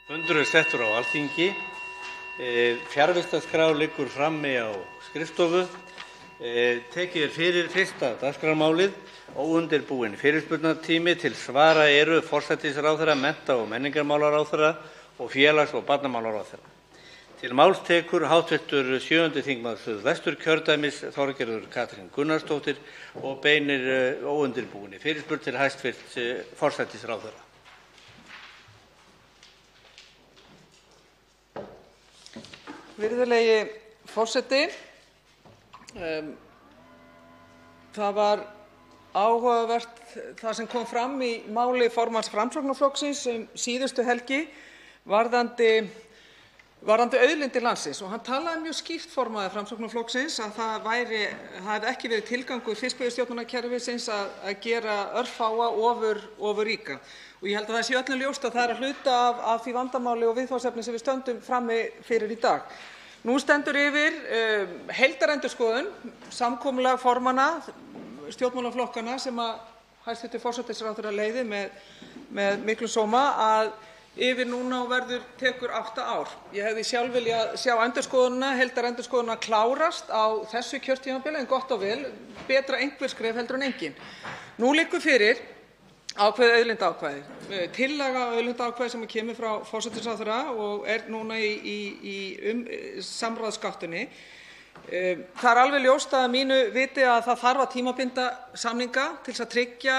Fundur er settur á Alþingi. Fjarvistarskrá liggur frammi á skrifstofu. Tekið er fyrir fyrsta dagskrármálið. Óundirbúinn fyrirspurnatími. Til svara eru forsætisráðherra, mennta- og menningarmálaráðherra og félags- og barnamálaráðherra. Til máls tekur hv. 7. þingmaður Suðvesturkjördæmis, Þorgerður Katrín Gunnarsdóttir, og beinir óundirbúinni fyrirspurn til hæstv. forsætisráðherra. Virðulegi forseti. Það var áhugavert það sem kom fram í máli formanns Framsóknarflokksins síðustu helgi varðandi auðlindir landsins, og hann talaði mjög skýrt, formaður Framsóknarflokksins, að það hefði ekki verið tilgangur fiskveiðistjórnarkerfisins að gera örfáa ofurríka. Og ég held að það sé öllum ljóst að það er hluta af því vandamáli og viðfangsefni sem við stöndum frammi fyrir í dag. Nú stendur yfir heildarendurskoðun, samkomulag formanna stjórnmálaflokkanna sem hæstv. forsætisráðherra leiðir með miklum sóma, að yfir núna og tekur 8 ár. Ég hefði sjálf viljað sjá heildarendurskoðunina klárast á þessu kjörtímabili, en gott og vel, betra einhver skref heldur en engin. Nú liggur fyrir ákveðið auðlindaákvæði, tillaga auðlindaákvæði sem kemur frá forsætisráðherra og er núna í samráðsgáttunni. Það er alveg ljóst að mínu viti að það þarf að tímabinda samninga til að tryggja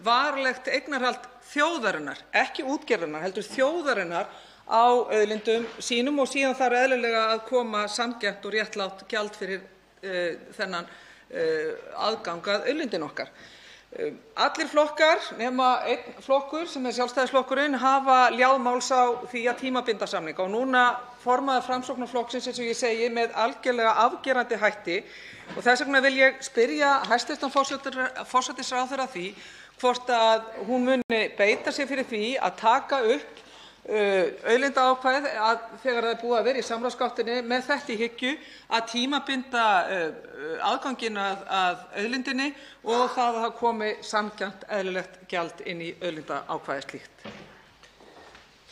varanlegt eignarhald þjóðarinnar, ekki útgerðarinnar heldur þjóðarinnar, á auðlindum sínum, og síðan þarf eðlilega að koma sanngjarnt og réttlátt gjald fyrir þennan aðgang að auðlindinni okkar. Allir flokkar nema einn flokkur, sem er Sjálfstæðisflokkurinn, hafa ljáð máls á því að tímabinda samninga, og núna formaður Framsóknarflokksins, eins og ég segi, með algerlega afgerandi hætti. Og þess vegna vil ég spyrja hæstv. forsætisráðherra því hvort að hún muni beita sér fyrir því að taka upp auðlindaákvæðið þegar það er búið að vera í samráðsgáttinni, með þetta í hyggju að tímabinda aðganginn að auðlindinni og það að það komi sanngjarnt eðlilegt gjald inn í auðlindaákvæðið slíkt.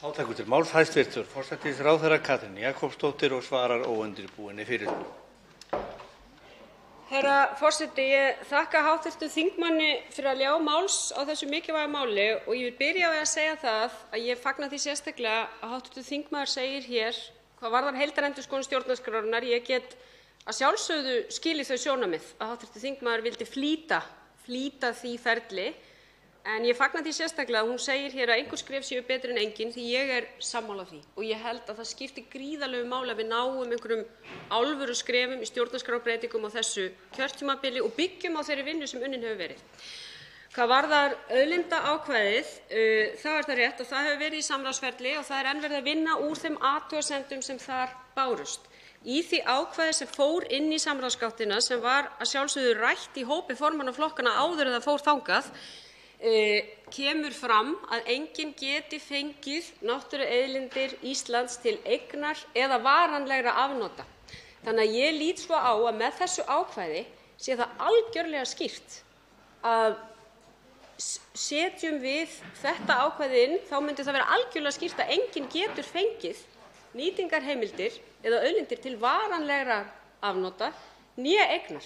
Þá tekur til máls hæstv. forsætisráðherra Katrín Jakobsdóttir og svarar óundirbúinni fyrirspurn. Herra forseti, ég þakka hv. þingmanni fyrir að ljá máls á þessu mikilvæga máli, og ég vil byrja á að segja það að ég fagna því sérstaklega að hv. þingmaður segir hér hvað varðar heildarendurskoðun stjórnarskrárinnar. Ég get að sjálfsögðu skilið þau sjónarmið að hv. þingmaður vildi flýta því ferli, en ég fagna því sérstaklega að hún segir hér að einhver skref séu betri en engin, því ég er sammála því, og ég held að það skipti gríðarlegu máli að við náum einhverjum alvöru skrefum í stjórnarskrárbreytingum á þessu kjörtímabili og byggjum á þeirri vinnu sem unnin hefur verið. Hvað varðar auðlindaákvæðið, þá er það rétt að það hefur verið í samráðsferli og það er enn verið að vinna úr þeim athugasemdum sem þar bárust. Í því ákvæði sem fór inn í samráðsgáttina, sem var að sjálfsögðu rætt í hópi formanna flokkanna áður en það fór þangað, kemur fram að enginn geti fengið náttúruauðlindir Íslands til eignar eða varanlegra afnota. Þannig að ég lít svo á að með þessu ákvæði sé það algjörlega skýrt að setjum við þetta ákvæði inn, þá myndi það vera algjörlega skýrt að enginn getur fengið nýtingarheimildir eða auðlindir til varanlegra afnota né eignar.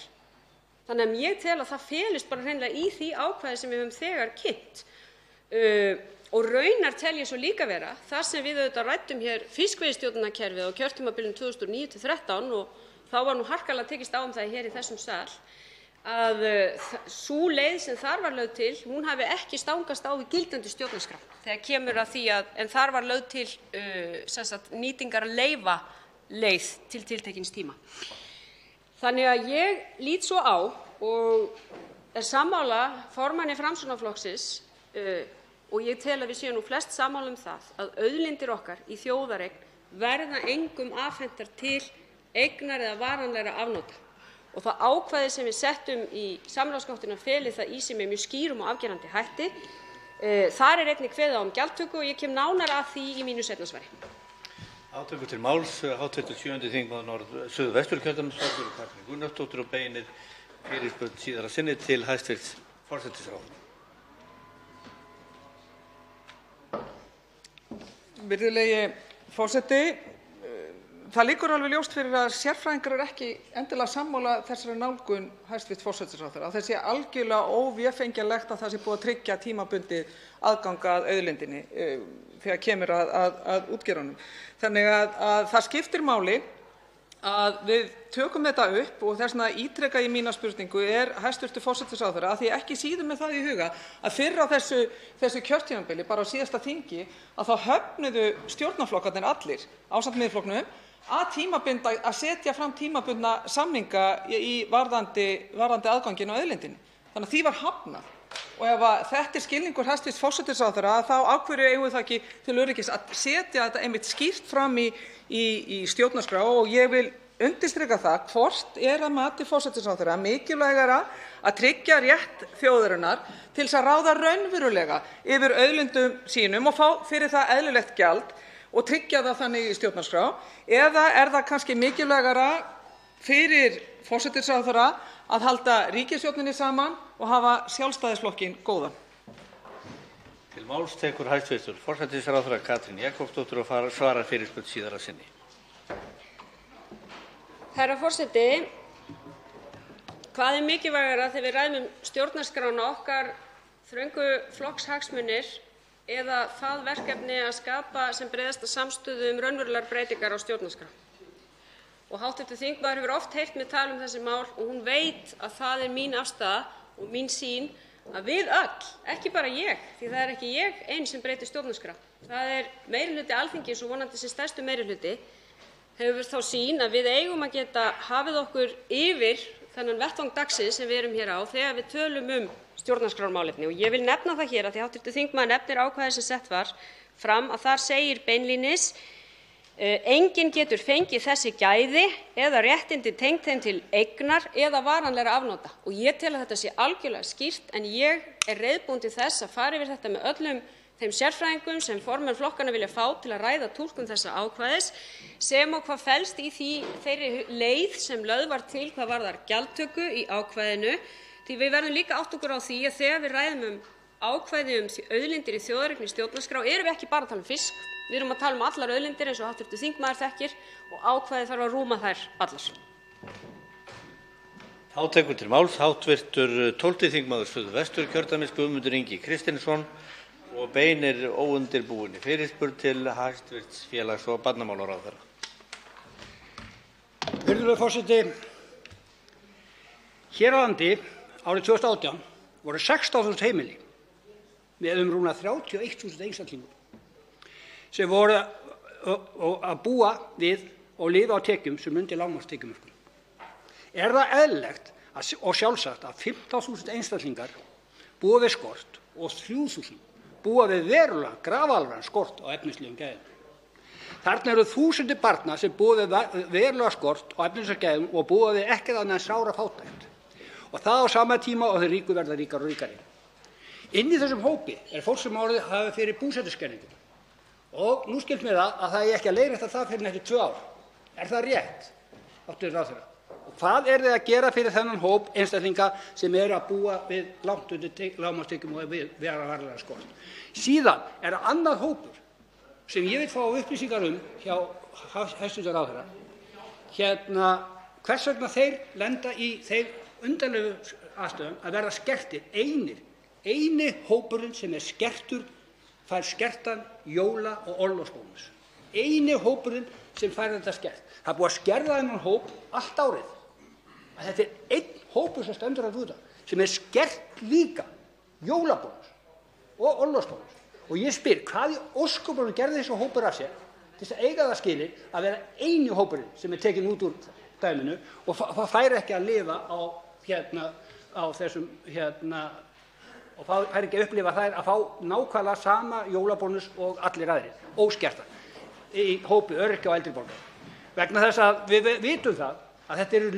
Þannig að ég tel að það felist bara hreinlega í því ákvæði sem við höfum þegar kynnt. Og raunar tel ég svo líka vera, þar sem við auðvitað ræddum hér fiskveiðistjórnarkerfið á kjörtímabilinu 2009–13, og þá var nú harkalega tekist á það hér í þessum sal, að sú leið sem þar var lögð til, hún hafi ekki stangast á við gildandi stjórnarskrá þegar kemur að því en þar var lögð til nýtingarleyfa leið til tiltekins tíma. Þannig að ég lít svo á og er sammála formanni Framsóknarflokksins, og ég tel að við séum nú flest sammála það, að auðlindir okkar í þjóðareign verða engum afhentar til eignar eða varanlegra afnota. Og það ákvæði sem við settum í samráðsgáttina feli það í sig með mjög skýrum og afgerandi hætti. Þar er einnig kveðið á gjaldtöku og ég kem nánar að því í mínu seinna svari. Tekur til máls hv. 7. þingmaður Suðvesturkjördæmis, Þorgerður Katrín Gunnarsdóttir, og beinir fyrirspurn síðara sinni til hæstv. forsætisráðherra. Virðulegi forseti. Það liggur alveg ljóst fyrir að sérfræðingar eru ekki endilega sammála þessari nálgun hæstv. Forsætisráðherra, að það sé algjörlega óvefengjanlegt að það sé búið að tryggja tímabundið aðgang að auðlindinni þegar kemur að útgerðunum. Þannig að það skiptir máli að við tökum þetta upp og þess vegna ítreka ég mína spurningu hæstv. Forsætisráðherra, að því ekki síður með það í huga að fyrr á þessu kjörtímabili, bara á síðasta þingi, að þá höfnuðu stjórnarflokkarnir allir ásamt Miðflokknum að setja fram tímabundna samninga varðandi aðganginn á auðlindinni. Þannig að því var hafnað. Og ef þetta skilningur hæstv. Forsætisráðherra, þá af hverju eigum við það ekki til öryggis að setja þetta einmitt skýrt fram í stjórnarskrá? Og ég vil undirstrika það hvort að mati forsætisráðherra mikilvægara að tryggja rétt þjóðarinnar til þess að ráða raunverulega yfir auðlindum sínum og fá fyrir það eðlilegt gjald og tryggja það þannig í stjórnarskrá, eða það kannski mikilvægara fyrir forsætisráðherra að halda ríkisstjórninni saman og hafa Sjálfstæðisflokkinn góðan? Til máls tekur hæstv. forsætisráðherra Katrín Jakobsdóttir og svarar fyrirspurn síðar að sinni. Herra forseti, hvað mikilvægara þegar við ræðum stjórnarskrána, okkar þröngu flokkshagsmunir eða það verkefni að skapa sem breiðasta samstöðu raunverulegar breytingar á stjórnarskrá? Og hv. þingmaður hefur oft heyrt mig tala þessi mál og hún veit að það mín afstaða og mín sýn að við öll, ekki bara ég, því það ekki ég ein sem breytir stjórnarskrá, það meirihluti Alþingis og vonandi sem stærstur meirihluti, hefur þá sýn að við eigum að geta hafið okkur yfir þennan vettvang dagsins sem við erum hér á þegar við tölum stjórnarskrármálefni. Og ég vil nefna það hér að því hv. þingmaður nefnir ákvæði sem sett var fram að þar segir beinlínis: enginn getur fengið þessi gæði eða réttindi tengd þeim til eignar eða varanlegra afnota. Og ég tel að þetta sé algjörlega skýrt, en ég reiðubúin til þess að fara yfir þetta með öllum þeim sérfræðingum sem formenn flokkanna vilja fá til að ræða túlkun þessa ákvæðis, sem og hvað felst í þeirri leið sem lögð var til hvað varðar gjaldtöku í ákvæðinu. Því við verðum líka að átta okkur á því að þegar við ræðum ákvæði auðlindir í þjóðareign í stjórnarskrá erum við ekki bara að tala fisk, við erum að tala allar auðlindir eins og hv. þingmaður þekkir, og ákvæðið þarf að rúma þær allar. Þá tekur til máls hv. 12. þingmaður Suðvesturkjördæmis Guðmundur Ingi Kristinsson og beinir óundirbúinni fyrirspurn til hæstv. félags- og barnamálaráðherra. Virðulegur forseti. Hér á landi árið 2018 voru 16.000 heimili með rúmlega 31.000 einstaklingum sem voru að búa við og lifa á tekjum sem undir lágmarkstekjumörkum. Það eðlilegt og sjálfsagt að 15.000 einstaklingar búa við skort og 3.000 búa við verulega grafalvarlegan skort á efnislegum gæðum? Þarna eru þúsundir barna sem búa við verulega skort á efnislegum gæðum og búa við ekkert annað en sára fátækt. Og það á sama tíma og þeir ríku verða ríkari og ríkari. Inn í þessum hópi fólk sem orðið hafi fyrir búsetuskerðingum. Og nú skilst mér að það eigi ekki að leiðrétta það fyrr en eftir 2 ár. Það rétt, hv. ráðherra? Og hvað þið að gera fyrir þennan hóp einstaklinga sem eru að búa við langt undir lágmarkstekjum og við verulega skort? Síðan annað hópur sem ég vil fá upplýsingar hjá hæstv. ráðherra. Hvers vegna þeir lenda í þeim undarlegu aðstæðum að verða skertir einir. Eini hópurinn sem skertur fær skertan jóla- og orlofsbónus. Eini hópurinn sem fær þetta skert. Það búið að skerða þennan hóp allt árið. Þetta einn hópur sem stendur að út sem skert líka jólabónus og orlofsbónus. Og ég spyr, hvað í ósköpunum gerði þessi hópur af sér til þess að eiga það skilið að vera eini hópurinn sem tekinn út úr dæminu og fær ekki að lifa á þessum og fær ekki að upplifa þær að fá nákvæmlega sama jólabónus og allir aðrir, óskertan, í hópi öryrkja og eldri borgara. Vegna þess að við vitum það að þetta eru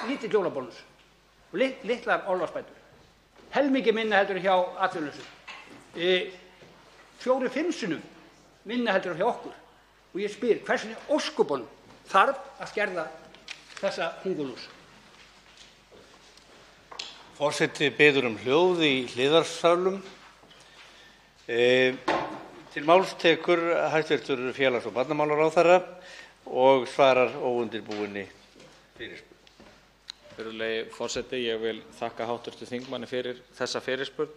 lítill jólabónus og litlar orlofsbætur. Helmingi minna heldur hjá atvinnulausum. 4-5 sinnum minna heldur hjá okkur. Og ég spyr, hversu ósköpunum þarf að skerða þessa hungurlús? Forseti biður hljóð í hliðarsölum. Til máls tekur hæstv. félags- og barnamálaráðherra og svarar óundirbúinni fyrirspurn. Virðulegi forseti, ég vil þakka hv. þingmanni fyrir þessa fyrirspurn.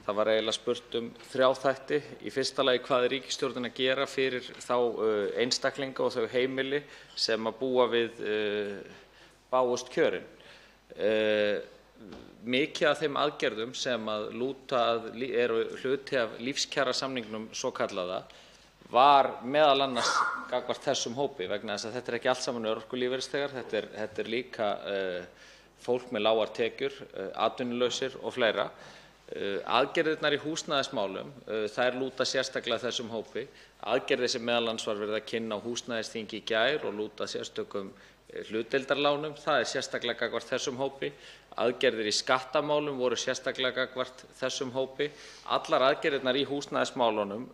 Það var eiginlega spurt þrjá þætti. Í fyrsta lagi, hvað ríkisstjórnin að gera fyrir þá einstaklinga og þau heimili sem að búa við bágust kjörin. Mikið af þeim aðgerðum sem að eru hluti af lífskjarasamningnum svokallaða var meðal annars gagnvart þessum hópi, vegna þess að þetta ekki allt saman örorkulífeyrisþegar, þetta líka fólk með lágar tekjur, atvinnulausir og fleira. Aðgerðirnar í húsnæðismálum, þær lúta sérstaklega þessum hópi. Aðgerðir sem meðal annars var verið að kynna á húsnæðisþingi í gær og lúta sérstökum hlutdeildarlánum, það sérstaklega gagnvart þessum hópi. Aðgerðir í skattamálum voru sérstaklega gagnvart þessum hópi. Allar aðgerðirnar í húsnæðismálunum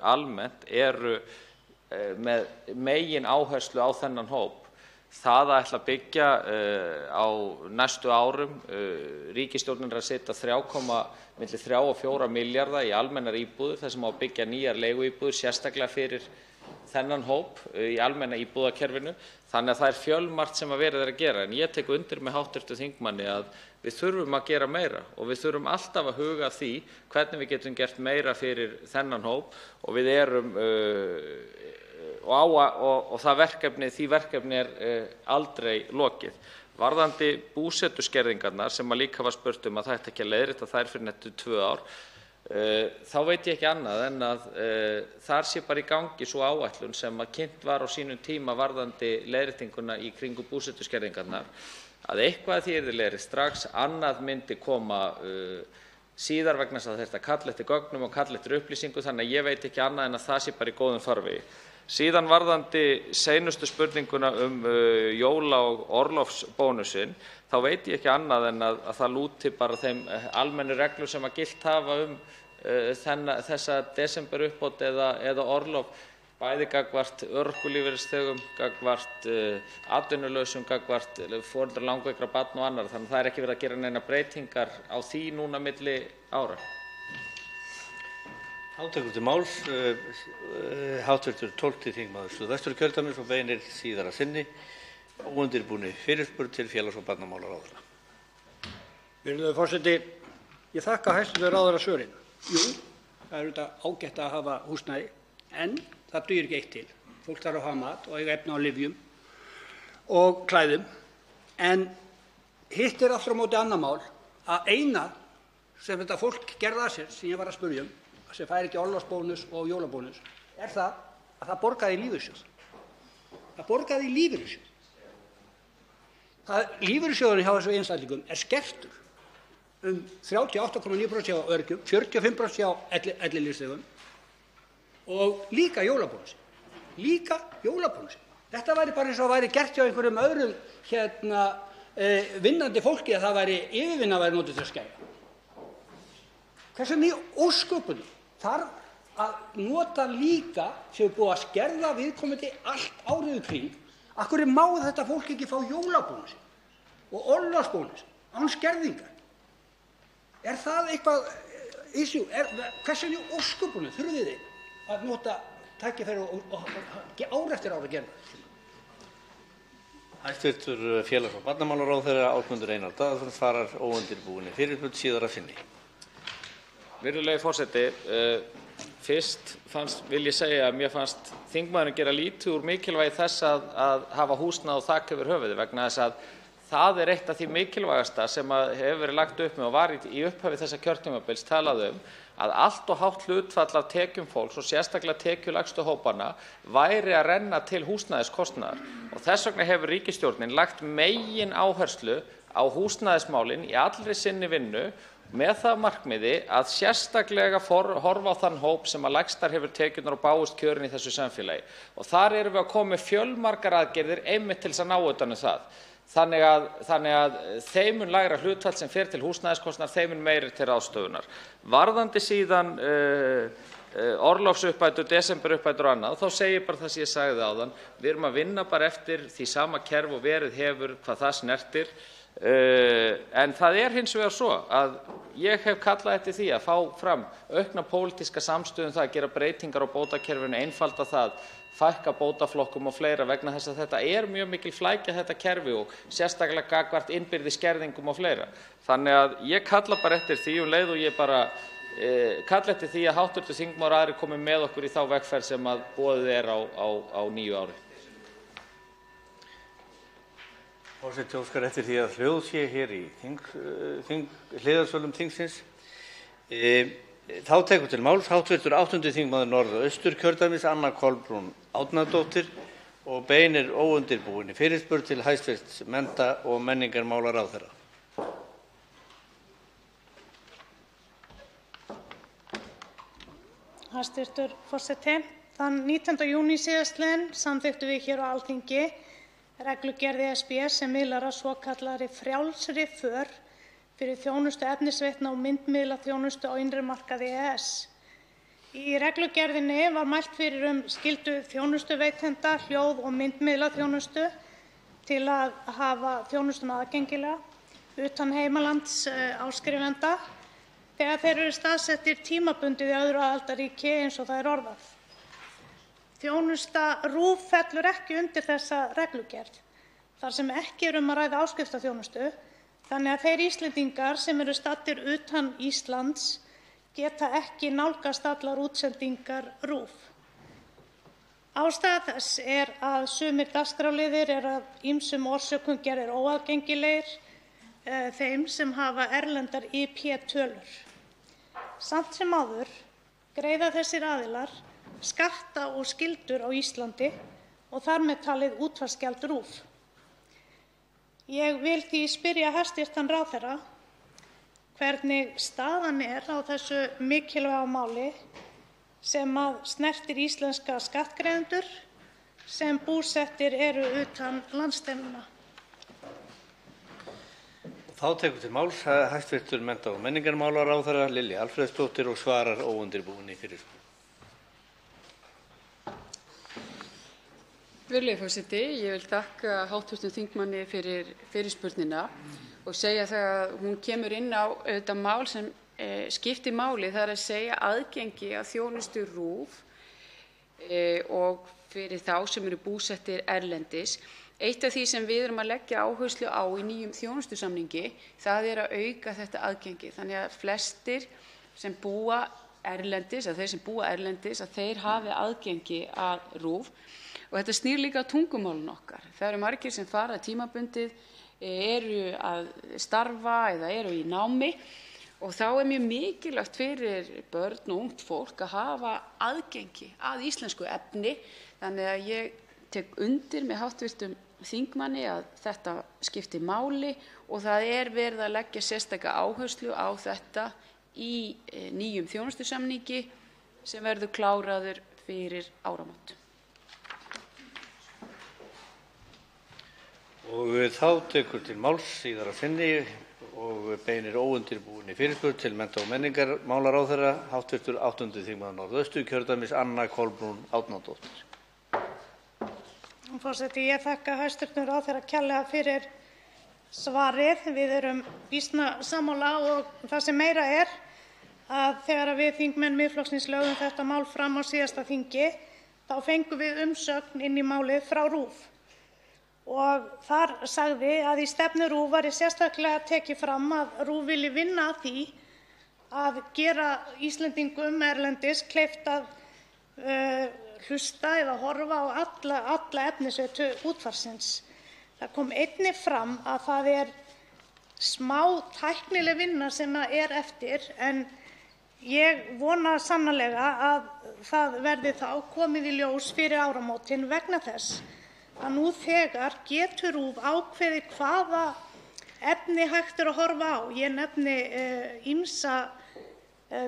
almennt eru með megin áherslu á þennan hóp. Það að ætla að byggja á næstu árum, ríkisstjórnin er að setja milli 3 og 4 milljarða í almennar íbúðir, þar sem á að byggja nýjar leiguíbúðir sérstaklega fyrir þennan hóp í almenna íbúðakerfinu. Þannig að það fjölmargt sem verið er að gera. En ég tek undir með hv. þingmanni að við þurfum að gera meira og við þurfum alltaf að huga að því hvernig við getum gert meira fyrir þennan hóp og við erum og því verkefni er aldrei lokið. Varðandi búsetuskerðingarnar sem að líka var spurt að það ætti ekki að leiðrétta þær fyrir eftir 2 ár, þá veit ég ekki annað en að þar sé bara í gangi sú áætlun sem að kynnt var á sínum tíma varðandi leiðréttinguna í kringum búsetuskerðingarnar, að eitthvað af því yrði leiðrétt strax, annað myndi koma síðar vegna þess að þetta kalli eftir gögnum og kalli eftir upplýsingu, þannig að ég veit ekki annað en að það sé bara í góðum farvegi. Síðan varðandi seinustu spurninguna jóla- og orlofsbónusinn, þá veit ég ekki annað en að það lúti bara þeim almennu reglum sem að gilt hafa þessa desemberuppbót eða orlof, bæði gagnvart örorkulífeyrisþegum, gagnvart atvinnulausum, gagnvart foreldra langveikra barna og annarra. Þannig að það er ekki verið að gera neina breytingar á því núna milli ára. Þá tekur til máls hv. 12. þingmaður Suðvesturkjördæmis og beinir síðara sinni óundirbúinni fyrirspurn til félags- og barnamálaráðherra. Virðulegur forseti, ég þakka hæstv. ráðherra svörin. Jú, það er auðvitað ágætt að hafa húsnæði, en það dugir ekki eitt til. Fólk þarf að hafa mat og eiga efni á lyfjum og klæðum. En hitt er aftur á móti annað mál að eina sem þetta fólk gerði að sér, sem ég var að spyrja sem fær ekki orlofsbónus og jólabónus, er það að það borgaði í lífeyrissjóð. Það borgaði í lífeyrissjóð. Lífeyrissjóðurinn hjá þessum einstaklingum er skertur 38,9% hjá öryrkjum, 45% hjá ellilífeyrisþegum og líka jólabónusi. Þetta væri bara eins og væri gert hjá einhverjum öðrum vinnandi fólki, að það væri yfirvinna væri notuð til að skæra. Hversu mjög ósköpunum þarf að nota líka sem búið að skerða viðkomandi allt árið kring? Af hverju má þetta fólk ekki fá jólabónus og orlofsbónus án skerðingar? Er það eitthvað issue? Hversu mjög ósköpunum þurfið þið að nota tækifæri og ár eftir ár að gera það? Hæstv. félags- og barnamálaráðherra Ásmundur Einar Daðason svarar óundirbúinni fyrirspurn síðara sinni. Virðulegi forseti, fyrst vil ég segja að mér fannst þingmaðurinn gera lítið úr mikilvægi þess að hafa húsnæði og þak yfir höfuðið, vegna þess að það er eitt af því mikilvægasta sem hefur verið lagt upp með og var í upphafi þessa kjörtímabils talað að allt of hátt hlutfall af tekjum fólks og sérstaklega tekjulægstu hópanna væri að renna til húsnæðiskostnaðar. Og þess vegna hefur ríkisstjórnin lagt megin áherslu á húsnæðismálin í allri sinni vinnu með það markmiði að sérstaklega horfa á þann hóp sem að lægstar hefur tekjurnar og bágust kjörin í þessu samfélagi. Og þar erum við að koma með fjölmargar aðgerðir einmitt til þess að ná utan um það. Þannig að þeim mun lægra hlutfall sem fer til húsnæðiskostnaðar, þeim mun meiri til ráðstöfunar. Varðandi síðan orlofsuppbætur, desemberuppbætur og annað, þá segi ég bara það sem ég sagði áðan. Við erum að vinna bara eftir því sama kerfi og verið hefur hvað það snertir. En það er hins vegar svo að ég hef kallað eftir því að fá fram aukna pólitíska samstöðu um það að gera breytingar á bótakerfinu, einfalda það, fækka bótaflokkum og fleira vegna þess að þetta er mjög mikil flækja þetta kerfi og sérstaklega gagnvart innbyrðis skerðingum og fleira. Þannig að ég kalla bara eftir því leið og ég bara kalla eftir því að hv. þingmaður og aðrir komi með okkur í þá vegferð sem að boðið er á nýju ári. Forseti óskar eftir því að hljóð sé hér í hliðarsölum þingsins. Þá tekur til máls hv. 8. þingmaður Norðausturkjördæmis, Anna Kolbrún Árnadóttir, og beinir óundirbúinni fyrirspurn til hæstv. mennta- og menningarmálaráðherra. Hæstv. forseti. Þann 19. júní síðastliðinn samþykktum við hér á Alþingi reglugerð ESB sem miðlar að svokallaðri frjálsri för fyrir þjónustu efnisveitna og myndmiðlaþjónustu á innri markaði EES. Í reglugerðinni var mælt fyrir skyldu þjónustuveitenda hljóð- og myndmiðlaþjónustu til að hafa þjónustuna aðgengilega utan heimalands áskrifenda þegar þeir eru staðsettir tímabundið í öðru aðildarríki eins og það er orðað. Þjónusta RÚV fellur ekki undir þessa reglugerð þar sem ekki er að ræða áskriftarþjónustu, þannig að þeir Íslendingar sem eru staddir utan Íslands geta ekki nálgast allar útsendingar RÚV. Ástæða þess er að sumir dagskrárliðir eru af ýmsum orsökum gerðir óaðgengilegir þeim sem hafa erlendar IP-tölur. Samt sem áður greiða þessir aðilar skatta og skyldur á Íslandi og þar með talið útvarpsgjald RÚV. Ég vil því spyrja hæstv. ráðherra hvernig staðan er á þessu mikilvæga máli sem snertir íslenska skattgreiðendur sem búsettir eru utan landsteinanna. Þá tekur til máls hæstv. mennta- og menningarmálaráðherra Lilja Alfreðsdóttir og svarar óundirbúinni fyrirspurn. Virðulegi forseti. Ég vil þakka hv. þingmanni fyrir fyrirspurnina og segja það að hún kemur inn á auðvitað mál sem skiptir máli, það er að segja aðgengi að þjónustu RÚV og fyrir þá sem eru búsettir erlendis. Eitt af því sem við erum að leggja áherslu á í nýjum þjónustusamningi, það er að auka þetta aðgengi. Þannig að flestir sem búa erlendis, að þeir sem búa erlendis, að þeir hafi aðgengi að RÚV. Og þetta snýr líka að tungumálinu okkar. Það eru margir sem fara tímabundið, eru að starfa eða eru í námi og þá er mjög mikilvægt fyrir börn og ungt fólk að hafa aðgengi að íslensku efni. Þannig að ég tek undir með hv. þingmanni að þetta skiptir máli og það er verið að leggja sérstaka áherslu á þetta í nýjum þjónustusamningi sem verður kláraður fyrir áramót. Og þá tekur til máls síðar að sinni og beinir óundirbúinni fyrirspurn til mennta- og menningarmálaráðherra hv. 8. þingmaður Norðausturkjördæmis, Anna Kolbrún Árnadóttir. Forseti, ég þakka hæstv. ráðherra kærlega fyrir svarið. Við erum býsna sammála og það sem meira er að þegar við þingmenn Miðflokksins lögðum þetta mál fram á síðasta þingi þá fengum við umsögn inn í málið frá RÚV. Og þar sagði að í stefnu RÚV væri sérstaklega tekið fram að RÚV vilji vinna að því að gera Íslendingum erlendis kleift að hlusta eða horfa á alla efnisveitu útvarpsins. Það kom einnig fram að það er smá tæknileg vinna sem er eftir en ég vona sannarlega að það verði þá komið í ljós fyrir áramótin vegna þess að nú þegar getur RÚV ákveðið hvaða efni hægt er að horfa á. Ég nefni ýmsa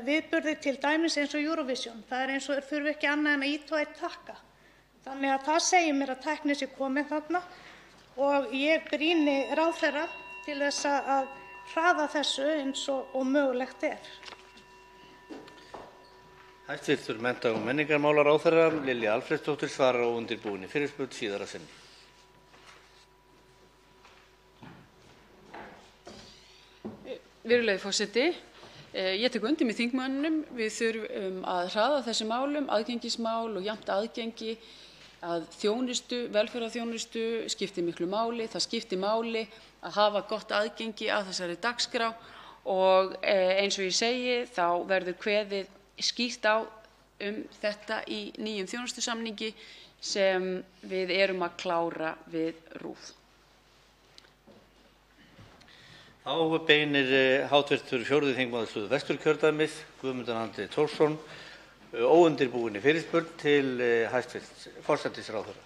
viðburði til dæmis eins og Eurovision. Það er eins og þeir þurfi ekki annað en að ýta á einn takka. Þannig að það segir mér að tæknin sé komin þarna og ég brýni ráðherra til þess að hraða þessu eins og mögulegt er. Hæstv. mennta- og menningarmálaráðherra Lilja Alfreðsdóttir svarar óundirbúinni fyrirspurn síðar að sinni. Virðulegi forseti. Ég tek undir með þingmönnum, við þurfum að hraða þessi málum, aðgengismál og jafnt aðgengi að þjónustu, velferðarþjónustu skiptir miklu máli. Það skiptir máli að hafa gott aðgengi að þessari dagskrá og eins og ég segi þá verður kveðið skýrt á þetta í nýjum þjónustusamningi sem við erum að klára við RÚV. Þá beinir hv. 4. þingmaður Suðvesturkjördæmis, Guðmundur Andri Thorsson, óundirbúinni fyrirspurn til hæstv. forsætisráðherra.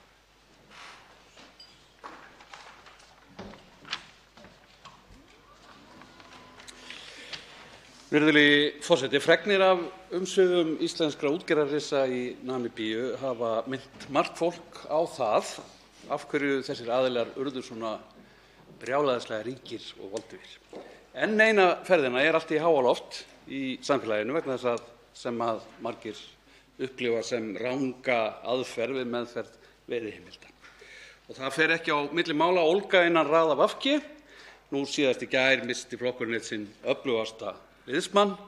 Virðulegi forseti, fregnir af umsvifum íslenskra útgerðarrisa í Namibíu hafa minnt margt fólk á það af hverju þessir aðilar urðu svona brjálæðislega ríkir og voldugir. Enn eina ferðina er allt í háaloft í samfélaginu vegna þess að sem að margir upplifa sem ranga aðferð við meðferð veiðiheimilda. Og það fer ekki á milli mála ólga innan raða VG. Nú síðast í gær missti flokkurinn sinn öflugasta liðsmann.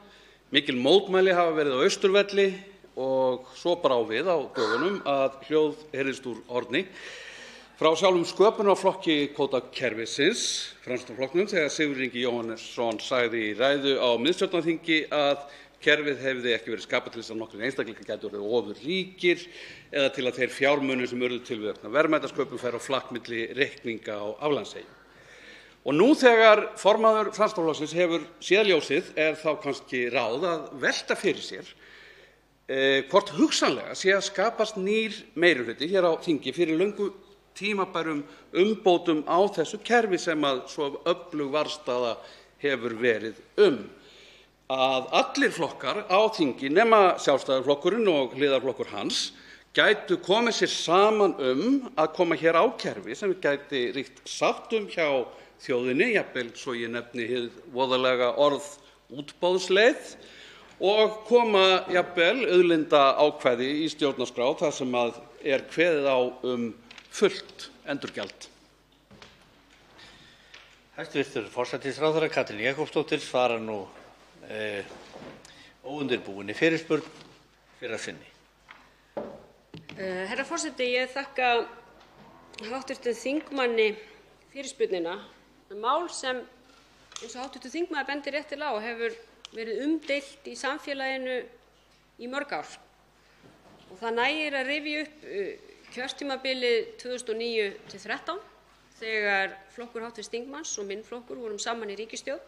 Mikil mótmæli hafa verið á Austurvelli og svo brá við á dögunum að hljóð heyrðist úr horni frá sjálfum sköpunarflokki kvótakerfisins, Framsóknarflokknum, þegar Sigurður Ingi Jóhannesson sagði í ræðu á miðstjórnarþingi að kerfið hefði ekki verið skapað til þess að nokkrir einstaklingar gætu orðið ofurríkir eða til að þeir fjármunir sem urðu til við aukna verðmætasköpun færu á flakk milli reikninga á aflandseyjum. Og nú þegar formaður Framsóknarflokksins hefur séð ljósið þá kannski ráð að velta fyrir sér hvort hugsanlega sé að skapast nýr meirihluti hér á þingi fyrir löngu tímabærum umbótum á þessu kerfi sem að svo öflug varðstaða hefur verið að allir flokkar á þingi nema Sjálfstæðisflokkurinn og hliðarflokkur hans gætu komið sér saman að koma hér á kerfi sem gæti ríkt sátt hjá þjóðinni, jafnvel svo ég nefni hið voðalega orð útboðsleið og koma jafnvel auðlindaákvæði í stjórnarskrá þar sem að er kveðið á fullt endurgjald. Hæstv. forsætisráðherra Katrín Jakobsdóttir svarar nú óundirbúinni fyrirspurn fyrra sinni. Herra forseti, ég þakka hv. þingmanni fyrirspurnina. Mál sem, eins og hv. þingmaður bendir réttilega á, hefur verið umdeilt í samfélaginu í mörg ár. Og það nægir að rifja upp kjörtímabilið 2009–13 þegar flokkur hv. þingmanns og minn flokkur vorum saman í ríkisstjórn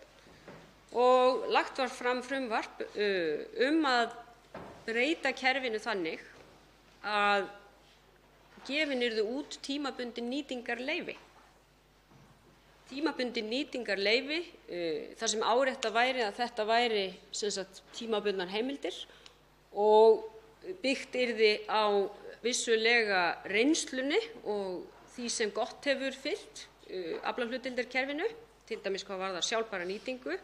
og lagt var fram frumvarp að breyta kerfinu þannig að gefin yrðu út tímabundin nýtingarleyfi. Tímabundin nýtingarleyfi þar sem áréttað væri að þetta væri tímabundnar heimildir og byggt yrði á vissulega reynslunni og því sem gott hefur fylgt aflahlutdeildarkerfinu, til dæmis hvað varðar sjálfbæra nýtingu,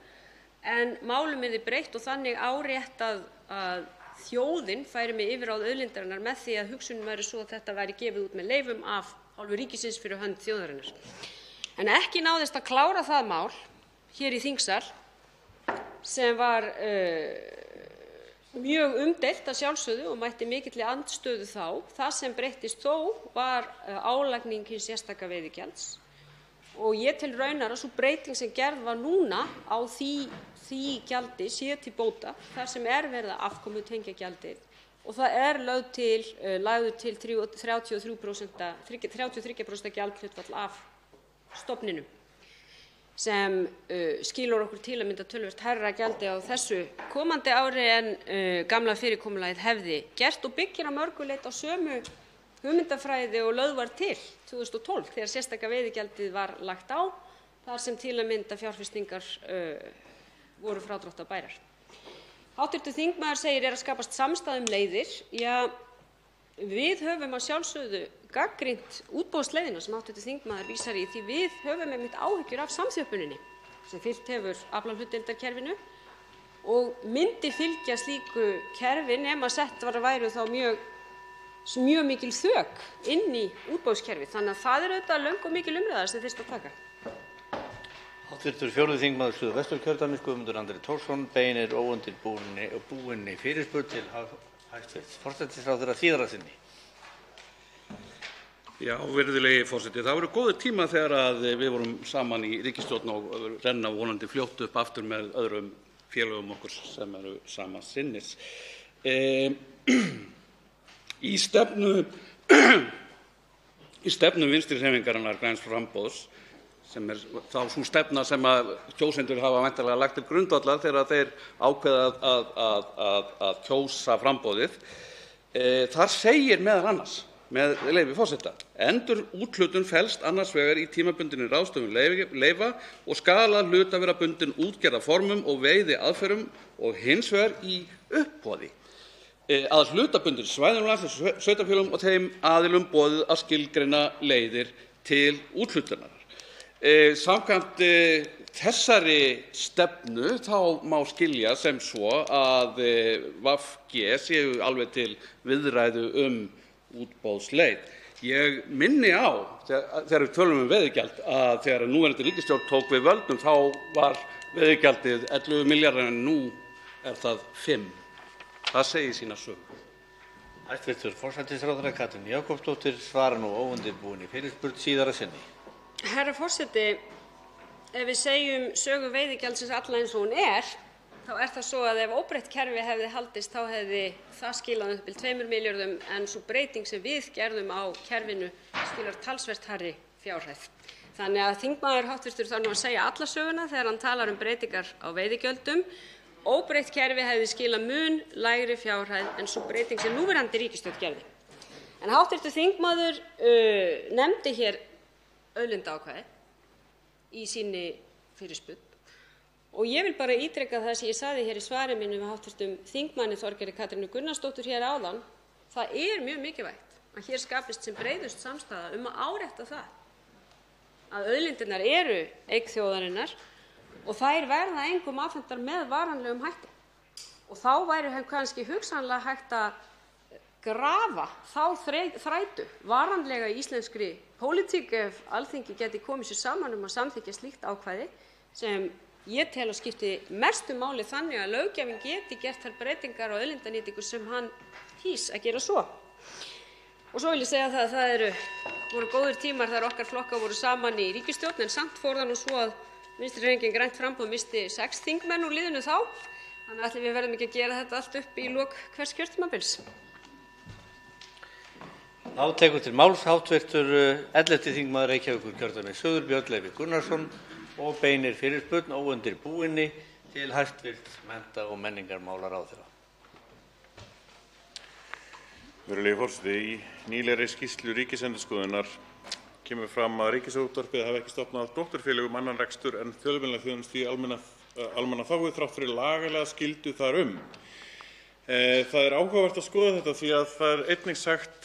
en málum yrði breytt og þannig áréttað að þjóðin færi með yfirráð auðlindarinnar með því að hugsunin væri svo að þetta væri gefið út með leyfum af hálfu ríkisins fyrir hönd þjóðarinnar. En ekki náðist að klára það mál hér í þingsal sem var mjög umdeilt að sjálfsögðu og mætti mikilli andstöðu þá. Það sem breyttist þó var álagning hins sérstaka veiðigjalds og ég tel raunar að sú breyting sem gerð var núna á því gjaldi sé til bóta þar sem verið að afkomutengja gjaldið og það lagður til 33% gjaldhlutfall af stofninum sem skilur okkur til að mynda töluvert hærra gjaldi á þessu komandi ári en gamla fyrirkomulagið hefði gert og byggir að mörgu leyti á sömu hugmyndafræði og lögð var til 2012 þegar sérstaka veiðigjaldið var lagt á þar sem til að mynda fjárfestingar voru frádráttarbærar. Hv. þingmaður segir að skapast samstaða leiðir. Já, við höfum að sjálfsögðu gagnrýnt útboðsleiðina sem hv. þingmaður vísar í því við höfum einmitt áhyggjur af samþjöppuninni sem fylgt hefur aflahlutdeildarkerfinu og myndi fylgja slíku kerfi nema sett væru þá mjög mikil þök inn í útboðskerfið. Þannig að það auðvitað löng og mikil umræða sem þyrfti að taka. Hv. 4. þingmaður Suðvesturkjördæmis, Guðmundur Andri Thorsson, beinir óundirbúinni fyrirspurn til hæstv. Forsætisráðherra síðara sinni. Já, virðulegi forseti, það voru góðir tíma þegar að við vorum saman í ríkisstjórn og renna vonandi fljótt upp aftur með öðrum félögum okkur sem eru sama sinnis. Í stefnu Vinstrihreyfingarinnar – græns framboðs, sem þá sú stefna sem að kjósendur hafa væntanlega lagt til grundvallar þegar þeir ákveða að kjósa framboðið. Þar segir meðal annars, með leyfi forseta: endurúthlutun felst annars vegar í tímabundinni ráðstöfun leyfa og skal að hluta vera bundin útgerðarformum og veiðiaðferðum og hins vegar í uppboði að hlutabundin svæðum landsins, sveitarfélögum og þeim aðilum boðið að skilgreina leiðir til úthlutunar. Samkvæmt þessari stefnu þá má skilja sem svo að VG séu alveg til viðræðu útboðsleið. Ég minni á, þegar við tölum veiðigjald, að þegar núverandi ríkisstjórn tók við völdum þá var veiðigjaldið 11 milljarðar en nú er það 5. Það segir sína sögu. Hæstv. forsætisráðherra Katrín Jakobsdóttir svarar nú óundirbúinni fyrirspurn síðara sinni. Herra forseti, ef við segjum sögu veiðigjaldsins alla eins og hún þá það svo að ef óbreytt kerfi hefði haldist þá hefði það skilað upp til 2 milljörðum en sú breyting sem við gerðum á kerfinu skilar talsvert hærri fjárhæð. Þannig að þingmaður hv. þarf nú að segja alla söguna þegar hann talar breytingar á veiðigjöldum. Óbreytt kerfi hefði skilað mun lægri fjárhæð en sú breyting sem núverandi ríkisstjórn gerði. En hv. þingmaður nefndi hér auðlindaákvæði í sinni fyrirspurn og ég vil bara ítreka það sem ég sagði hér í svari mínu við hv. þingmanni Þorgerði Katrínu Gunnarsdóttur hér áðan. Það er mjög mikilvægt að hér skapist sem breiðust samstaða að árétta það að auðlindirnar eru eign þjóðarinnar og þær verða engum afhentar með varanlegum hætti. Og þá væri kannski hugsanlega hægt að grafa þá þrætu varanlega í íslenskri pólitík ef Alþingi gæti komið sér saman að samþykkja slíkt ákvæði sem ég tel að skipti mestu máli þannig að löggjafinn geti gert þær breytingar á auðlindanýtingu sem hann kýs að gera svo. Og svo vil ég segja að það voru góðir tímar þegar okkar flokkar voru saman í ríkisstjórn en samt fór það nú svo að Vinstrihreyfingin – grænt framboð missti 6 þingmenn úr liðinu þá. Þannig ætli við verðum ekki að gera þetta allt upp í lok hvers kjörtímabils. Þá tekur til máls hv. 11. þingmaður Reykjavíkurkjördæmis suður, Björn Leví Gunnarsson, og beinir fyrirspurn óundirbúinni til hæstv. mennta- og menningarmálaráðherra. Virðulegi forseti, í nýlegri skýrslu Ríkisendurskoðunar kemur fram að Ríkisútvarpið hafi ekki stofnað dótturfélög annan rekstur en fjölmiðlaþjónustu í almannaþágu þrátt fyrir lagalega skyldu þar Það er áhugavert að skoða þetta því að það er einnig sagt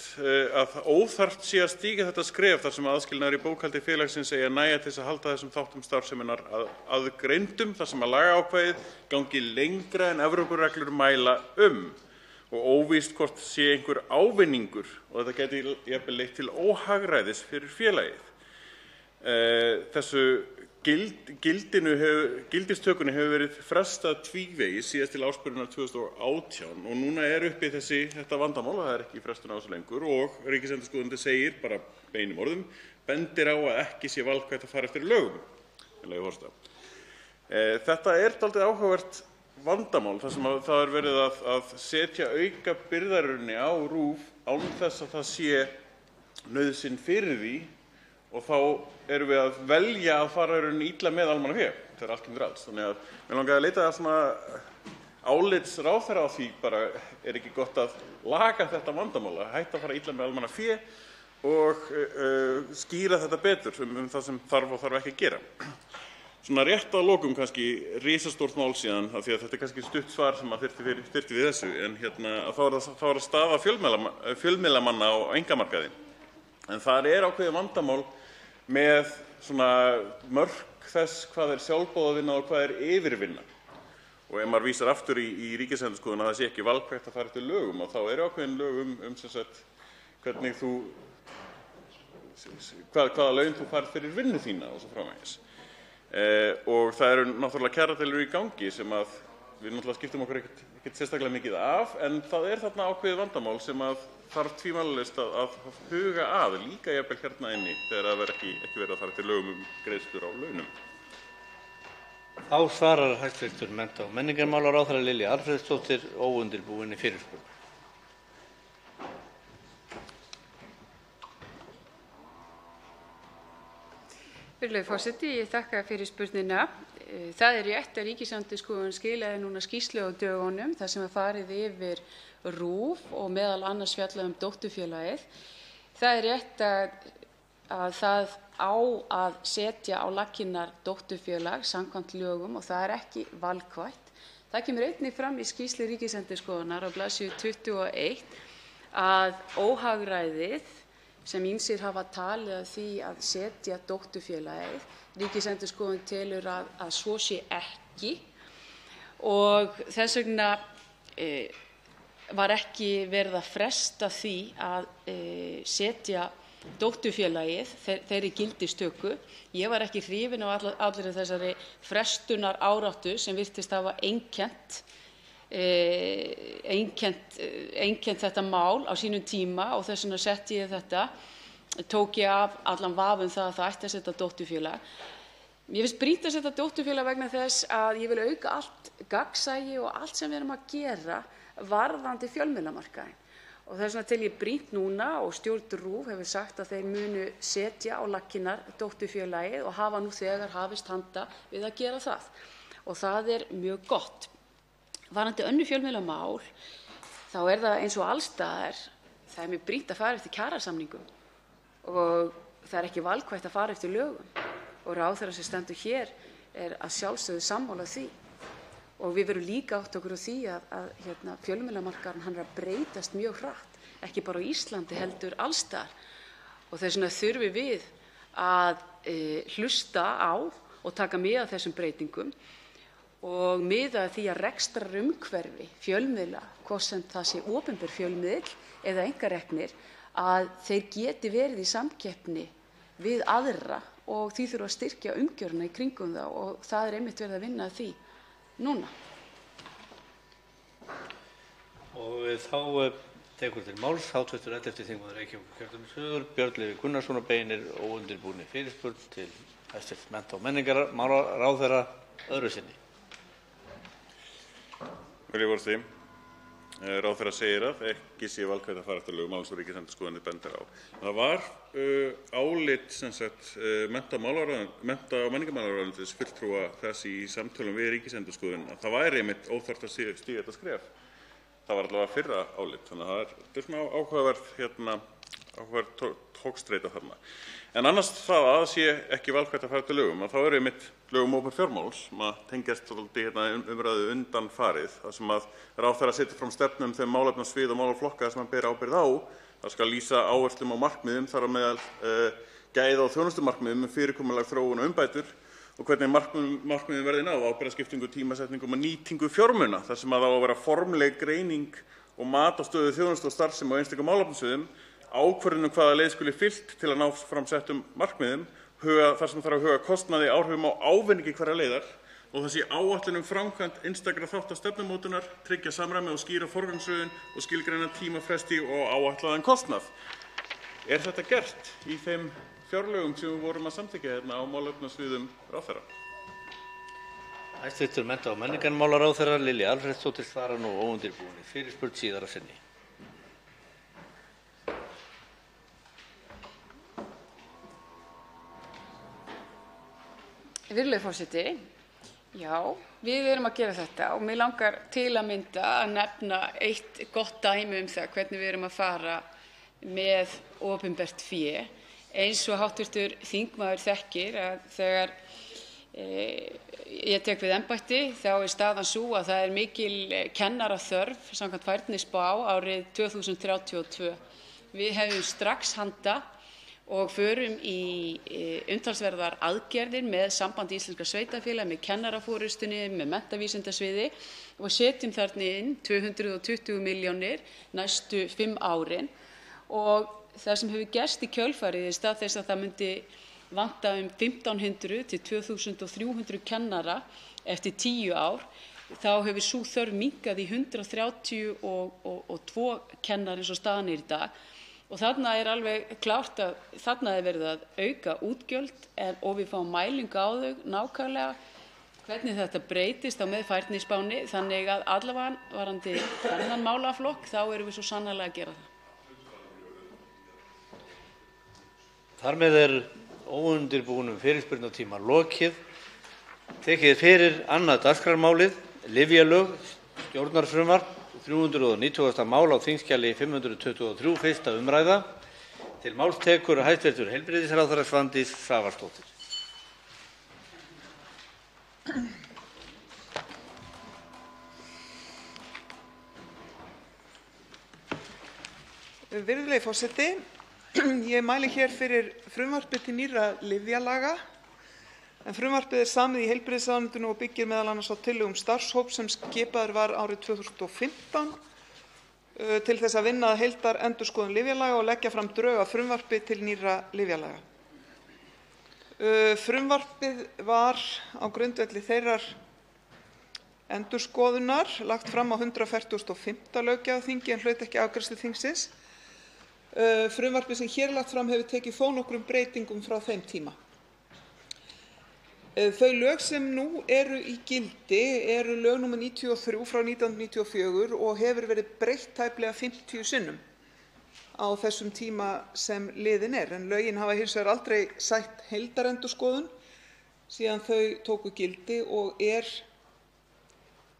að óþarft sé að stíga þetta skref þar sem aðskilnaður í bókhaldi félagsins eigi að nægja til þess að halda þessum þáttum starfseminnar aðgreindum þar sem að lagaákvæðið gangi lengra en Evrópureglur mæla og óvíst hvort sé einhver ávinningur og þetta gæti jafnvel leitt til óhagræðis fyrir félagið. Þessu gildistökunni hefur verið frestað tvívegis síðast til ársbyrjunar 2018 og núna uppi þetta vandamál, það ekki frestun á þessu lengur og Ríkisendurskoðandi segir bara beinum orðum, bendir á að ekki sé valkvætt að fara eftir lögum. Þetta dálítið áhugavert vandamál þar sem það verið að setja auka byrðarunni á RÚV án þess að það sé nauðsyn fyrir því og þá erum við að velja að fara illa með almannafé þegar allt kemur alls. Þannig að mig langaði að leita að svona álits ráðherra á því bara ekki gott að laga þetta vandamál, að hætta að fara illa með almannafé og skýra þetta betur það sem þarf og þarf ekki að gera. Svona rétt að lokum kannski risastórt mál síðan af því að þetta kannski stutt svar sem að þyrfti við þessu en þá er það staða fjölmiðlamanna á einkamarkaði. En þar ákveðið vandamál með svona mörk þess hvað sjálfboðavinna og hvað yfirvinna. Og ef maður vísar aftur í Ríkisendurskoðun að það sé ekki valkvætt að fara eftir lögum og þá ákveðin lög sem sagt hvernig hvaða laun þú færð fyrir vinnu þína og svo framvegis. og það eru náttúrulega kjaradeilur í gangi sem að við náttúrulega skiptum okkur ekkert sérstaklega mikið af, en það er þarna ákveðið vandamál sem að þarf tvímælalaust að huga að, líka jafnvel hérna inni þegar það verður ekki verið að fara til lögum greiðslur á launum. Þá svarar hæstv. Mennta- og menningarmálaráðherra Lilja Alfreðsdóttir óundirbúinni fyrirspurn. Virðulegur forseti, ég þakka fyrir spurninguna. Það er rétt að Ríkisendurskoðun skilaði núna skýrslu á dögunum þar sem farið yfir RÚV og meðal annars fjallað dótturfélagið. Það er rétt að það á að setja á laggirnar dótturfélag samkvæmt lögum og það er ekki valkvætt. Það kemur einnig fram í skýrslu Ríkisendurskoðunar á blaðsíðu 21 að óhagræðið sem ýmsir hafa talið að því að setja dótturfélagið. Ríkisendurskoðun telur að svo sé ekki og þess vegna var ekki verið að fresta því að setja dótturfélagið þeirri gildistöku. Ég var ekki hrifin af allri þessari frestunaráráttu sem virtist hafa einkennt þetta mál á sínum tíma og þess vegna setti ég þetta, tók ég af allan vafa það að það ætti að setja dótturfélag. Mér finnst brýnt að setja dótturfélag vegna þess að ég vil auka allt gagnsæi og allt sem við erum að gera varðandi fjölmiðlamarkaðinn. Og þess vegna tel ég brýnt núna og stjórn RÚV hefur sagt að þeir munu setja á laggirnar dótturfélagið og hafa nú þegar hafist handa við að gera það. Og það er mjög gott. Varðandi önnur fjölmiðlamál, þá er það eins og alls staðar, það er mjög brýnt að fara eftir kjarasamningum og það er ekki valkvætt að fara eftir lögum. Og ráðherra sem stendur hér er að sjálfsögðu sammála því. Og við verum líka átt okkur á því að fjölmiðlamarkaðurinn hann er að breytast mjög hratt, ekki bara á Íslandi heldur alls staðar. Og þess vegna þurfum við að hlusta á og taka mið af þessum breytingum og miða að því að rekstrarumhverfi fjölmiðla, hvort sem það sé opinber fjölmiðill eða einkareknir, að þeir geti verið í samkeppni við aðra og því þurfa að styrkja umgjöruna í kringum það og það er einmitt verið að vinna að því núna. Og þá tekur til máls hv. 11. þingmaður Reykjavíkurkjördæmis suður, Björn Leví Gunnarsson, og beinir óundirbúinni fyrirspurn til hæstv. mennta- og menningarmálaráðherra öðru sinni. Virðulegur forseti, ráðherra segir að ekki sé valkvætt að fara eftir lögum eins og Ríkisendurskoðun bendir á. Það var álit mennta- og menningarmálaráðuneytis fulltrúa þess í samtölum við Ríkisendurskoðun að það væri einmitt óþarft að stíga þetta skref. Það var allavega fyrra álit, þannig að það er svona áhugaverð tókstreita þarna. En annars það að sé ekki valkvætt að fara eftir lögum, þá eru einmitt lög opinber fjármál sem að tengjast umræðu undan farið, þar sem að ráðherra setur fram stefnu þau málefnasvið og málaflokka sem hann ber ábyrgð á. Það skal lýsa áherslum og markmiðum, þar á meðal gæða- og þjónustumarkmiðum, fyrirkomulag, þróun og umbætur og hvernig markmiðum verði náð, ábyrgðarskiptingu, tímasetningu og nýtingu fjármuna, þar sem að það á að vera formleg greining og mat á stöðu þjónustu og starfsemi á einstökum málefnasviðum, ákvörðun hvaða leið skuli fylgt til að ná fram settum markmiðum, þar sem þarf að huga kostnaði, áhrifum og ávinningi hverrar leiðar og það sé áætlun framkvæmd einstakra þátta stefnumótunar, tryggja samræmi og skýra forgangsröðun og skilgreina tímafresti og áætlaðan kostnað. Er þetta gert í þeim fjárlögum sem við vorum að samþykkja hérna á málefnasviðum ráðherra? Hæstv. mennta- og menningarmálaráðherra Lilja Alfreðsdóttir svarar nú óundirbúinni fyrirspurn síðara sinni. Virðulegur forseti, já, við erum að gera þetta og mig langar til að mynda að nefna eitt gott dæmi það hvernig við erum að fara með opinbert fé. Eins og hv. þingmaður þekkir að þegar ég tek við embætti þá er staðan sú að það er mikil kennaraþörf samkvæmt færnispá árið 2032. Við hefum strax handa og förum í umtalsverðar aðgerðir með Sambandi íslenskra sveitarfélaga, með kennaraforystunni, með menntavísindasviði og setjum þarna inn 220 milljónir næstu 5 árin. Og það sem hefur gerst í kjölfarið í stað þess að það myndi vanta 1.500 til 2.300 kennara eftir 10 ár, þá hefur sú þörf minnkað í 132 kennara eins og staðan í dag. Og þarna alveg klárt að þarna verið að auka útgjöld og við fáum mælingu á þau nákvæmlega hvernig þetta breytist á með færnispánni, þannig að allavega varðandi þennan málaflokk þá erum við svo sannarlega að gera það. Þar með óundirbúnum fyrirspurnatíma lokið. Tekið fyrir annað dagskrármálið, lyfjalög, stjórnarfrumvarp, 390. mál á þingskjali 523, fyrsta umræða. Til máls tekur hæstv. Heilbrigðisráðherra Svandís Svavarsdóttir. Virðulegi forseti, ég mæli hér fyrir frumvarpi til nýrra lyfjalaga. En frumvarpið samið í heilbrigðisráðuneytinu og byggir meðal annars á tillögum starfshóps sem skipaður var árið 2015 til þess að vinna að heildarendurskoðun lyfjalaga og leggja fram drög að frumvarpi til nýrra lyfjalaga. Frumvarpið var á grundvelli þeirrar endurskoðunar lagt fram á 145. löggjafarþingi en hlaut ekki afgreiðslu þingsins. Frumvarpið sem hér lagt fram hefur tekið þó nokkrum breytingum frá þeim tíma. Þau lög sem nú eru í gildi eru lög nr. 93 frá 1994 og hefur verið breytt tæplega 50 sinnum á þessum tíma sem liðinn en lögin hafa hins vegar aldrei sætt heildarendurskoðun síðan þau tóku gildi og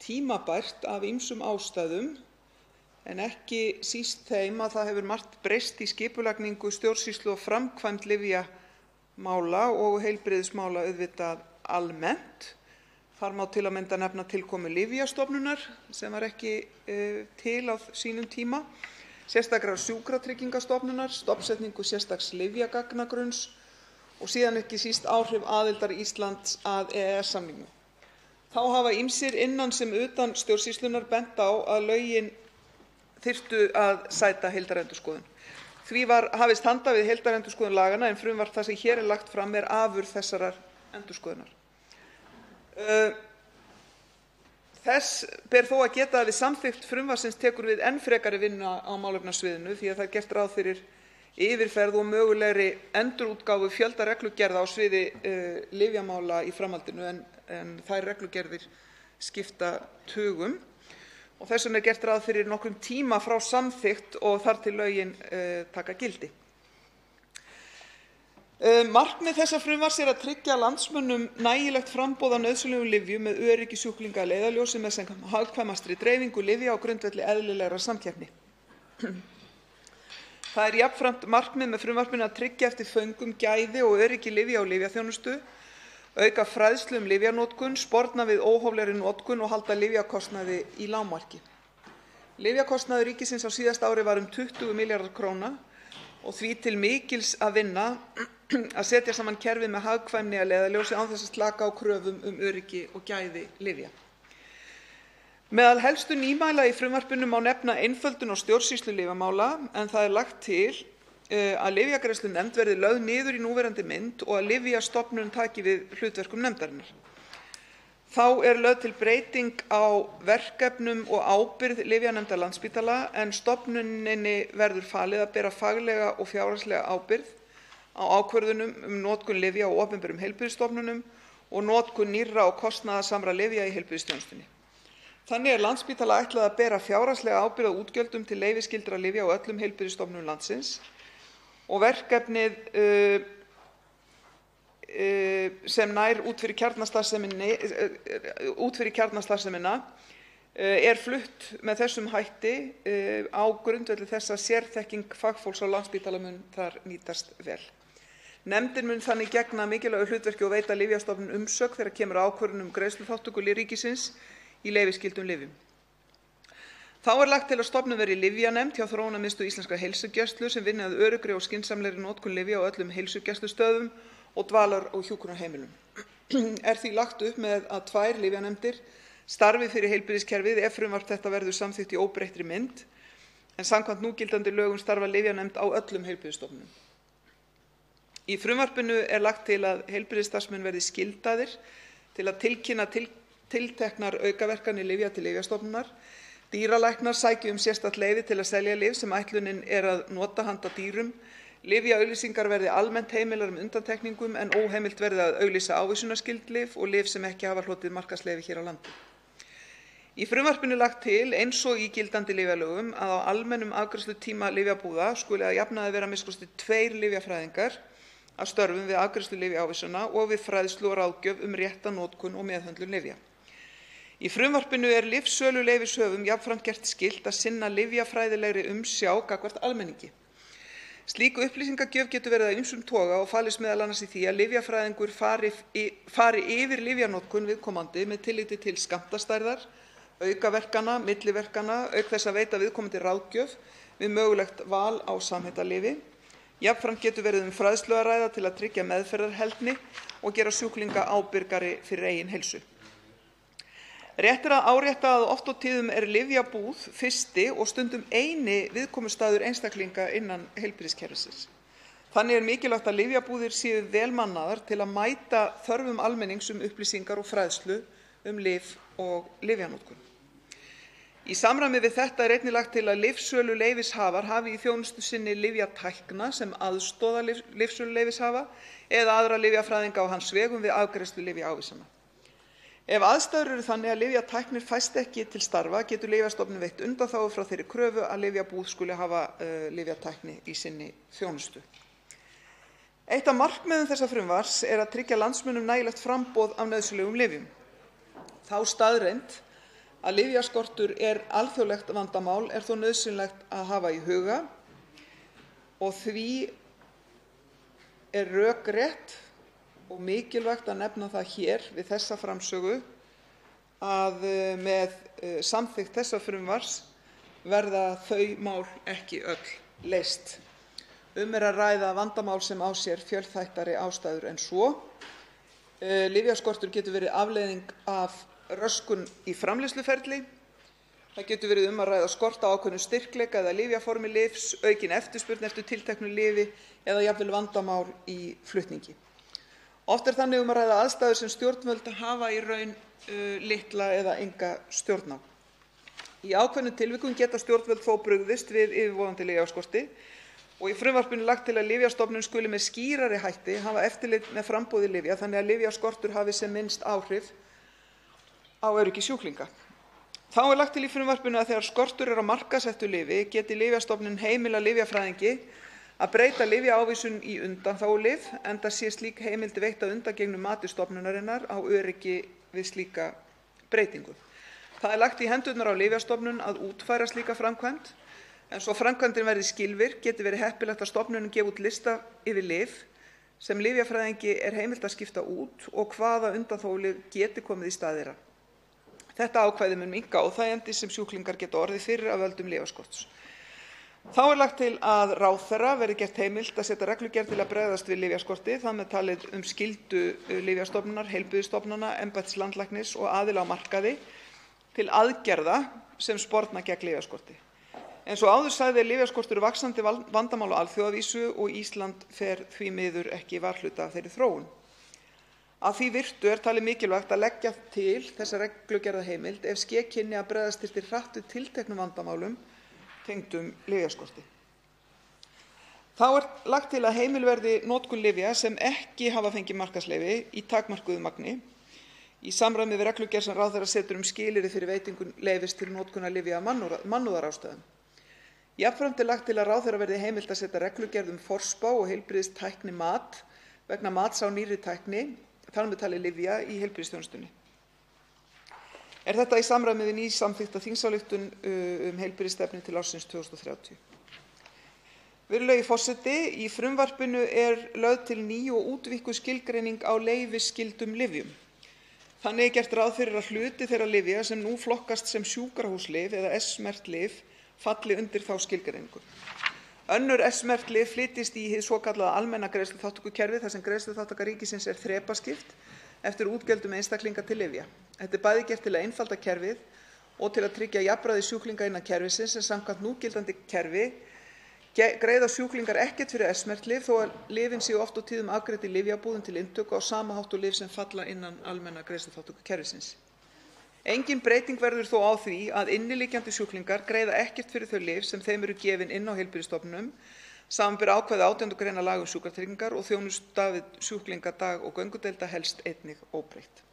tímabært af ýmsum ástæðum en ekki síst þeim að það hefur margt breyst í skipulagningu, stjórnsýslu og framkvæmd lyfjamála og heilbrigðismála auðvitað almennt. Þar má til að mynda nefna tilkomu Lyfjastofnunar sem var ekki til á sínum tíma, sérstakrar sjúkratryggingastofnunar, stofnsetningu sérstaks lyfjagagnagrunns og síðan ekki síst áhrif aðildar Íslands að EES-samningnum. Þá hafa ýmsir innan sem utan stjórnsýslunnar bent á að lögin þyrftu að sæta heildarendurskoðun. Því var hafist handa við heildarendurskoðun laganna en frumvarp það sem hér lagt fram afurð þessarar endurskoðunar. Þess ber þó að geta að við samþykkt frumvarpsins tekur við enn frekari vinna á málefnasviðinu því að það gert ráð fyrir yfirferð og mögulegri endurútgáfu fjölda reglugerða á sviði lyfjamála í framhaldinu en þær reglugerðir skipta tugum. Og þess vegna gert ráð fyrir nokkrum tíma frá samþykkt og þar til lögin taka gildi. Markmið þessa frumvarps að tryggja landsmönnum nægilegt framboð á nauðsynlegum lyfjum með öryggi sjúklinga að leiðarljósi með sem hagkvæmastri dreifingu lyfja á grundvelli eðlilegrar samkeppni. Það jafnframt markmið með frumvarpinu að tryggja eftir föngum gæði og öryggi lyfja og lyfjaþjónustu, auka fræðslu lyfjanotkun, sporna við óhóflegri notkun og halda lyfjakostnaði í lágmarki. Lyfjakostnaður ríkisins á síðasta ári var 20 milljarðar króna og því til mikils að vinna að setja saman kerfi með hagkvæmni að leiðarljósi án þess að slaka á kröfum öryggi og gæði lyfja. Meðal helstu nýmæla í frumvarpinu má nefna einföldun á stjórnsýslu lyfjamála en það lagt til að lyfjagreiðslunefnd verði lögð niður í núverandi mynd og að Lyfjastofnun taki við hlutverkum nefndarinnar. Þá lögð til breyting á verkefnum og ábyrgð lyfjanefndar Landspítala en stofnuninni verður falið að bera faglega og fjárhagslega ábyrgð á ákvörðunum notkun lyfja á opinberum heilbrigðisstofnunum og notkun nýrra og kostnaðarsamra lyfja í heilbrigðisþjónustunni. Þannig Landspítala ætlað að bera fjárhagslega ábyrgð á útgjöldum til leyfisskyldra lyfja á öllum heilbrigðisstofnunum landsins og verkefnið sem nær út fyrir kjarnastarfsemina flutt með þessum hætti á grundvelli þess að sérþekking fagfólks á Landspítala mun þar nýtast vel. Nefndin mun þannig gegna mikilvægu hlutverki og veita Lyfjastofnun umsögn þegar kemur að ákvörðun greiðsluþátttöku ríkisins í leyfisskyldum lyfjum. Þá lagt til að stofnuð verði lyfjanefnd hjá Þróunarmiðstöð íslenskrar heilsugæslu sem vinni að öruggri og skynsamlegri notkun lyfja á öllum heilsugæslustöðvum og dvalar- og hjúkrunarheimilum. Því lagt upp með að 2 lyfjanefndir starfi fyrir heilbrigðiskerfið ef frumvarp þetta verður samþykkt í óbreyttri mynd, en samkvæmt núgildandi lögum starfar lyfjanefnd á öllum heilbrigðisstofnunum. Í frumvarpinu lagt til að heilbrigðisstarfsmenn verði skyldaðir til að tilkynna tilteknar aukaverkanir lyfja til Lyfjastofnunar. Dýralæknar sæki sérstakt leyfi til að selja lyf sem ætlunin að nota handa dýrum. Lyfjaauglýsingar verði almennt heimilar undantekningum en óheimilt verði að auglýsa ávísunarskylд lyf og lyf sem ekki hafa hlotið markaðsleyfi hér á landi. Í frumvarpinu lagt til, eins og í gildandi lyfjalögum, að á almennum afgreiðslutíma lyfjabúða skuli að jafnaði vera a.m.k. 2 lyfjafræðingar að störfum við afgreiðslu lyfjaávísana og við fræðslu og ráðgjöf rétta notkun og meðhöndlun lyfja. Í frumvarpinu lyfsöluleyfishöfum jafnframt gert skylt að sinna lyfjafræðilegri umsjá gagnvart almenningi. Slík upplýsingagjöf getur verið af ýmsum toga og falist meðal annars í því að lyfjafræðingur fari yfir lyfjanotkun viðkomandi með tilliti til skammtastærðar, aukaverkana, milliverkana, auk þess að veita viðkomandi ráðgjöf við mögulegt val á samheitalyfi. Jafnframt getur verið fræðslu að ræða til að tryggja meðferðarheldni og gera sjúklinga ábyrgari fyrir eigin heilsu. Rétt að árétta að oft og tíðum lyfjabúð fyrsti og stundum eini viðkomustaður einstaklinga innan heilbrigðiskerfisins. Þannig mikilvægt að lyfjabúðir séu vel mannaðar til að mæta þörfum almennings upplýsingar og fræðslu lyf og lyfjanotkun. Í samræmi við þetta einnig lagt til að lyfsöluleyfishafar hafi í þjónustu sinni lyfjatækna sem aðstoða lyfsöluleyfishafa eða aðra lyfjafræðinga á hans vegum við afgreiðslu lyfjaávísana. Ef aðstæður eru þannig að lyfjatæknir fæst ekki til starfa getur Lyfjastofnun veitt undanþágu frá þeirri kröfu að lyfjabúð skuli hafa lyfjatækni í sinni þjónustu. Eitt af markmiðum þessa frumvarps að tryggja landsmönnum nægilegt framboð af nauðsynlegum lyfjum. Þá staðreynd að lyfjaskortur alþjóðlegt vandamál þó nauðsynlegt að hafa í huga og því rökrétt og mikilvægt að nefna það hér við þessa framsögu að með samþykkt þessa frumvarps verða þau mál ekki öll leyst. Að ræða vandamál sem á sér fjölþættari ástæður en svo. Lyfjaskortur getur verið afleiðing af röskun í framleiðsluferli. Það getur verið að ræða skort á ákveðnum styrkleika eða lyfjaformi lyfs, aukin eftirspurn eftir tilteknu lyfi eða jafnvel vandamál í flutningi. Oft þannig að ræða aðstæður sem stjórnvöld hafa í raun litla eða enga stjórn á. Í ákveðnum tilvikum geta stjórnvöld þó brugðist við yfirvofandi lyfjaskorti og í frumvarpinu lagt til að Lyfjastofnun skuli með skýrari hætti hafa eftirlit með framboði lyfja þannig að lyfjaskortur hafi sem minnst áhrif á öryggi sjúklinga. Þá lagt til í frumvarpinu að þegar skortur á markaðssettu lyfi geti Lyfjastofnun heimilað lyfjafræðingi að breyta lyfjaávísun í undanþágulyf enda sé slík heimild veitt að undangengnu mati stofnunarinnar á öryggi við slíka breytingu. Það lagt í hendurnar á Lyfjastofnun að útfæra slíka framkvæmd en svo framkvæmdin verði skilvirk geti verið heppilegt að stofnunin gefi út lista yfir lyf sem lyfjafræðingi heimilt að skipta út og hvaða undanþágulyf geti komið í stað þeirra. Þetta ákvæði mun minnka óþægindi sem sjúklingar geta orðið fyrir af völdum lyfjaskorts. Þá lagt til að ráðherra verði gert heimilt að setja reglugerð til að bregðast við lyfjaskorti, þar með talið skyldu Lyfjastofnunar, heilbrigðisstofnana, embættis landlæknis og aðila á markaði til aðgerða sem sporna gegn lyfjaskorti. Eins og áður sagði lyfjaskortur vaxandi vandamál á alþjóðavísu og Ísland fer því miður ekki varhluta af þeirri þróun. Að því virtu talið mikilvægt að leggja til þessa reglugerðarheimild ef ske kynni að bregðast þyrfti hratt við tilteknum vandamálum tengdum lyfjaskorti. Þá lagt til að heimil verði notkun lyfja sem ekki hafa fengið markaðsleyfi í takmörkuðu magni í samræmi við reglugerð sem ráðherra setur skilyrði fyrir veitingu leyfis til notkunar lyfja af mannúðarástæðum. Jafnframt lagt til að ráðherra verði heimilt að setja reglugerð forspá og heilbrigðistæknimat vegna mats á nýrri tækni, þar með talið lyfja í heilbrigðisþjónustunni. Þetta í samræmi við nýsamþykkta þingsályktun heilbrigðisstefnu til ársins 2030. Virðulegi forseti, í frumvarpinu lögð til ný og útvíkkuð skilgreining á leyfisskyldum lyfjum. Þannig gert ráð fyrir að hluti þeirra lyfja sem nú flokkast sem sjúkrahúslyf eða S-merkt lyf falli undir þá skilgreiningu. Önnur S-merkt lyf flytjist í hið svokallaða almenna greiðsluþátttökukerfi þar sem greiðsluþátttaka ríkisins þrepaskipt eftir útgjöldum einstaklinga til lyfja. Þetta bæði gert til að einfalda kerfið og til að tryggja jafnræði sjúklinga innan kerfisins en samkvæmt núgildandi kerfi greiða sjúklingar ekkert fyrir S-merkt-lyf þó að lyfin séu oft og tíðum afgreidd í lyfjabúðum til inntöku á sama hátt og lyf sem falla innan almenna greiðsluþátttökukerfisins. Engin breyting verður þó á því að inniliggjandi sjúklingar greiða ekkert fyrir þau lyf sem þeim eru gefin inn á heilbrigðisstofnunum, samanber ákvæði 18. gr. laga um sjúkratryggingar, og þjónusta við sjúklinga dag- og göngudeilda helst einnig óbreytt.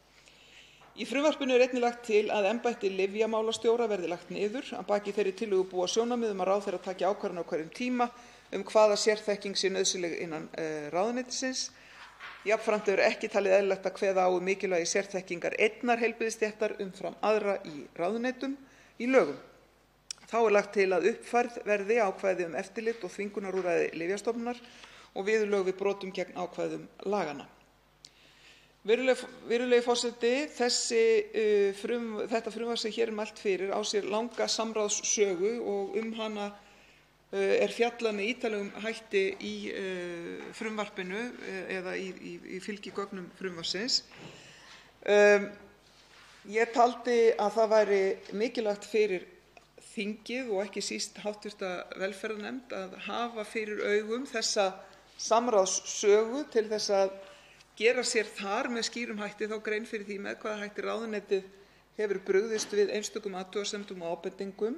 Í frumvarpinu er einnig lagt til að embætti lyfjamálastjóra verði lagt niður. Að baki þeirri tillögu búa sjónarmið að ráðherra taki ákvarðanir á hverjum tíma hvaða sérþekking sé nauðsynleg innan ráðuneytisins. Jafnframt er ekki talið eðlilegt að kveða á mikilvægi sérþekkingar einnar heilbrigðisstéttar umfram aðra í ráðuneytum í lögum. Þá er lagt til að uppfærð verði ákvæði eftirlit og þvingunarúrræði Lyfjastofnunar og viðurlög við brotum gegn ákvæðum laganna. Virðulegi forseti, þetta frumvarp sem hér er mælt fyrir á sér langa samráðssögu og hana er fjallað með ítarlegum hætti í frumvarpinu eða í fylgigögnum frumvarpsins. Ég taldi að það væri mikilvægt fyrir þingið og ekki síst hv. velferðarnefnd að hafa fyrir augum þessa samráðssögu til þess að gera sér þar með skýrum hætti þá grein fyrir því með hvaða hætti ráðuneytið hefur brugðist við einstökum athugasemdum og ábendingum,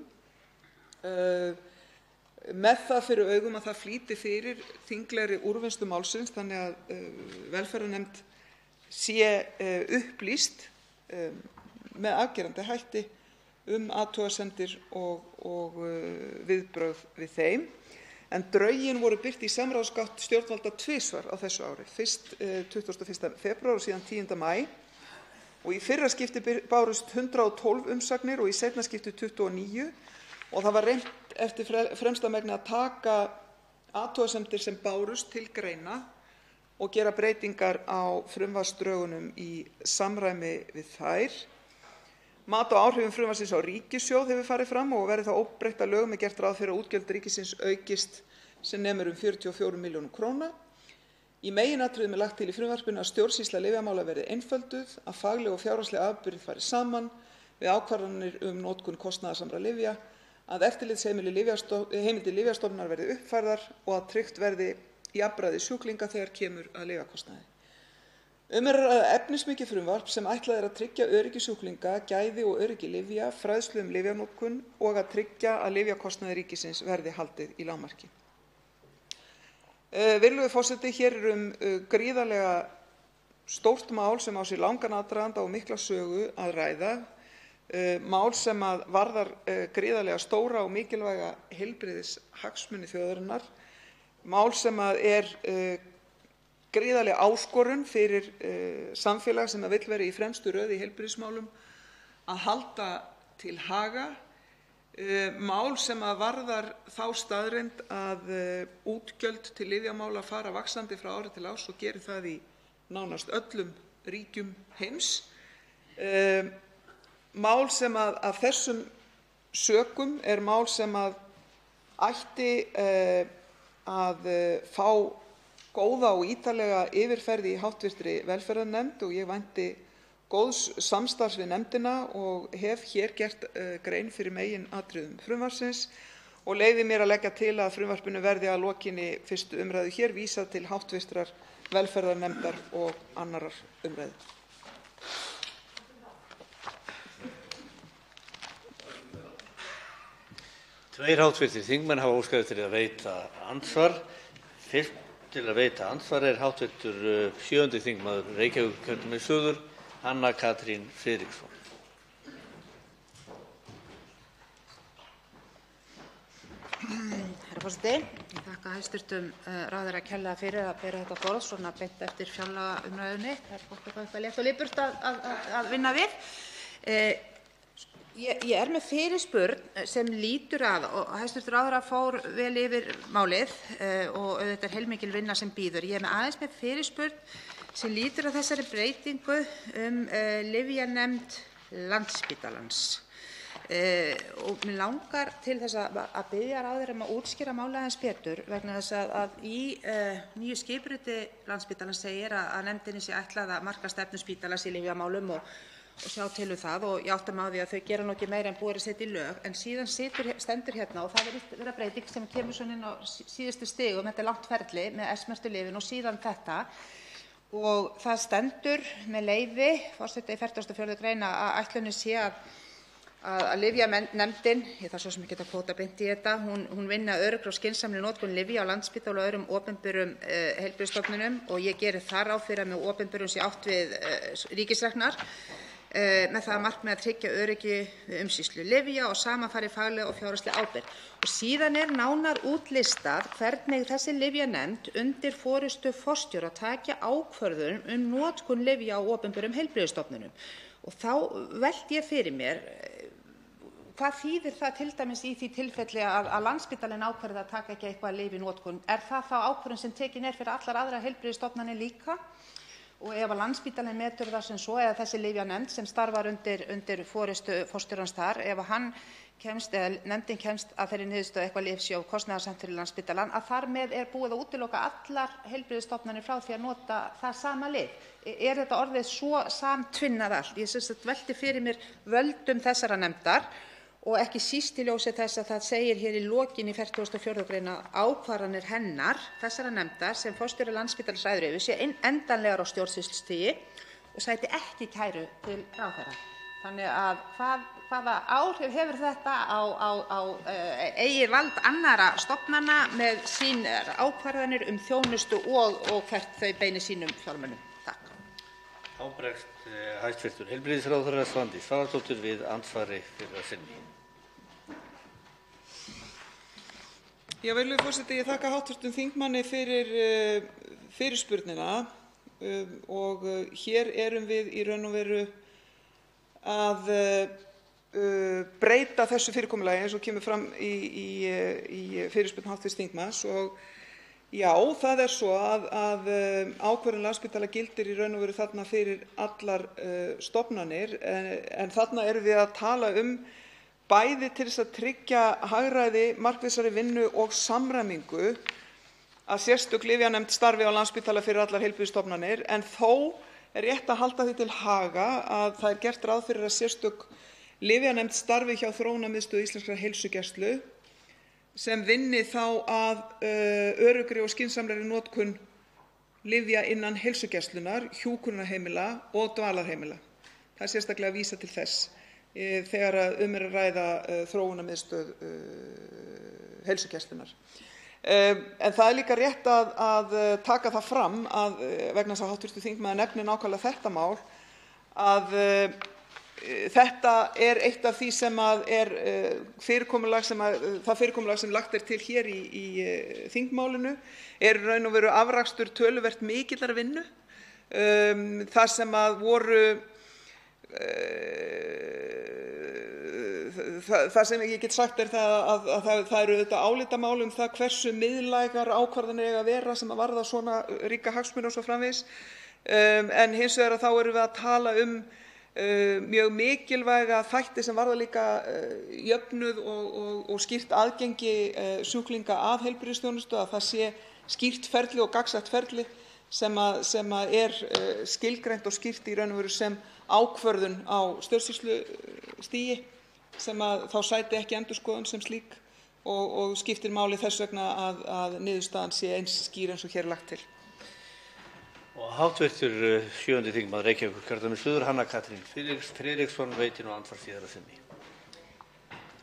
með það fyrir augum að það flýti fyrir þinglegri úrvinnslu málsins þannig að velferðarnefnd sé upplýst með afgerandi hætti athugasemdir og viðbrögð við þeim. En drögin voru birt í samráðsgátt stjórnvalda tvisvar á þessu ári, fyrst 21. febrúar og síðan 10. maí. Og í fyrra skipti bárust 112 umsagnir og í seinna skipti 29 og það var reynt eftir fremsta megni að taka athugasemdir sem bárust til greina og gera breytingar á frumvarpsdrögunum í samræmi við þær. Mat á áhrifum frumvarpsins á ríkissjóð hefur farið fram og verði það óbreytt að lögum gert ráð fyrir að útgjöld ríkisins aukist sem nemur 44 milljónum króna. Í meginatriðum er lagt til í frumvarpinu að stjórnsýsla lyfjamála verði einfölduð, að fagleg og fjárhagsleg afburð fari saman við ákvarðanir notkun kostnaðarsamra lyfja, að eftirlitsheimildir Lyfjastofnunar verði uppfærðar og að tryggt verði jafnræði sjúklinga þegar kemur að lyfjakostnaði. Er að ræða efnismikið frumvarp sem ætlað er að tryggja öryggi sjúklinga, gæði og öryggi lyfja, fræðslu lyfjanotkun og að tryggja að lyfjakostnaði ríkisins verði haldið í lágmarki. Virðulegur forseti, hér er gríðarlega stórt mál sem á sér langan aðdraganda og mikla sögu að ræða. Mál sem varðar gríðarlega stóra og mikilvæga heilbrigðishagsmuni þjóðarinnar. Mál sem er gríðarleg áskorun fyrir samfélag sem vill vera í fremstu röð í heilbrigðismálum að halda til haga, mál sem varðar þá staðreynd að útgjöld til lyfjamála fara vaxandi frá ári til árs og gerir það í nánast öllum ríkjum heims, mál sem af þessum sökum er mál sem ætti að fá góða og ítarlega yfirferð í hv. velferðarnefnd og ég vænti góðs samstarfs við nefndina og hef hér gert grein fyrir meginatriðum frumvarpsins og leyfi mér að leggja til að frumvarpinu verði að lokinni 1. umræðu hér vísað til hv. velferðarnefndar og 2. umræðu. Tveir hv. þingmenn hafa óskað eftir að veita andsvar. Fyrst til að veita andsvar er hv. 7. þingmaður Reykjavíkurkjördæmis suður, Hanna Katrín Friðriksson. Herra forseti, ég þakka hæstv. Ráðherra kærlega fyrir að bera þetta borð svona beint eftir fjárlagaumræðunni. Það er gott að fá eitthvað létt og lipurt að vinna við. Ég er með fyrirspurn sem lýtur að, og hæstv. Ráðherra fór vel yfir málið og auðvitað er heilmikil vinna sem bíður. Ég er aðeins með fyrirspurn sem lýtur að þessari breytingu lyfjanefnd Landspítalans. Og mig langar til þess að biðja ráðherra að útskýra málið aðeins betur vegna þess að í nýju skipuriti Landspítalans segir að nefndinni sé ætlað að marka stefnu spítalans í lyfjamálum og sjá til það og ég átta mig á því að þau gera nú ekki meira en búið að setja í lög. En síðan stendur hérna, og það virðist vera breyting sem kemur svona inn á síðustu stigum, þetta er langt ferli með S-merktu lyfin og síðan þetta. Og það stendur með leyfi forseta í 44. grein að ætlunin sé að lyfjanefndin, ég þarf svo sem ekki að kvóta beint í þetta, hún vinni að öruggri og skynsamlegri notkun lyfja á Landspítala og öðrum opinberum heilbrigðisstofnunum og ég geri þar ráð fyrir að með opinberum sé átt við ríkisreknar með það að markmiði að tryggja öryggi við umsýslu lyfja og sama fari faglega og fjárhagsleg ábyrgð. Og síðan er nánar útlistað hvernig þessi lyfjanefnd undir forystu forstjóra taki ákvörðun notkun lyfja á opinberum heilbrigðisstofnunum. Og þá velti ég fyrir mér, hvað þýðir það til dæmis í því tilfelli að Landspítalinn ákveði að taka ekki eitthvað lyf í notkun? Er það þá ákvörðun sem tekin fyrir allar aðrar heilbrigðisstofnanir líka? Og ef að Landspítalinn metur það sem svo, eða þessi lyfjanefnd sem starfar undir forystu forstjórans þar, ef að hann kemst, eða nefndin kemst að þeirri niðurstöðu eitthvað lyf sé kostnaðarsamt fyrir Landspítalann, að þar með er búið að útiloka allar heilbrigðisstofnanir frá því að nota það sama lyf. Er þetta orðið svo samtvinnað allt? Ég velti fyrir mér völdum þessara nefndar og ekki síst í ljósi þess að það segir hér í lokin í 44. grein að ákvarðanir hennar, þessara nefndar sem forstjóri Landspítalans ræður yfir, sé endanlegar á stjórnsýslustigi og sæti ekki kæru til ráðherra. Þannig að hvaða áhrif hefur þetta á eigið vald annarra stofnana með sínar ákvarðanir þjónustu og hvert þau beini sínum fjármunum? Takk. Þá bregst hæstv. Heilbrigðisráðherra Svandís Svavarsdóttir við andsvari fyrir að sinni. Virðulegur forseti, ég þakka hv. þingmanni fyrir fyrirspurnina og hér erum við í raun og veru að breyta þessu fyrirkomulagi eins og kemur fram í fyrirspurn hv. þingmanns. Og já, það er svo að ákvörðun Landspítala gildir í raun og veru þarna fyrir allar stofnanir, en þarna erum við að tala bæði til þess að tryggja hagræði, markvissari vinnu og samræmingu að sérstök lyfjanefnd starfi á Landspítala fyrir allar heilbrigðisstofnanir, en þó er rétt að halda því til haga að það er gert ráð fyrir að sérstök lyfjanefnd starfi hjá Þróunarmiðstöð íslenskrar heilsugæslu sem vinni þá að öruggri og skynsamlegri notkun lyfja innan heilsugæslunnar, hjúkrunarheimila og dvalarheimila. Það er sérstaklega að vísa til þess þegar er að ræða Þróunarmiðstöð heilsugæslunnar. En það er líka rétt að taka það fram að vegna þess að hv. þingmaður nefnir nákvæmlega þetta mál, að þetta er eitt af því sem er fyrirkomulag sem lagt er til hér í þingmálinu, er í raun og veru afrakstur töluvert mikillar vinnu. Það sem voru það sem ég get sagt er að það eru auðvitað álitamál það hversu miðlægar ákvarðanir eiga að vera sem að varða svona ríka hagsmuni og svo framvegis. En hins vegar þá erum við að tala mjög mikilvæga þætti sem varða líka jöfnuð og skýrt aðgengi sjúklinga að heilbrigðisþjónustu, að það sé skýrt ferli og gagnsætt ferli sem er skilgreint og skýrt í raun og veru sem ákvörðun á stjórnsýslustigi sem þá sæti ekki endurskoðun sem slík og skiptir máli þess vegna að niðurstaðan sé eins skýr eins og hér er lagt til. Og hv. 7. þingmaður Reykjavíkurkjördæmis suður, Hanna Katrín Friðriksson, veitir nú andsvar síðar að sinni.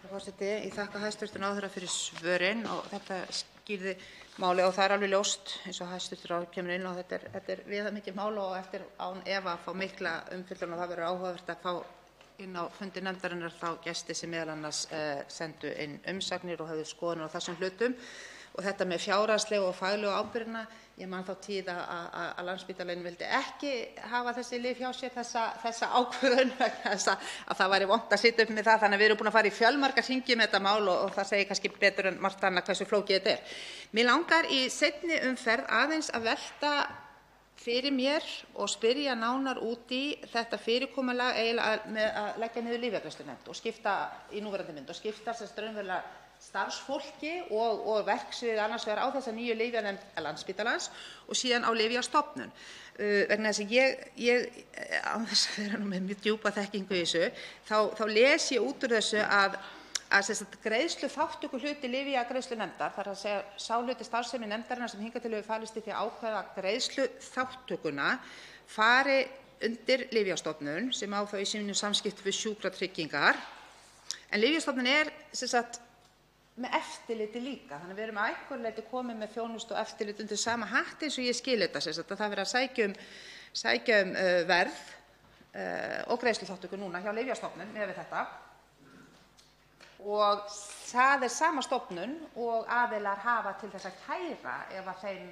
Frú forseti, ég þakka hæstv. Ráðherra fyrir svörin og þetta skýrði máli og það er alveg ljóst eins og hæstv. Ráðherra kemur inn á þetta er viðamikið mál og eftir án efa að fá mikla umfjöllun og það verður áhugavert að fá inn á fundi nefndarinnar þá gesti sem meðal annars sendu inn umsagnir og höfðu skoðanir á þessum hlutum. Og þetta með fjárhagslegu og faglegu ábyrgðina, ég man þá tíð að Landspítalinn vildi ekki hafa þessi lyf hjá sér, þessa ákvörðun, vegna þess að það væri vont að sitja upp með það. Þannig að við erum búin að fara í fjölmarga hringi með þetta mál og það segir kannski betur en margt annað hversu flókið þetta er. Mig langar í seinni umferð aðeins að velta fyrir mér og spyrja nánar út í þetta fyrirkomulag eiginlega með að leggja niður lyfjagreiðslunefnd og skipta í núverandi mynd og skipta raunverulega starfsfólki og verksvið annars vegar á þessa nýju lyfjanefnd Landspítalans og síðan á Lyfjastofnun. Vegna þess að ég án þess að vera nú með mjög djúpa þekkingu í þessu, þá les ég út úr þessu að greiðsluþátttökuhluti lyfjagreiðslunefndar, þar að segja sá hluti starfsemi nefndarinnar sem hingað til hefur falist í því að ákveða greiðsluþátttökuna, fari undir Lyfjastofnun sem á þá í sínum samskiptum við Sjúkratryggingar. En Lyfjastofnun er með eftirliti líka, þannig að við erum að einhverju leyti komin með þjónustu og eftirlit undir sama hatti eins og ég skil þetta, að það er verið að sækja um verð og greiðsluþátttöku núna hjá Lyfjastofnun miðað við þetta. Og það er sama stofnun og aðilar hafa til þess að kæra ef að þeim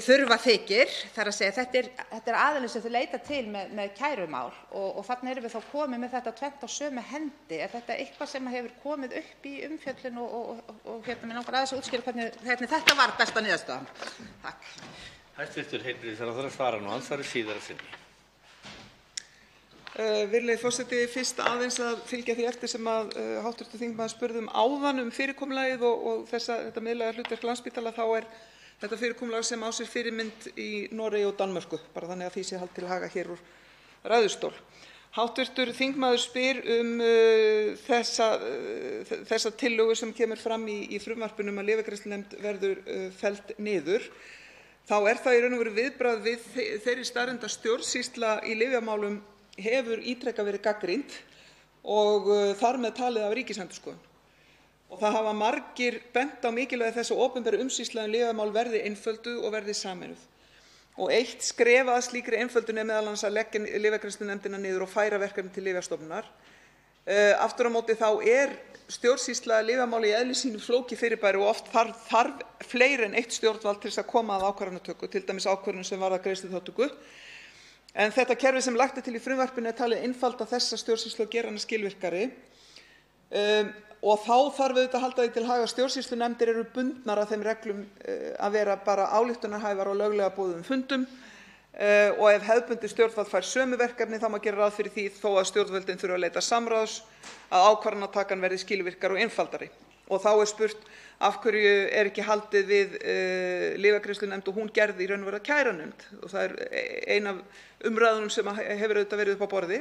þurfa þykir, þar að segja þetta er aðilinn sem þau leita til með kærumál og þarna erum við þá komið með þetta tvennt á sömu hendi. Er þetta eitthvað sem hefur komið upp í umfjöllun og mig langar aðeins að útskýra hvernig þetta var besta niðurstaðan? Takk. Hæstv. Heilbrigðisráðherra svarar nú andsvari síðara sinni. Virðulegi forseti, fyrst aðeins að fylgja því eftir sem að hv. þingmaður spurði áðan fyrirkomulagið og þetta miðlæga hlutverk Landspítala, þá er þetta fyrirkomulag sem á sér fyrirmynd í Noregi og Danmörku, bara þannig að því sé haldið til haga hér úr ræðustól. Hv. þingmaður spyr þessa tillögu sem kemur fram í frumvarpinu að lyfjagreiðslunefnd verður felld niður. Þá er það í raun og veru viðbragð við þeirri staðreynd að stjórnsýsla í lyfjamálum hefur ítrekað verið gagnrýnd og þar með talið af Ríkisendurskoðun. Og það hafa margir bent á mikilvægi þess að opinber umsýsla lyfjamál verði einfölduð og verði sameinuð. Og eitt skref að slíkri einföldun er meðal annars að leggja lyfjagreiðslunefndina niður og færa verkefni til Lyfjastofnunar. Aftur á móti þá er stjórnsýsla lyfjamála í eðli sínu flókið fyrirbæri og oft þarf fleiri en eitt stjórnvald til þess að koma að ákvarðanatöku, til dæmis ákvörðun sem varðar greiðsluþátttöku. En þetta kerfi sem lagt er til í frumvarpinu er talið einfalda þessa stjórnsýslu og gera hana skilvirkari. Og þá þarf auðvitað að halda því til haga að stjórnsýslunefndir eru bundnar af þeim reglum að vera bara ályktunarhæfar á löglega boðuðum fundum og ef hefðbundið stjórnvald fær sömu verkefni þá má gera ráð fyrir því þó að stjórnvöldin þurfa að leita samráðs að ákvarðanatakan verði skilvirkari og einfaldari. Og þá er spurt af hverju er ekki haldið við lyfjagreiðslunefnd og hún gerði í raun og veru kæranefnd og það er ein af umræðunum sem hefur auðvitað verið upp á borði.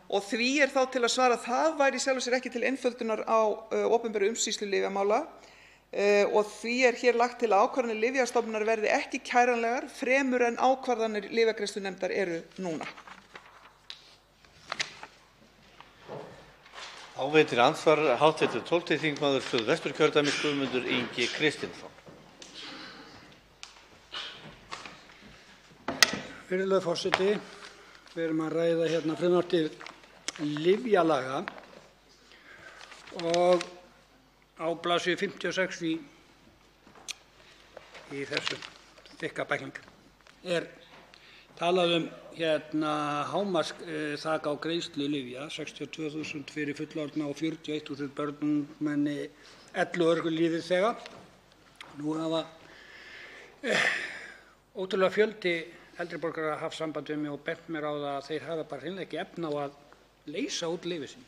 Og því er þá til að svara að það væri í sjálfu sér ekki til einföldunar á opinberri umsýslu lyfjamála og því er hér lagt til að ákvarðanir Lyfjastofnunar verði ekki kæranlegar fremur en ákvarðanir lyfjagreiðslunefndar eru núna. Veitir andsvar hv. 12. þingmaður Suðvesturkjördæmis Guðmundur Ingi Kristinsson. Virðulegur forseti, við erum að ræða hérna frumvarp til lyfjalaga og á blaðsíðu 56 í þessum þykka bækling er talað hámarksþak á greiðslu lyfja, 62.000 fyrir fullorðna og 41.000 börn, ungmenni, 11 örorkulífeyrisþega. Nú hafa ótrúlega fjöldi eldri borgarar haft samband við mig og bent mér á það að þeir hafa bara hreinlega ekki efni á að leysa út lyfið sín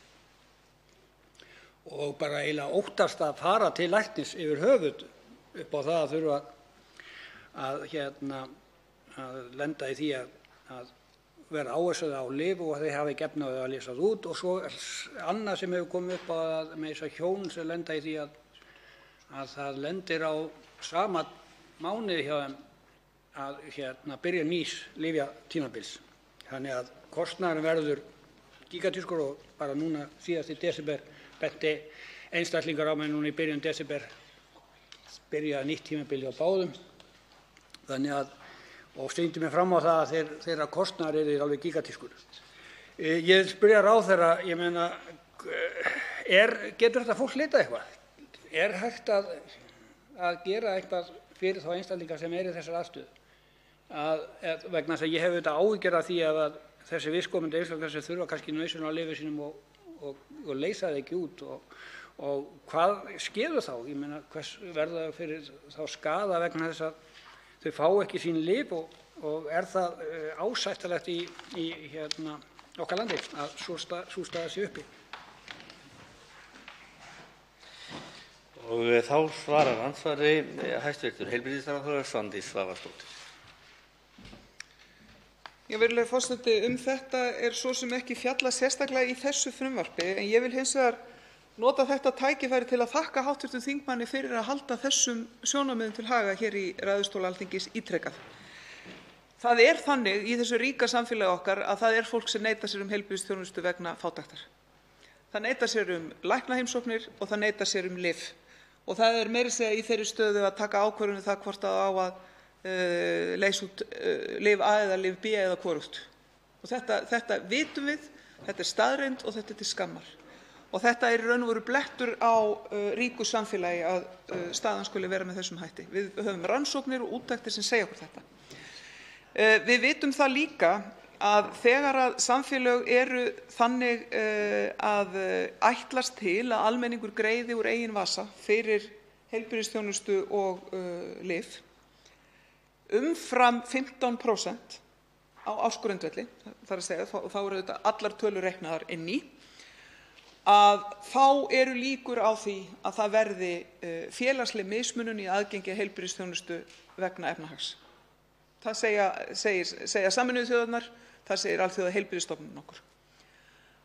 og bara eiginlega óttast að fara til læknis yfir höfuð upp á það að þurfa að lenda í því að vera áherslað á lyf og þeir hafa ekki efni á að leysa það út. Og svo annað sem hefur komið upp á að með þess að hjón sem lenda í því að það lendir á sama mánuði hjá þeim að byrja nýs lyfjatímabils. Þannig að kostnaðurinn verður gigantískur og bara núna síðast í desember benti einstaklingar á mig núna í byrjun desember byrja nýtt tímabil hjá báðum. Þannig að og sýndi mig fram á það að þeirra kostnaður er alveg gigantískur. Ég spyrja ráðherra, ég meina, getur þetta fólk leitað eitthvað? Er hægt að gera eitthvað fyrir þá einstaklinga sem í þessari aðstöðu? Vegna þess að ég hef auðvitað áhyggjur af því að þessi viðkomandi einstaklingar sem þurfa kannski nauðsynlega á lyfi sínum og leysa það ekki út og hvað skeður þá? Ég meina, hvers verða fyrir þá skaða vegna þess að þau fá ekki sín lyf og er það ásættanlegt í okkar landi að sú staða sé uppi? Og þá svarar andsvari hæstv. Heilbrigðisráðherra Svandís Svavarsdóttir. Virðulegi forseti, þetta svo sem ekki fjallað sérstaklega í þessu frumvarpi, en ég vil hins vegar nota þetta tækifæri til að þakka hv. þingmanni fyrir að halda þessum sjónarmiðum til haga hér í ræðustól Alþingis ítrekað. Það þannig í þessu ríka samfélagi okkar að það fólk sem neitar sér heilbrigðisþjónustu vegna fátæktar. Það neitar sér læknaheimsóknir og það neitar sér lyf. Og það meira að segja í þeirri stöðu að taka ákvörðun um það hvort á að leysa út lyf A eða lyf B eða hvorugt. Og þetta vitum við, þetta staðreynd og þetta til skammar. Og þetta í raun og veru blettur á ríku samfélagi að staðan skuli vera með þessum hætti. Við höfum rannsóknir og úttektir sem segja okkur þetta. Við vitum það líka að þegar að samfélög eru þannig að ætlast til að almenningur greiði úr eigin vasa fyrir heilbrigðisþjónustu og lyf umfram 15% á ársgrundvelli, þar að segja, og þá eru þetta allar tölur reiknaðar inn í, að þá eru líkur á því að það verði félagsleg mismunun í aðgengi að heilbrigðisþjónustu vegna efnahags. Það segja Sameinuðu þjóðirnar, það segir Alþjóðaheilbrigðisstofnunin okkur.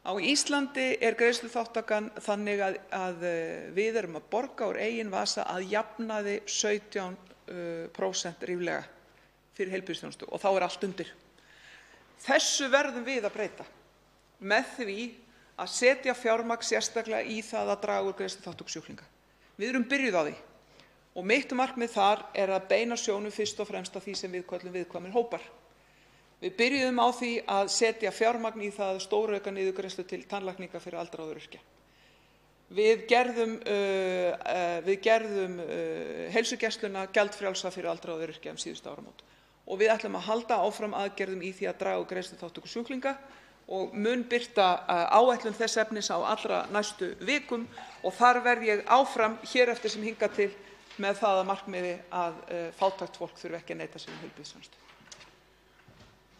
Á Íslandi greiðsluþátttakan þannig að við erum að borga úr eigin vasa að jafnaði 17% ríflega fyrir heilbrigðisþjónustu og þá allt undir. Þessu verðum við að breyta með því að setja fjármagn sérstaklega í það að draga úr greiðsluþátttöku sjúklinga. Við erum byrjuð á því og mitt markmið þar að beina sjónum fyrst og fremst að því sem við köllum viðkvæmir hópar. Við byrjuðum á því að setja fjármagn í það að stórauka niðurgreiðslu til tannlækninga fyrir aldraða og öryrkja. Við gerðum heilsugæsluna gjaldfrjálsa fyrir aldraða og öryrkja síðustu áramót. Og við ætlum að halda áfram aðgerðum í því að draga úr greiðsluþátttöku sjúklinga og mun birta áætlun þess efnis á allra næstu vikum og þar verð ég áfram hér eftir sem hingað til með það að markmiði að fátækt fólk þurfi ekki að neita sér heilbrigðisþjónustu.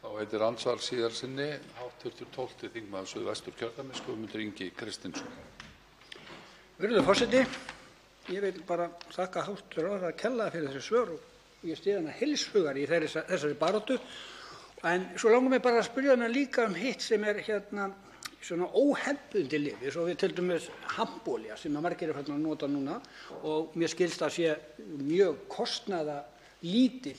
Þá veitir andsvar síðar sinni hv. 12. þingmaður Suðvesturkjördæmis Guðmundur Ingi Kristinsson. Virðulegur forseti, ég vil bara þakka hv. ráðherra kærlega fyrir þessi svör og ég styð hana heils hugar í þessari baráttu. En svo langar mig bara að spyrja hana líka hitt sem svona óhefðbundin lyf, eins og við til dæmis hampolía sem margir farnir að nota núna og mér skilst að sé mjög kostnaðarlítil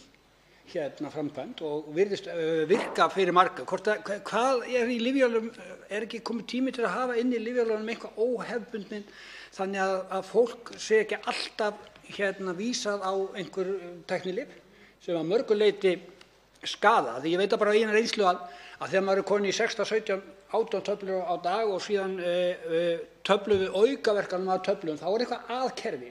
framkvæmd og virðist virka fyrir marga. Hvað í lyfjalögum, ekki komið tími til að hafa inni í lyfjalögunum eitthvað óhefðbundin þannig að fólk sé ekki alltaf vísað á einhver tæknilyf sem að mörgu leyti skaða? Því ég veit bara á eina reynslu að þegar maður kominn í 16, 17, 18 töflur á dag og síðan töflum við aukaverkanum af töflum, þá eitthvað aðkerfi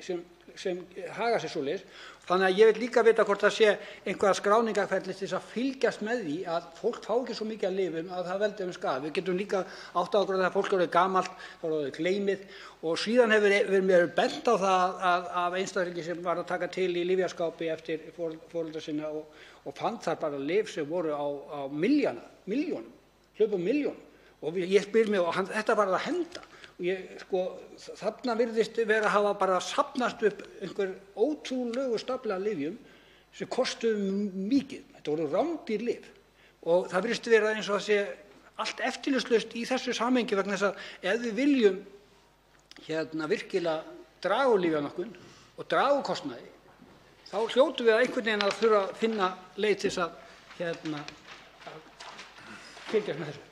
sem haga sér svoleiðis. Þannig að ég vil líka vita hvort það sé einhverja skráningarferli til þess að fylgjast með því að fólk fá ekki svo mikið af lyfjum að það veldur skaða. Við getum líka áttað okkur að fólk er orðið gamalt, þá er orðið gleymið og síðan hefur mér bent á það af einstaklingi sem var að taka til í lyfjaskápi eftir foreldra sinna og fann þar bara lyf sem voru á milljónum, hlupum milljónum og ég spyr mig og þetta var að henda. Þarna virðist vera að hafa bara safnast upp einhver ótrúlegu stafla af lyfjum sem kostuðu mikið. Þetta voru rándýr lyf og það virðist vera eins og það sé allt eftirlitslaust í þessu samhengi vegna þess að ef við viljum virkilega draga úr lyfjanotkun og draga úr kostnaði þá hljótum við að einhvern veginn að þurfa að finna leið til þess að fylgjast með þessu.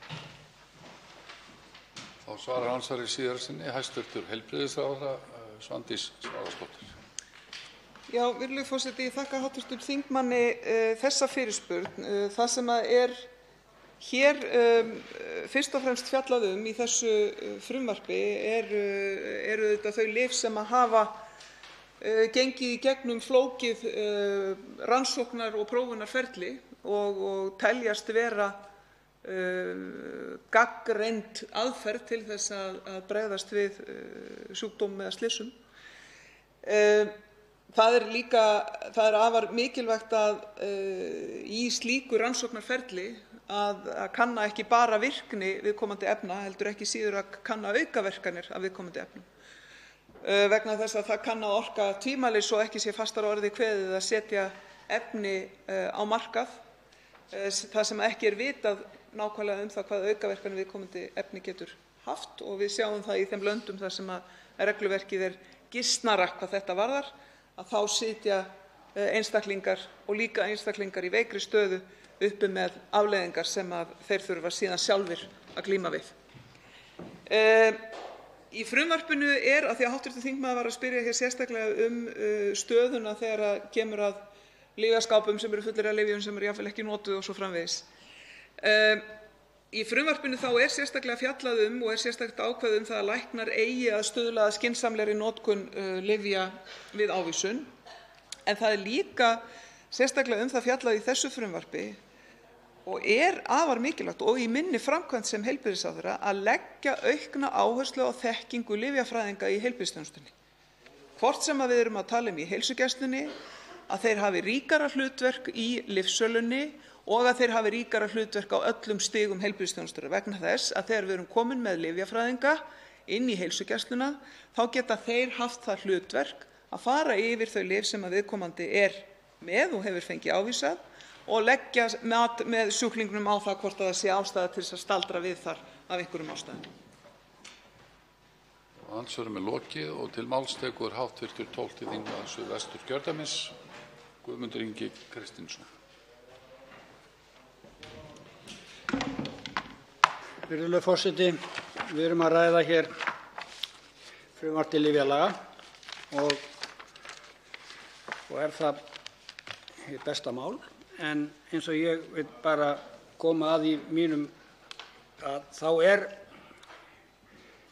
Þá svarar andsvari síðar sinni hæstv. Heilbrigðisráðherra Svandís Svavarsdóttir. Já, virðulegur forseti, ég þakka hv. þingmanni þessa fyrirspurn. Það sem hér fyrst og fremst fjallað í þessu frumvarpi eru auðvitað þau lyf sem hafa gengið í gegnum flókið rannsóknar- og prófunarferli og teljast vera gagnreynd aðferð til þess að bregðast við sjúkdómum eða slysum. Það er afar mikilvægt að í slíku rannsóknarferli að kanna ekki bara virkni viðkomandi efna heldur ekki síður að kanna aukaverkanir af viðkomandi efnum. vegna þess að það kann að orka tvímælis svo ekki sé fastar að orði kveðið að setja efni á markað þar sem ekki er vitað nákvæmlega það hvaða aukaverkanir viðkomandi efni getur haft, og við sjáum það í þeim löndum þar sem regluverkið er gisnara hvað þetta varðar, að þá sitja einstaklingar og líka einstaklingar í veikri stöðu uppi með afleiðingar sem þeir þurfa síðan sjálfir að glíma við. Í frumvarpinu er, af því að hv. þingmaður var að spyrja hér sérstaklega stöðuna þegar kemur að lyfjaskápum sem eru fullir af lyfjum sem eru jafnvel ekki notuð og svo framvegis. Í frumvarpinu þá er sérstaklega fjallað og er sérstakt ákvæði það að læknar eigi að stuðla að skynsamlegri notkun lyfja við ávísun, en það er líka sérstaklega það fjallað í þessu frumvarpi og er afar mikilvægt og í minni framkvæmd sem heilbrigðisráðherra að leggja aukna áherslu á þekkingu lyfjafræðinga í heilbrigðisþjónustunni. Hvort sem við erum að tala í heilsugæslunni, að þeir hafi ríkara hlutverk í lyfsölunni og að þeir hafi ríkara hlutverk á öllum stigum heilbrigðisþjónustunnar, vegna þess að þegar við erum komin með lyfjafræðinga inn í heilsugæsluna þá geta þeir haft það hlutverk að fara yfir þau lyf sem viðkomandi er með og hefur fengið ávísað og leggja mat með sjúklingnum á það hvort það sé ástæða til að staldra við þar af einhverjum ástæðum. Andsvörum er lokið og til máls tekur hv. 12. þingmaður Suðvesturkjördæmis, Guðmundur Ingi Kristinsson. Virðulegur forseti, við erum að ræða hér frumvarp til lyfjalaga og er það hið besta mál. En eins og ég vil bara koma að í mínum, að þá er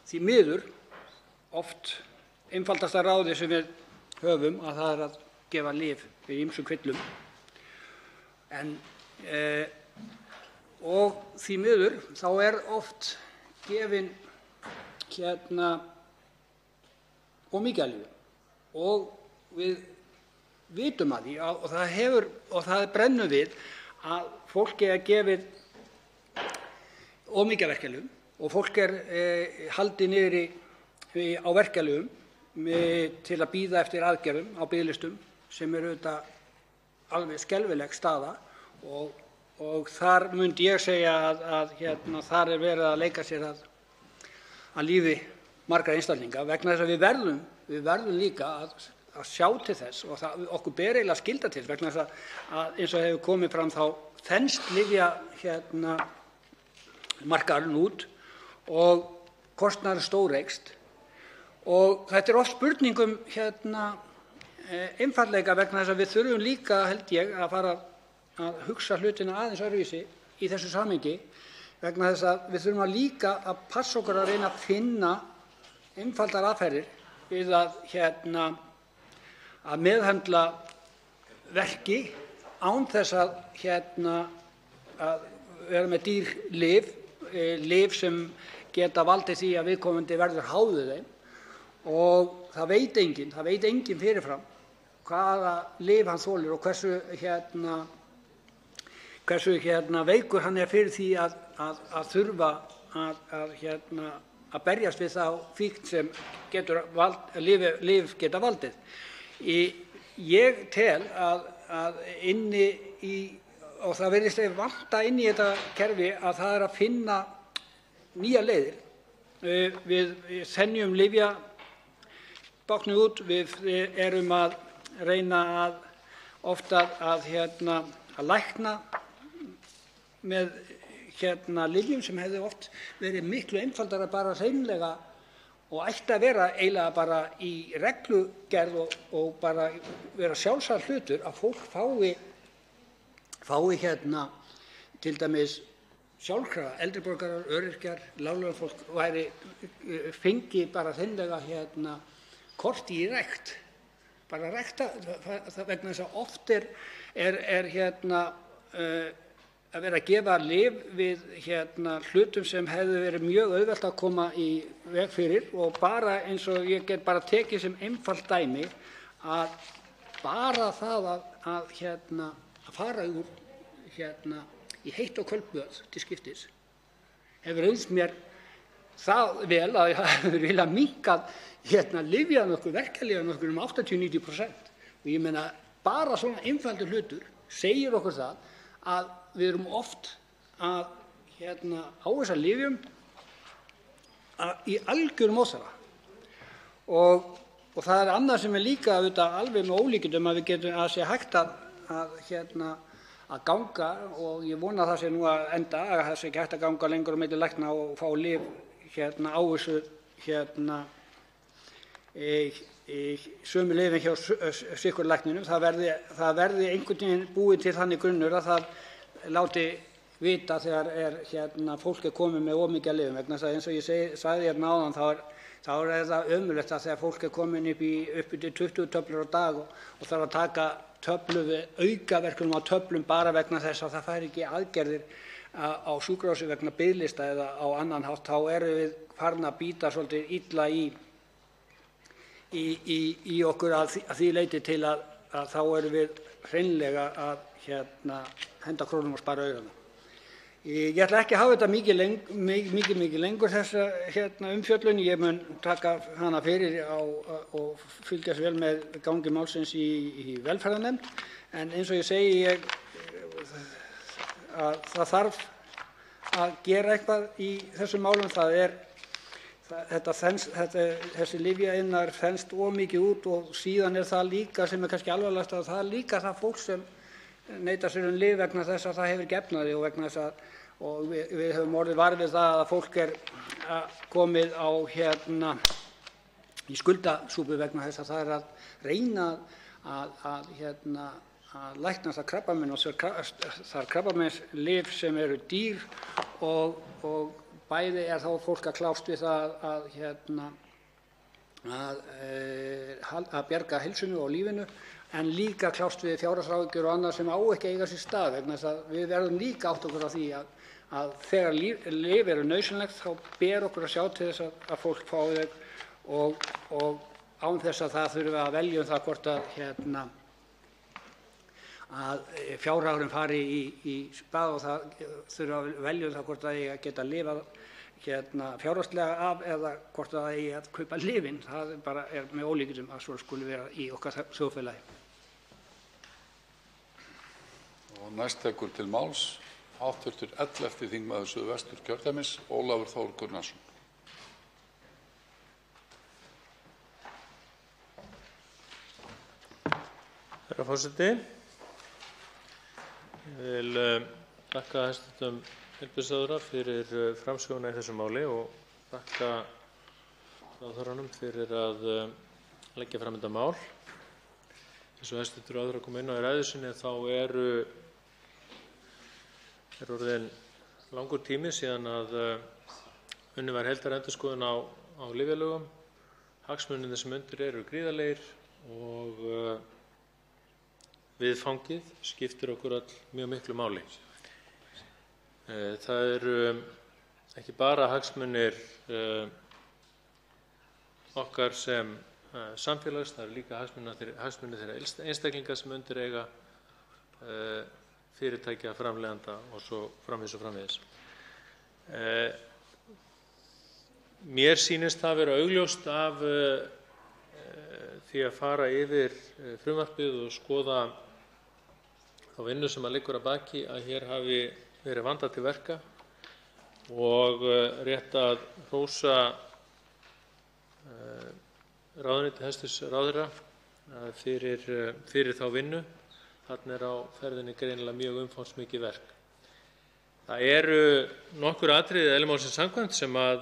því miður oft einfaldasta ráðið sem við höfum að það er að gefa lyf við ýmsum kvillum. Og því miður þá er oft gefin ómikið af lyfjum og við vitum að því og það brennur við að fólki er gefið ómikið af verkjalyfjum og fólk er haldið niðri á verkjalyfjum til að bíða eftir aðgerðum á biðlistum sem eru auðvitað alveg skelfileg staða og þar myndi ég segja að þar er verið að leika sér að lífi margra einstaklinga, vegna þess að við verðum líka að sjá til þess og okkur ber eiginlega skylda til, vegna þess að eins og hefur komið fram þá þenst lyfja markaðurinn út og kostnaður stóreykst og þetta er oft spurning einfaldleika, vegna þess að við þurfum líka, held ég, að fara að hugsa hlutina aðeins öðruvísi í þessu samhengi, vegna þess að við þurfum líka að passa okkur að reyna að finna einfaldar aðferðir við að meðhöndla verki án þess að vera með dýr lyf sem geta valdið því að viðkomandi verður háður þeim og það veit enginn fyrirfram hvaða lyf hann þolir og hversu veikur hann er fyrir því að þurfa að berjast við þá fíkn sem lyf geta valdið. Ég tel að inni í, og það virðist vanta inn í þetta kerfi, að það er að finna nýjar leiðir. Við þenjum lyfjabáknið út, við erum að reyna að lækna með lyfjum sem hefði oft verið miklu einfaldara bara hreinlega og ætti að vera eiginlega bara í reglugerð og bara vera sjálfsagður hlutur að fólk fái til dæmis sjálfkrafa, eldri borgarar, öryrkjar, láglaunafólk fengi bara hreinlega kort í rækt, bara rækta vegna þess að oft er að vera að gefa lyf við hlutum sem hefði verið mjög auðvelt að koma í veg fyrir og bara eins og ég get bara tekið sem einfalt dæmi að bara það að fara úr í heitt og köld böð til skiptis hefur reynst mér það vel að það hefur eiginlega minnkað lyfjanotkun, verkjalyfjanotkun 80–90%. Og ég meina bara svona einfaldur hlutur segir okkur það að við erum oft að á þessar lyfjum í algjörum óþarfa. Og það annað sem líka auðvitað alveg með ólíkindum að við getum að sé hægt að ganga, og ég vona að það sé nú að enda, að það sé ekki hægt að ganga lengur á milli lækna og fá lyf á þessu sömu lyfin hjá sitthvorum lækninum. Það verði einhvern veginn búið til þannig grunnur að það láti vita þegar fólk komið með of mikið af lyfjum, vegna þess að eins og ég sagði áðan þá er það ömurlegt að þegar fólk komin upp í 20 töflur á dag og þarf að taka töflu við aukaverkunum á töflum bara vegna þess að það fær ekki aðgerðir á sjúkrahúsi vegna biðlista eða á annan hátt, þá erum við farin að bíta svolítið illa í okkur að því leyti til að þá erum við hreinlega að henda krónum og spara augana. Ég ætla ekki að hafa þetta mikið lengur þessa umfjöllun. Ég mun taka hana fyrir og fylgjast vel með gangi málsins í velferðarnefnd. En eins og ég segi, að það þarf að gera eitthvað í þessum málum. Þessi lyfjaiðnaður þenst of mikið út, og síðan það líka sem kannski alvarlegast að það líka það fólk sem neitar sér lyf vegna þess að það hefur ekki efni og vegna þess að við höfum orðið var við það að fólk komið á í skuldasúpu vegna þess að það að reyna að lækna það krabbamein, og það er krabbameinslyf sem eru dýr, og bæði þá fólk að kljást við það að bjarga heilsunni og lífinu, en líka kljást við fjárhagsáhyggjur og annað sem á ekki að eiga sér stað, vegna þess að við verðum líka átt okkur á því að þegar lyf eru nauðsynlegt þá ber okkur að sjá til þess að fólk fái þau, og án þess að það þurfi að velja það hvort að fjárhagurinn fari í spað, og það þurfi að velja það hvort það eigi að geta lifað fjárhagslega af eða hvort það eigi að kaupa lyfin. Það bara með ólíkindum að svo skuli vera í okkar þjóðfélagi. Og næst tekur til máls hv. 11. þingmaður Suðvesturkjördæmis, Ólafur Þór Gunnarsson. Herra forseti, ég vil þakka hæstv. heilbrigðisráðherra fyrir framsöguna í þessu máli og þakka ráðherranum fyrir að leggja fram þetta mál. Eins og hæstv. ráðherra kom inn á í ræðu sinni þá er orðinn langur tími síðan að unnin var heildarendurskoðun á lyfjalögum. Hagsmunirnir sem undir eru gríðarlegir og viðfangið skiptir okkur öll mjög miklu máli. Það eru ekki bara hagsmunir okkar sem samfélags, það eru líka hagsmunir þeirra einstaklinga sem undir eiga, fyrirtækja, framleiðanda og svo framvegis og framvegis. Mér sýnist það vera augljóst af því að fara yfir frumvarpið og skoða þá vinnu sem liggur að baki að hér hafi verið vandað til verka, og rétt að hrósa ráðuneyti hæstv. ráðherra fyrir þá vinnu. Þarna á ferðinni greinilega mjög umfangsmikið verk. Það eru nokkur atriði eðli málsins samkvæmt sem að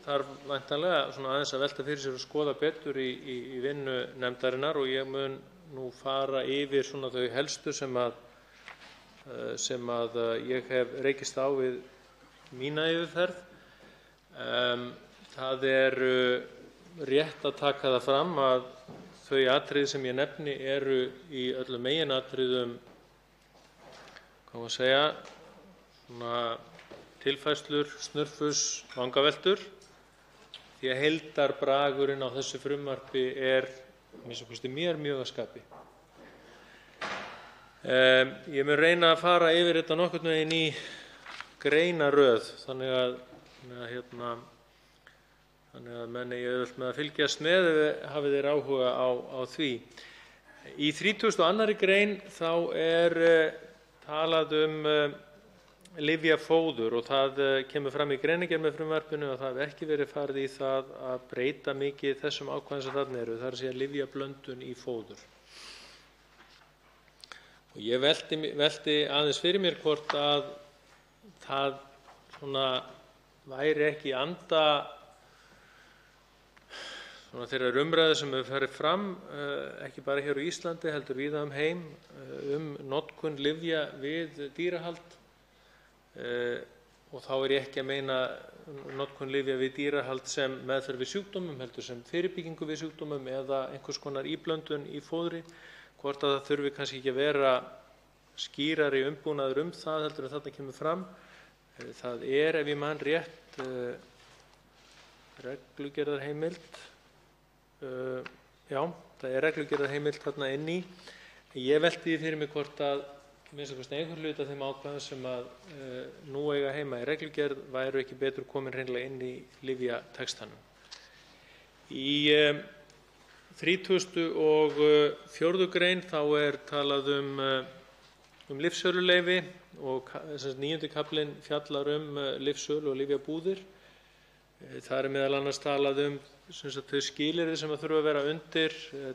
þarf væntanlega aðeins að velta fyrir sér og skoða betur í vinnu nefndarinnar, og ég mun nú fara yfir þau helstu sem að ég hef rekist á við mína yfirferð. Það er rétt að taka það fram að þau atriði sem ég nefni eru í öllum meginatriðum, tilfærslur, snurfus, vangaveltur, því að heildarbragurinn á þessu frumvarpi mér mjög að skapi. Ég mun reyna að fara yfir þetta nokkurn veginn í greinaröð þannig að Þannig að menn eigi auðvelt með að fylgjast með hafi þeir áhuga á því. Í 32. grein þá er talað lyfjafóður og það kemur fram í greinargerð með frumvarpinu að það hafi ekki verið farið í það að breyta mikið þessum ákvæðum sem þarna eru, það er að segja lyfjablöndun í fóður. Og ég velti aðeins fyrir mér hvort að það væri ekki í anda þeirrar umræðu sem hefur farið fram, ekki bara hér á Íslandi heldur víða heim, notkun lyfja við dýrahald. Og þá er ég ekki að meina notkun lyfja við dýrahald sem meðferð við sjúkdómum, heldur sem fyrirbyggingu við sjúkdómum eða einhvers konar íblöndun í fóðri, hvort að það þurfi kannski ekki að vera skýrari umbúnaður það heldur en þarna kemur fram. Það er, ef ég man rétt, reglugerðarheimild. Já, það er reglugerðarheimild þarna inn í. Ég velti því fyrir mig hvort að minnst einhver hluti af þeim ákvæðum sem að nú eiga heima í reglugerð væru ekki betur komin hreinlega inn í lyfjatextanum. Í 34. grein þá er talað lyfsöluleyfi og 9. kaflinn fjallar lyfsölu og lyfjabúðir. Það er meðal annars talað þau skilyrði sem að þurfa að vera undir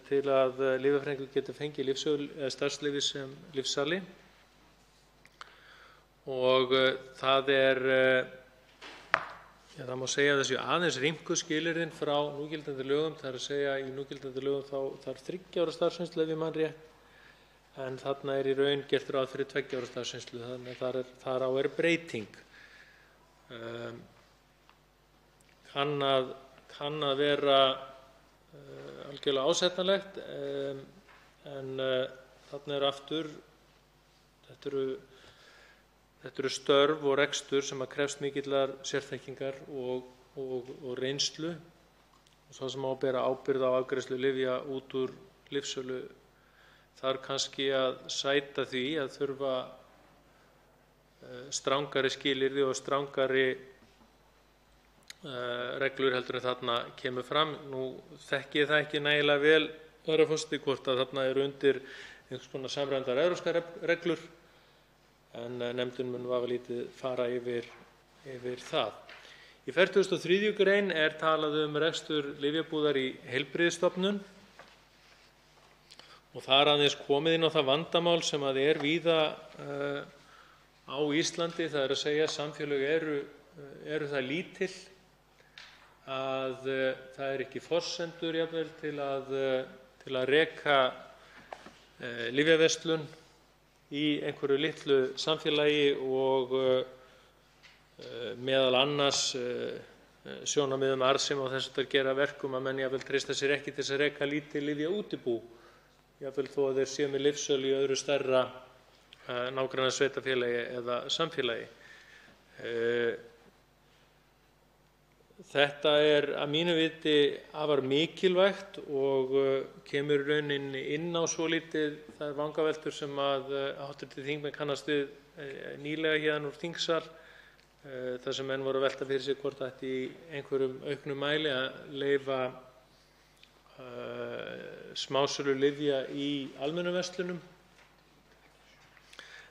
til að lyfjafræðingur geti fengið starfsleyfi sem lyfsali. Og það það má segja að þessi aðeins rýmkuð skilyrðin frá núgildandi lögum, það er að segja í núgildandi lögum þá þarf 3 ára starfsreynslu ef ég man rétt, en þarna er í raun gert ráð fyrir 2 ára starfsreynslu, þannig að þar á er breyting. Kann að vera algjörlega ásættanlegt, en þarna er aftur, þetta eru störf og rekstur sem að krefst mikillar sérþekkingar og reynslu. Sá sem á að bera ábyrgð á afgreiðslu lyfja út úr lyfsölu þarf kannski að sæta því að þurfa strangari skilyrði og strangari reglur heldur en þarna kemur fram. Nú þekki ég það ekki nægilega vel, herra forseti, hvort að þarna eru undir einhvers konar samræmdar evrópskar reglur, en nefndin mun vafalítið fara yfir það. Í 43. grein er talað rekstur lyfjabúðar í heilbrigðisstofnun og það er aðeins komið inn á það vandamál sem að er víða á Íslandi, það er að segja samfélög eru það lítil að það er ekki forsendur jafnvel til að reka lyfjaverslun í einhverju litlu samfélagi og meðal annars sjónarmið arðsemi og þess að gera verkum að menn jafnvel treysta sér ekki til þess að reka lítið lyfjaútibú, jafnvel þó að þeir séu með lyfsölu í öðru stærra nágrannasveitarfélagi eða samfélagi. Þetta er að mínu viti afar mikilvægt og kemur í rauninni inn á svolítið þær vangaveltur sem að hv. þingmenn kannast við nýlega héðan úr þingsal, þar sem menn voru að velta fyrir sig hvort ætti í einhverjum auknum mæli að leyfa smásölu lyfja í almennum verslunum.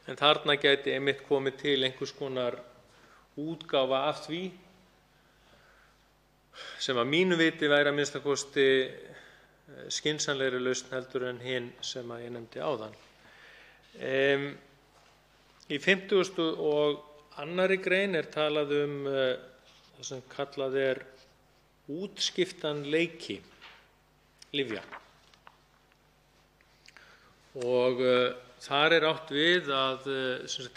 En þarna gæti einmitt komið til einhvers konar útgáfa af því sem að mínu viti væri að minnsta kosti skynsamlegri lausn heldur en hin sem að ég nefndi áðan. Í 52. grein er talað það sem kallað er útskiptanleiki lyfja. Og þar er átt við að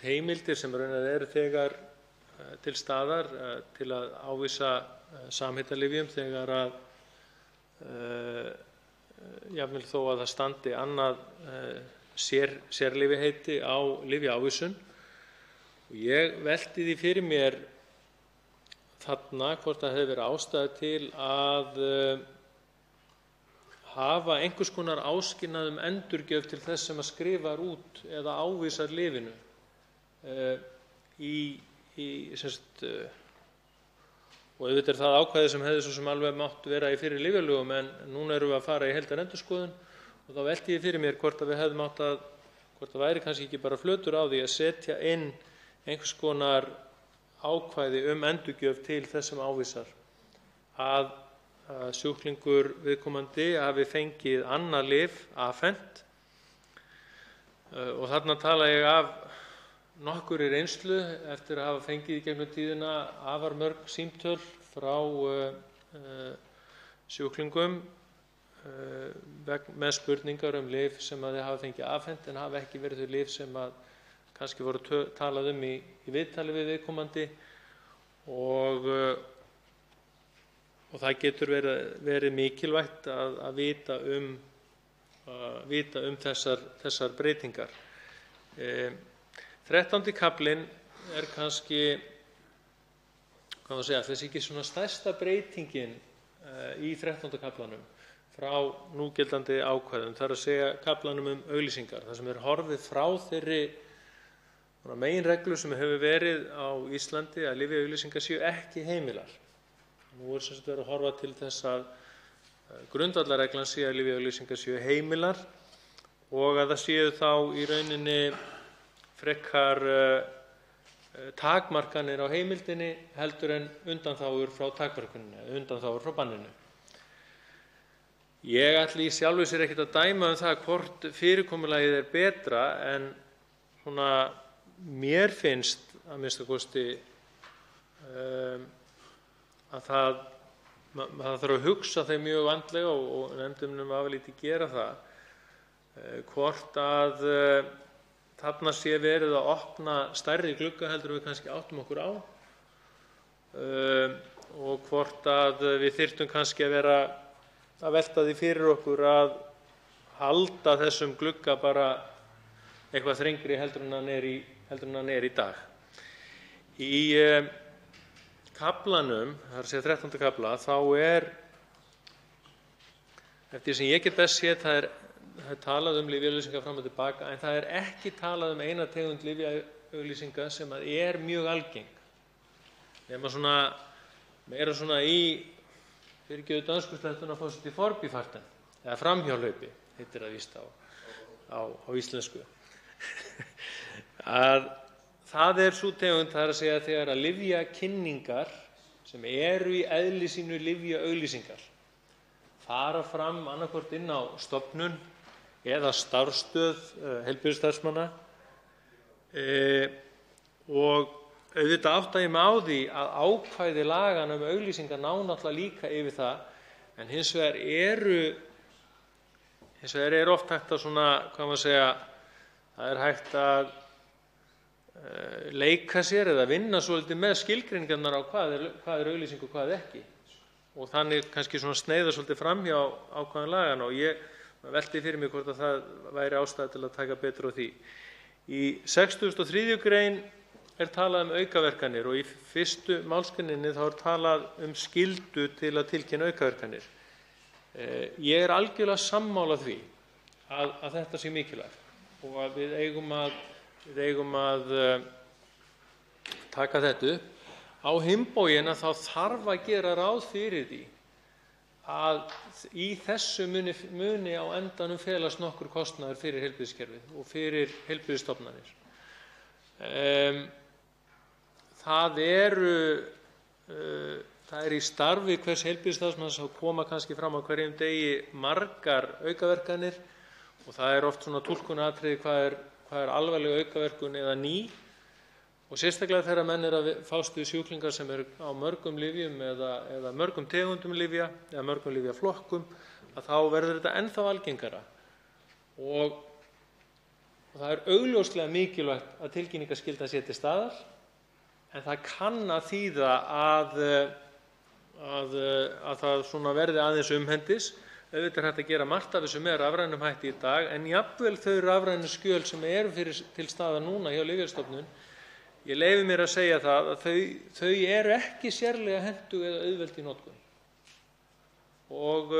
heimildir sem raunar eru þegar til staðar til að ávísa samheitalyfjum þegar að jafnvel þó að það standi annað sérlyfjaheiti á lyfjaávísun. Og ég velti því fyrir mér þarna hvort það hefði verið ástæða til að hafa einhvers konar áskilnað endurgjöf til þess sem að skrifar út eða ávísar lyfinu og auðvitað það ákvæði sem hefði svo sem alveg mátt vera í fyrri lyfjalögum, en núna erum við að fara í heildarendurskoðun og þá velti ég fyrir mér hvort það væri kannski ekki bara flötur á því að setja inn einhvers konar ákvæði endurgjöf til þess sem ávísar að sjúklingur viðkomandi hafi fengið annað lyf afhent. Og þarna tala ég af nokkurri reynslu eftir að hafa fengið í gegnum tíðina afar mörg símtöl frá sjúklingum með spurningar lyf sem þeir hafa fengið afhent en hafa ekki verið þau lyf sem kannski voru talað í viðtali við viðkomandi og það getur verið mikilvægt að vita þessar breytingar. 13. kaflinn kannski, þessi ekki svona stærsta breytingin í 13. kaflanum frá núgildandi ákvæðum, það er að segja kaflanum auglýsingar, þar sem horfið frá þeirri meginreglu sem hefur verið á Íslandi að lyfjaauglýsingar séu ekki heimilar. Nú sem sagt verið að horfa til þess að grundvallarreglan sé að lyfjaauglýsingar séu heimilar og að það séu þá í rauninni frekar takmarkanir á heimildinni heldur en undanþágur frá takmörkuninni, undanþágur frá banninu. Ég ætli í sjálfu sér ekkert að dæma það hvort fyrirkomulagið betra en mér finnst að minnsta kosti að það þarf að hugsa þeim mjög vandlega og nefndin vafalítið gera það hvort að þarna sé verið að opna stærri glugga heldur en við kannski áttum okkur á og hvort að við þyrftum kannski að vera að velta því fyrir okkur að halda þessum glugga bara eitthvað þrengri heldur en hann er í dag. Í kaflanum, það er að segja 13. kafla, þá eftir sem ég get best séð, það er talað lyfjaauglýsingar fram og tilbaka, en það er ekki talað eina tegund lyfjaauglýsinga sem er mjög algeng. Nema meira í fyrirgefðu dönskuslettuna fórst í forbifarten, eða framhjáhlaupi, heitir það víst á íslensku. Það er sú tegund, það er að segja þegar að lyfjakynningar sem eru í eðli sínu lyfjaauglýsingar fara fram annaðhvort inn á stofnun eða starfsstöð heilbrigðisstarfsmanna og auðvitað átta ég mig á því að ákvæði laganna auglýsingar ná náttúrulega líka yfir það, en hins vegar er oft hægt að það er hægt að leika sér eða vinna svolítið með skilgreiningarnar á hvað er auglýsing og hvað ekki og þannig kannski sneiða svolítið fram hjá ákvæðum laganna og ég velti fyrir mig hvort að það væri ástæða til að taka betur á því. Í 63. grein er talað aukaverkanir og í 1. málsgreininni þá er talað skyldu til að tilkynna aukaverkanir. Ég er algjörlega sammála því að þetta sé mikilvægt og að við eigum að taka þetta upp. Á hinn bóginn þá þarf að gera ráð fyrir því að í þessu muni á endanum felast nokkur kostnaður fyrir heilbrigðiskerfið og fyrir heilbrigðisstofnanir. Það er í starfi hvers heilbrigðisstarfsmanns að koma kannski fram á hverjum degi margar aukaverkanir og það er oft túlkunaratriði hvað er alvarleg aukaverkun eða ný og sérstaklega þegar menn að fást við sjúklingar sem eru á mörgum lyfjum eða mörgum tegundum lyfja eða mörgum lyfjaflokkum að þá verður þetta ennþá algengara og það er augljóslega mikilvægt að tilkynningarskylda sé til staðar en það kann að þýða að það verði aðeins umhendis. Auðvitað er hægt að gera margt af þessu með rafrænum hætti í dag en jafnvel þau rafrænu skjöl sem eru til staðar núna hjá Lyfjastofnun, ég leyfi mér að segja það að þau eru ekki sérlega hentug eða auðveld í notkun og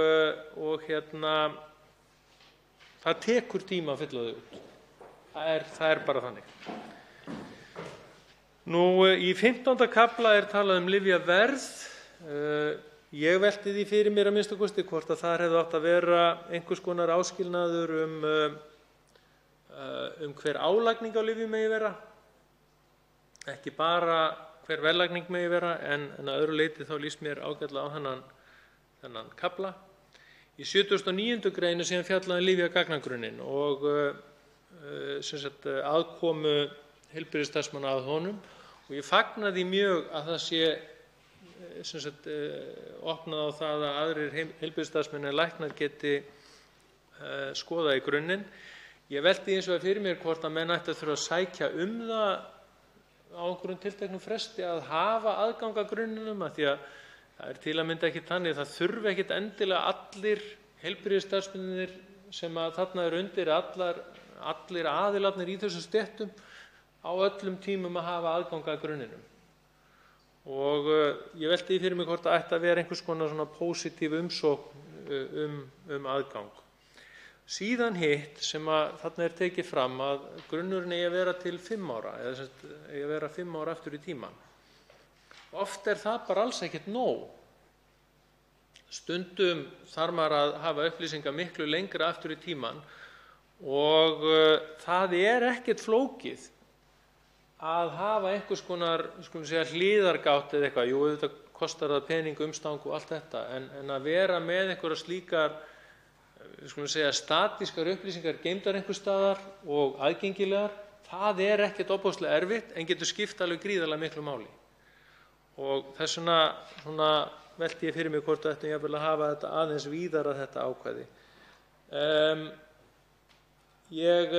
það tekur tíma að fylla þau út. Það er bara þannig. Í 15. kafla er talað lyfjaverð Ég velti því fyrir mér a.m.k. hvort að þar hefði átt að vera einhvers konar áskilnaður hver álagning á lyfjum megi vera, ekki bara hver verðlagning megi vera, en að öðru leyti þá líst mér ágætlega á þennan kafla. Í 79. grein er síðan fjallað lyfjagagnagrunninn og aðkomu heilbrigðisstarfsmanna að honum, og ég fagna því mjög að það sé opnað á það að aðrir heilbrigðisstarfsmenn en læknar geti skoðað í grunninn. Ég velti hins vegar fyrir mér hvort að menn ættu að þurfa að sækja það á einhverjum tilteknum fresti að hafa aðgang að grunninum, af því að það er til að mynda ekki þannig, það þurfi ekkit endilega allir heilbrigðisstarfsmennirnir sem að þarna eru undir, allir aðilarnir í þessum stéttum á öllum tímum að hafa aðgang að grunninum. Og ég velti því fyrir mig hvort það ætti að vera einhvers konar svona pósitív umsókn aðgang. Síðan hitt sem að þarna er tekið fram að grunnurinn eigi að vera til 5 ára, eða eigi að vera 5 ára aftur í tímann. Oft er það bara alls ekkert nóg. Stundum þarf maður að hafa upplýsingar miklu lengra aftur í tímann og það er ekkert flókið að hafa einhvers konar, skulum segja, hliðargátt eða eitthvað. Jú, þetta kostar það pening, umstang og allt þetta, en að vera með einhverjar slíkar, skulum segja, statískar upplýsingar geymdar einhvers staðar og aðgengilegar, það er ekkert ofboðslega erfitt en getur skipt alveg gríðarlega miklu máli. Og þess vegna velti ég fyrir mig hvort ættum jafnvel að hafa þetta aðeins víðara, þetta ákvæði. Ég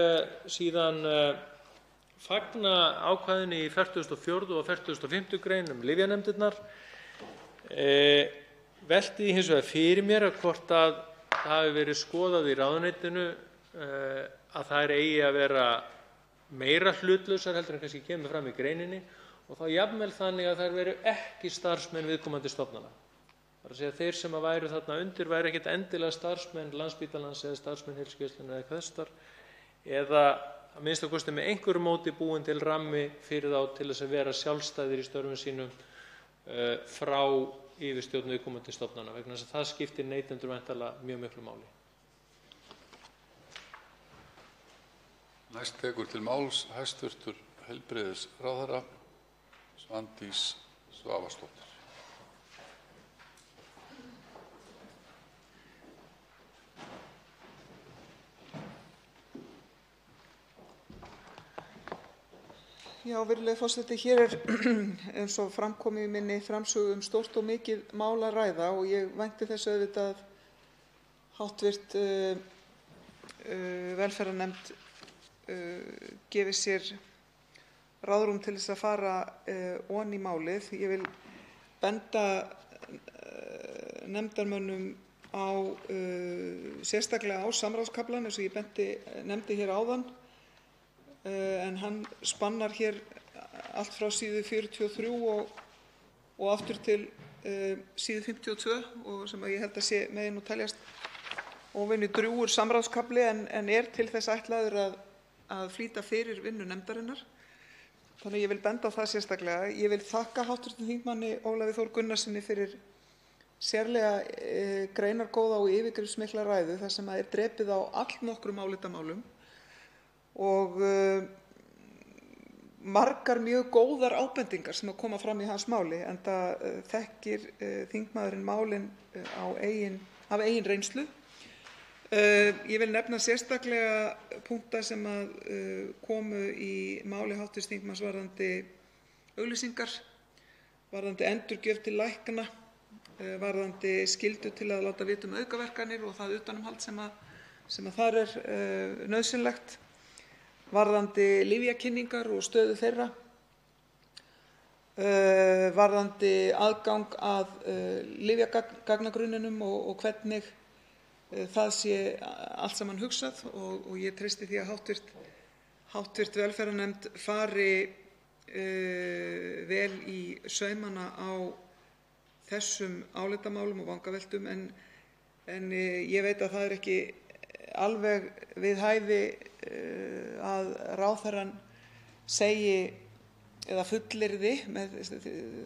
síðan fagna ákvæðinu í 44. og 45. grein lyfjanefndirnar. Velti því hins vegar fyrir mér hvort að það hafi verið skoðað í ráðuneytinu að þær eigi að vera meira hlutlausar heldur en kannski kemur fram í greininni, og þá jafnvel þannig að þær veru ekki starfsmenn viðkomandi stofnana. Það er að segja að þeir sem væru þarna undir væru ekkert endilega starfsmenn Landspítalans eða starfsmenn heilsugæslunnar eða eitthvað þessar, eða að minnsta kosti með einhverju móti búin til rammi fyrir þá til þess að vera sjálfstæðir í störfum sínum frá yfirstjórn viðkomandi stofnana, vegna þess að það skiptir neytendur væntanlega mjög miklu máli. Næst tekur til máls hæstv. Heilbrigðisráðherra Svandís Svavarsdóttir. Já, virðulegi forseti, hér er eins og fram kom í minni framsögu stórt og mikið mál að ræða og ég vænti þess auðvitað að hv. velferðarnefnd gefi sér ráðrúm til þess að fara ofan í málið. Ég vil benda nefndarmönnum sérstaklega á samráðskaflann eins og ég nefndi hér áðan, en hann spannar hér allt frá síðu 43 og aftur til síðu 52, og sem ég held að megi nú teljast óvenju drjúgur samráðskafli, en er til þess ætlaður að flýta fyrir vinnu nefndarinnar. Þannig ég vil benda á það sérstaklega. Ég vil þakka hv. þingmanni Ólafi Þór Gunnarssyni fyrir sérlega greinargóða og yfirgripsmikla ræðu þar sem er drepið á allnokkrum álitamálum og margar mjög góðar ábendingar sem að koma fram í hans máli, enda þekkir þingmaðurinn málin af eigin reynslu. Ég vil nefna sérstaklega punkta sem að komu í máli hv. þingmanns varðandi auglýsingar, varðandi endurgjöf til lækna, varðandi skyldu til að láta vita aukaverkanir og það utanumhald sem þar er nauðsynlegt, varðandi lyfjakynningar og stöðu þeirra, varðandi aðgang að lyfjagagnagrunninum og hvernig það sé allt saman hugsað, og ég treysti því að hv. velferðarnefnd fari vel í saumana á þessum álitamálum og vangaveltum, en ég veit að það er ekki alveg við hæfi að ráðherrann segi eða fullyrði með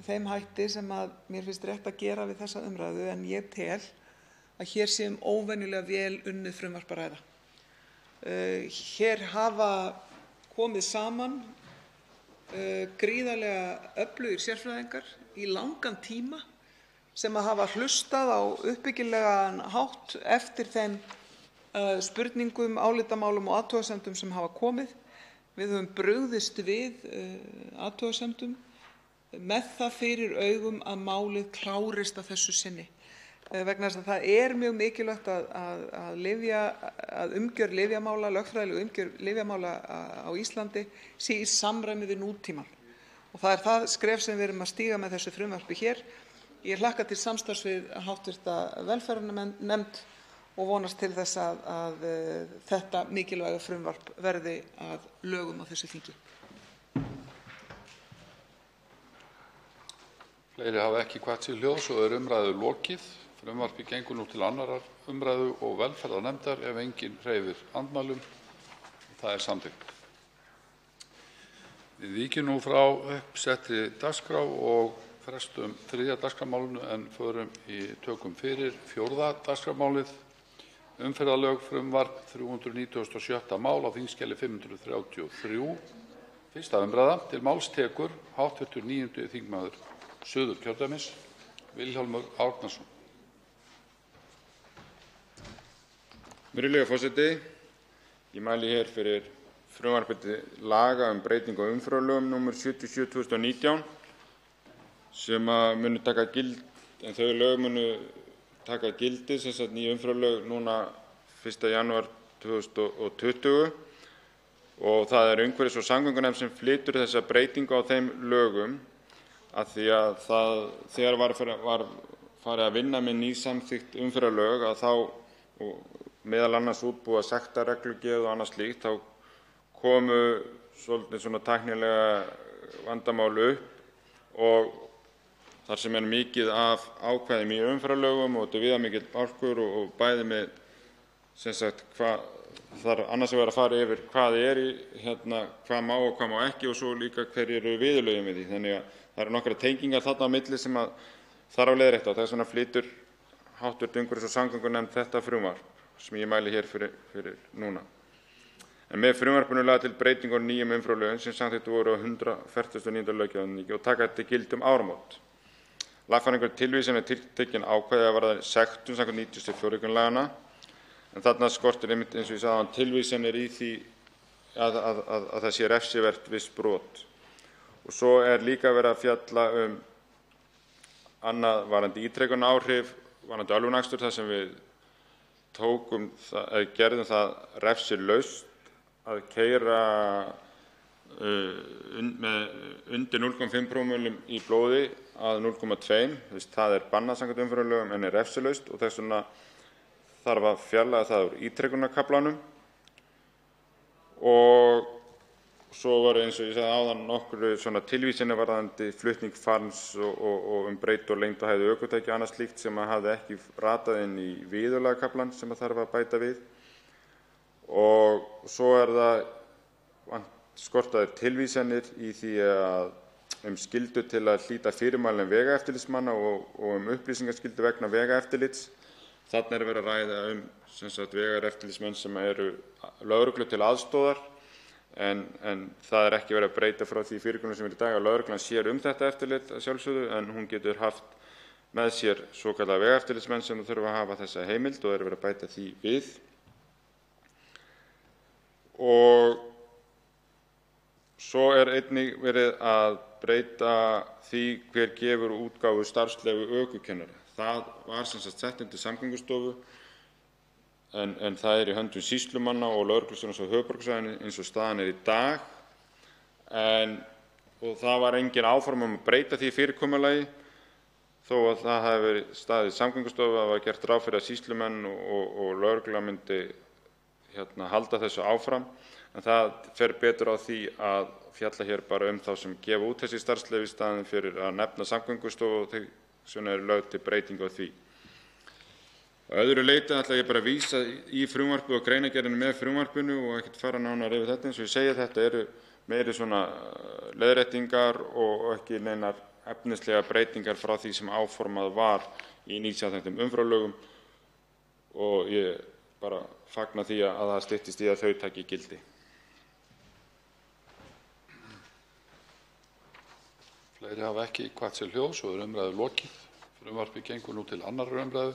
þeim hætti sem að mér finnst rétt að gera við þessa umræðu, en ég tel að hér sé óvenjulega vel unnið frumvarp að ræða. Hér hafa komið saman gríðarlega öflugir sérfræðingar í langan tíma sem hafa hlustað á uppbyggilegan hátt eftir þeim spurningum, álitamálum og athugasemdum sem hafa komið. Við höfum brugðist við athugasemdum með það fyrir augum að málið klárist að þessu sinni. Vegna þess að það er mjög mikilvægt að umgjörð lyfjamála, lögfræðileg umgjörð lyfjamála á Íslandi sé í samræmi við nútímann. Og það er það skref sem við erum að stíga með þessu frumvarpi hér. Ég hlakka til samstarfs við hv. velferðarnefnd og vonast til þess að þetta mikilvæga frumvarp verði að lögum á þessu þingi. Fleiri hafa ekki hvatt sér hljóðs og er umræðu lokið. Frumvarpið gengur nú til 2. umræðu og velferðarnefndar ef enginn hreyfir andmælum. Það er samþykkt. Við víkjum nú frá uppsettri dagskrá og frestum 3. dagskrármálinu en tökum fyrir 4. dagskrármálið. Umferðarlög, frumvarp 397. mál á þingskjali 533. 1. umræða. Til máls tekur hv. 9. þingmaður Suðurkjördæmis, Vilhjálmur Árnason. Virðulegur forseti, ég mæli hér fyrir frumvarpi til laga breytingu á umferðarlögum nr. 77/2019 sem munu taka gildi, en þau lög munu taka gildi sem sagt ný umferðarlög núna 1. janúar 2020 og það er umhverfis- og samgöngunefnd sem flytur þessa breytingu á þeim lögum af því að þegar var farið að vinna með nýsamþykkt umferðarlög að þá meðal annars útbúa sektarreglugerð og annað slíkt, þá komu svolítið svona tæknilega vandamál upp og þar sem er mikið af ákvæðum í umferðarlögum og þetta er viðamikill bálkur og bæði með sem sagt hvað þarf annars að vera að fara yfir hvað er hvað má og hvað má ekki og svo líka hverjir eru viðurlögin við því. Þannig að það eru nokkrar tengingar þarna á milli sem þarf að leiðrétta og þess vegna flytur hv. umhverfis- og samgöngunefnd þetta frumvarp sem ég mæli hér fyrir núna. En með frumvarpinu er lagðar til breytingar á nýjum umferðarlögum sem samþykkt voru á 149. löggjafarþingi og taka til gildi áramót. Lagfæringar tilvísan tiltekin ákvæði að varða sektum samkvæmt 94. grein laganna, en þarna skortir einmitt eins og ég sagði áðan tilvísanir í því að það sé refsivert viss brot. Og svo er líka verið að fjalla annað varðandi ítrekunaráhrif, varðandi ölvunarakstur þar sem við gerðum það refsilaust að keyra undir 0,5 prómillum í blóði að 0,2. Það er bannað samkvæmt umferðarlögum en er refsilaust og þess vegna þarf að fjarlægja það úr ítrekunarkaflanum. Og svo var eins og ég sagði áðan nokkru svona tilvísanir varðandi flutning farms og breytt og lengd og hæð ökutækja og annað slíkt sem hafði ekki ratað inn í viðurlagakaflann sem þarf að bæta við. Og svo er það skortaðir tilvísanir í því að skyldu til að hlíta fyrirmælum vegaeftirlitsmanna og upplýsingaskyldu vegna vegaeftirlits. Þarna er verið að ræða sem sagt vegaeftirlitsmenn sem eru lögreglu til aðstoðar en það er ekki verið að breyta frá því fyrirkomulagi sem er í dag að lögreglan sér þetta eftirlit að sjálfsögðu en hún getur haft með sér svokallaða vegaeftirlitsmenn sem þurfa að hafa þessa heimild og er verið að bæta því við. Og svo er einnig verið að breyta því hver gefur útgáfu starfsleyfi ökukennara. Það var sem sagt sett undir Samgöngustofu en það er í höndum sýslumanna og lögreglustjórans á höfuðborgarsvæðinu eins og staðan er í dag. Og það var engin áform að breyta því fyrirkomulagi þó að það hafi verið staðið Samgöngustofu að var gert ráð fyrir að sýslumenn og lögregla myndi halda þessu áfram. En það fer betur á því að fjalla hér bara þá sem gefa út þessi starfsleyfi í staðinn fyrir að nefna Samgöngustofu og sem er lögð til breytingu á því. Að öðru leyti ætla ég bara að vísa í frumvarpið og greinargerðina með frumvarpinu og ekkert fara nánar yfir þetta. Eins og ég segi, þetta eru meiri svona leiðréttingar og ekki neinar efnislegar breytingar frá því sem áformað var í nýsamþykktum umferðarlögum og ég bara fagna því að það styttist í að þau taki gildi. Fleiri hafa ekki hvatt sér hljóðs og umræðu lokið. Frumvarpið gengur nú til 2. umræðu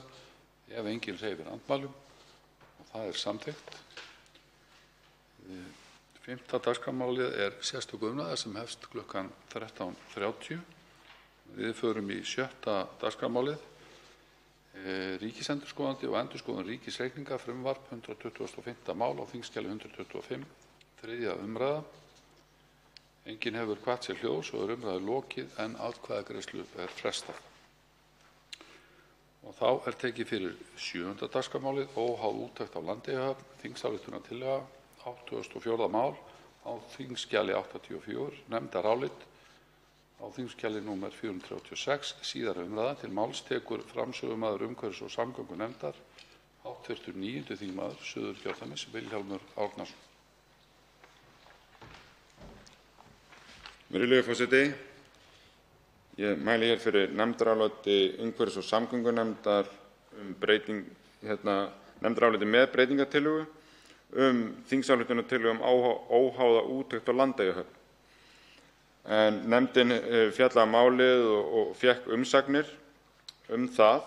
ef enginn hreyfir andmælum og það samþykkt. 5. dagskrármálið er sérstök umræða sem hefst klukkan 13:30. Við förum í 6. dagskrármálið. Ríkisendurskoðandi og endurskoðun ríkisreikninga, frumvarp 125. mál á þingskjali 125, 3. umræða. Enginn hefur hvatt sér hljóðs og umræðu lokið en atkvæðagreiðslu er frestað. Og þá tekið fyrir 7. dagskrármálið, óháð úttekt á Landeyjahöfn, þingsályktunartillaga, 84. mál á þingskjali 84, nefndarálit á þingskjali númer 436, síðari umræða. Til máls tekur framsögumaður umhverfis- og samgöngunefndar, hv. 9. þingmaður Suðurkjördæmis, Vilhjálmur Árnason. Virðulegur forseti, ég mæli hér fyrir nefndaráliti umhverfis- og samgöngunefndar nefndaráliti með breytingartillögu þingsályktunartillögu óháða úttekt á Landeyjahöfn. En nefndin fjallaði málið og fékk umsagnir það,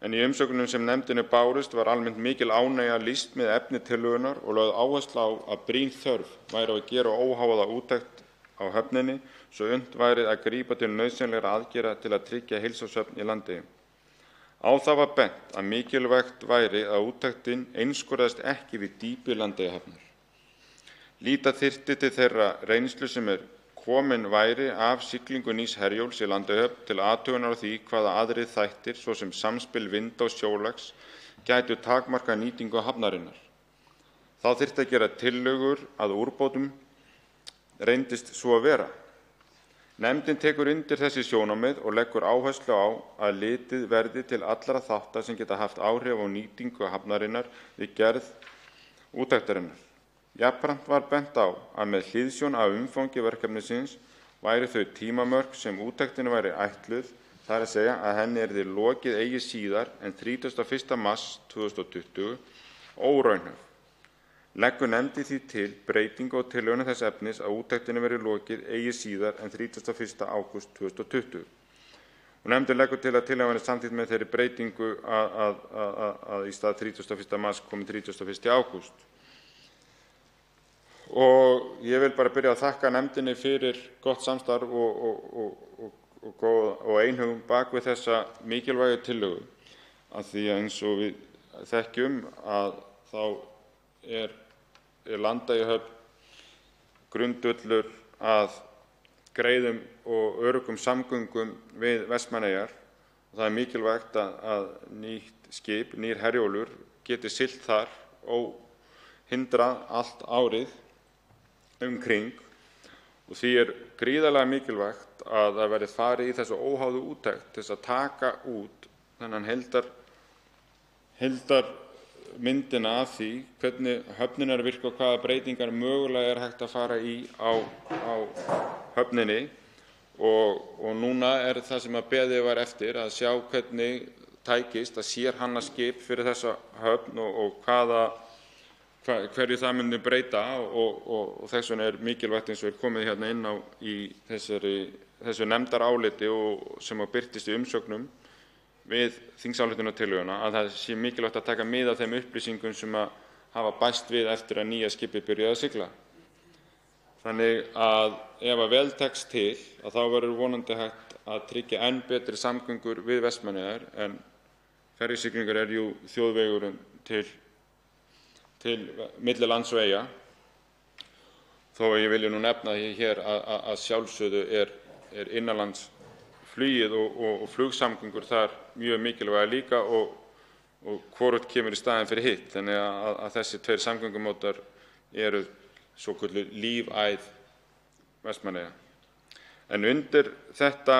en í umsögnum sem nefndinni bárust var almennt mikil ánægja lýst með efni tillögunnar og lögð áhersla á að brýn þörf væri á að gera óháða úttekt á höfninni svo unnt væri að grípa til nauðsynlegra aðgerða til að tryggja heilsáshöfn í Landeyjum. Á það var bent að mikilvægt væri að úttektin einskorðast ekki við dýpi Landeyjahafnar. Líta þyrfti til þeirra reynslu sem komin væri af siglingu nýs Herjólfs í Landeyjahöfn til athugunar á því hvaða aðrir þættir, svo sem samspil vinda og sjólags, gætu takmarkað nýtingu hafnarinnar. Þá þyrfti að gera tillögur að úrbótum reyndist svo að vera. Nefndin tekur undir þessi sjónarmið og leggur áherslu á að litið verði til allra þátta sem geta haft áhrif á nýtingu hafnarinnar við gerð úttektarinnar. Jafnframt var bent á að með hliðsjón af umfangi verkefnisins væru þau tímamörk sem úttektinni væri ætluð, það er að segja að henni yrði lokið eigi síðar en 31. mars 2020, óraunhæf. Leggur nefndin því til breytingu á tillögunni þess efnis að úttektinni verði lokið eigi síðar en 31. ágúst 2020. Og nefndin leggur til að tillagan verði samþykkt með þeirri breytingu að í stað 31. mars komi 31. ágúst. Og ég vil bara byrja að þakka nefndinni fyrir gott samstarf og einhugum bak við þessa mikilvægu tillögu, af því að eins og við þekkjum að þá er Landeyjahöfn grundvöllur að greiðum og öruggum samgöngum við Vestmannaeyjar og það er mikilvægt að nýtt skip, nýr Herjólfur, geti siglt þar óhindrað allt árið kring og því er gríðarlega mikilvægt að það verði farið í þessu óháðu úttekt til þess að taka út þennan heildarmyndina af því hvernig höfnin er að virka og hvaða breytingar mögulega er hægt að fara í á höfninni og núna er það sem að beðið var eftir að sjá hvernig tækist að sérhanna skip fyrir þessa höfn og hverju það myndi breyta og þess vegna er mikilvægt eins og komið hérna inn á í þessu nefndaráliti og sem birtist í umsögnum við þingsályktunartillöguna að það sé mikilvægt að taka mið af þeim upplýsingum sem að hafa bæst við eftir að nýja skipið byrjaði að sigla. Þannig að ef að vel tekst til að þá verður vonandi hægt að tryggja enn betri samgöngur við Vestmannaeyjar en ferjusiglingar er jú þjóðvegurinn til milli lands og eyja. Þó að ég vilji nú nefna hér að sjálfsögðu er innanlandsflugið og flugsamgöngur þar mjög mikilvægar líka og hvorugt kemur í staðinn fyrir hitt. Þannig að þessi tveir samgöngumótar eru svokölluð lífæð Vestmannaeyja. En undir þetta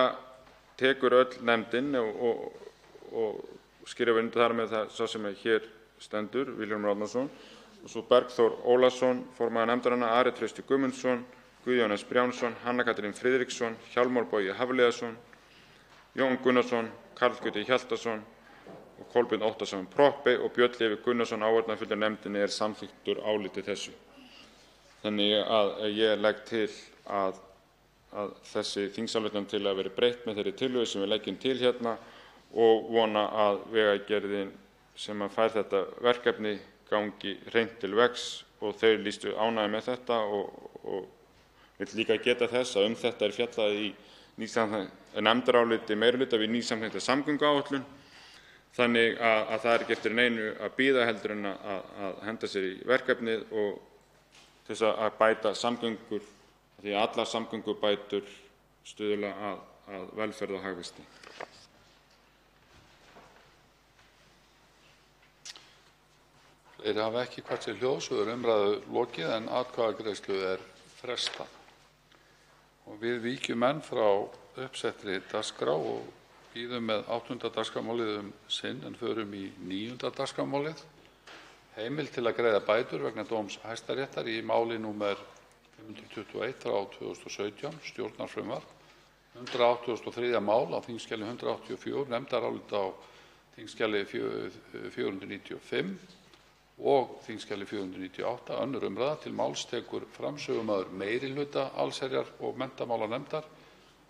tekur öll nefndin og skrifar undir þar með það sá sem hér stendur, Vilhjálmur Árnason, og svo Bergþór Ólason, formaður nefndarinnar, Ari Trausti Guðmundsson Guðjón S. Brjánsson, Hanna Katrín Friðriksson, Hjálmar Bogi Hafliðason, Jón Gunnarsson, Karl Gauti Hjaltason og Kolbeinn Óttarsson Proppé og Björn Leví Gunnarsson áheyrnarfullur nefndinni samþykkur áliti þessu. Þannig að ég legg til að þessi þingsályktunartillaga verði breytt með þeirri tillögu sem við leggjum til hérna og vona að Vegagerðin sem fær þetta verkefni gangi hreint til vegs og þau lýstu ánægju með þetta og vill líka geta þess að þetta fjallað í nefndaráliti meirihluta við nýsamþykkta samgönguáætlun. Þannig að það ekki eftir neinu að bíða heldur en að henda sér í verkefnið og til þess að bæta samgöngur, því að allar samgöngubætur stuðla að velferð og hagvexti. Fleiri hafa ekki kvart sér hljóðs og umræðu lokið en atkvæðagreiðslu frestað. Og við víkjum enn frá uppsettri dagskrá og bíðum með 8. dagskrármálið sinn en förum í 9. dagskrármálið. Heimild til að greiða bætur vegna dóms Hæstaréttar í máli númer 521 frá 2017, stjórnarfrumvarp, 183. mál á þingskjali 184, nefndarálit á þingskjali 495 og þingskjali 498, önnur umræða. Til máls tekur framsögumaður meirihluta allsherjar- og menntamálanefndar,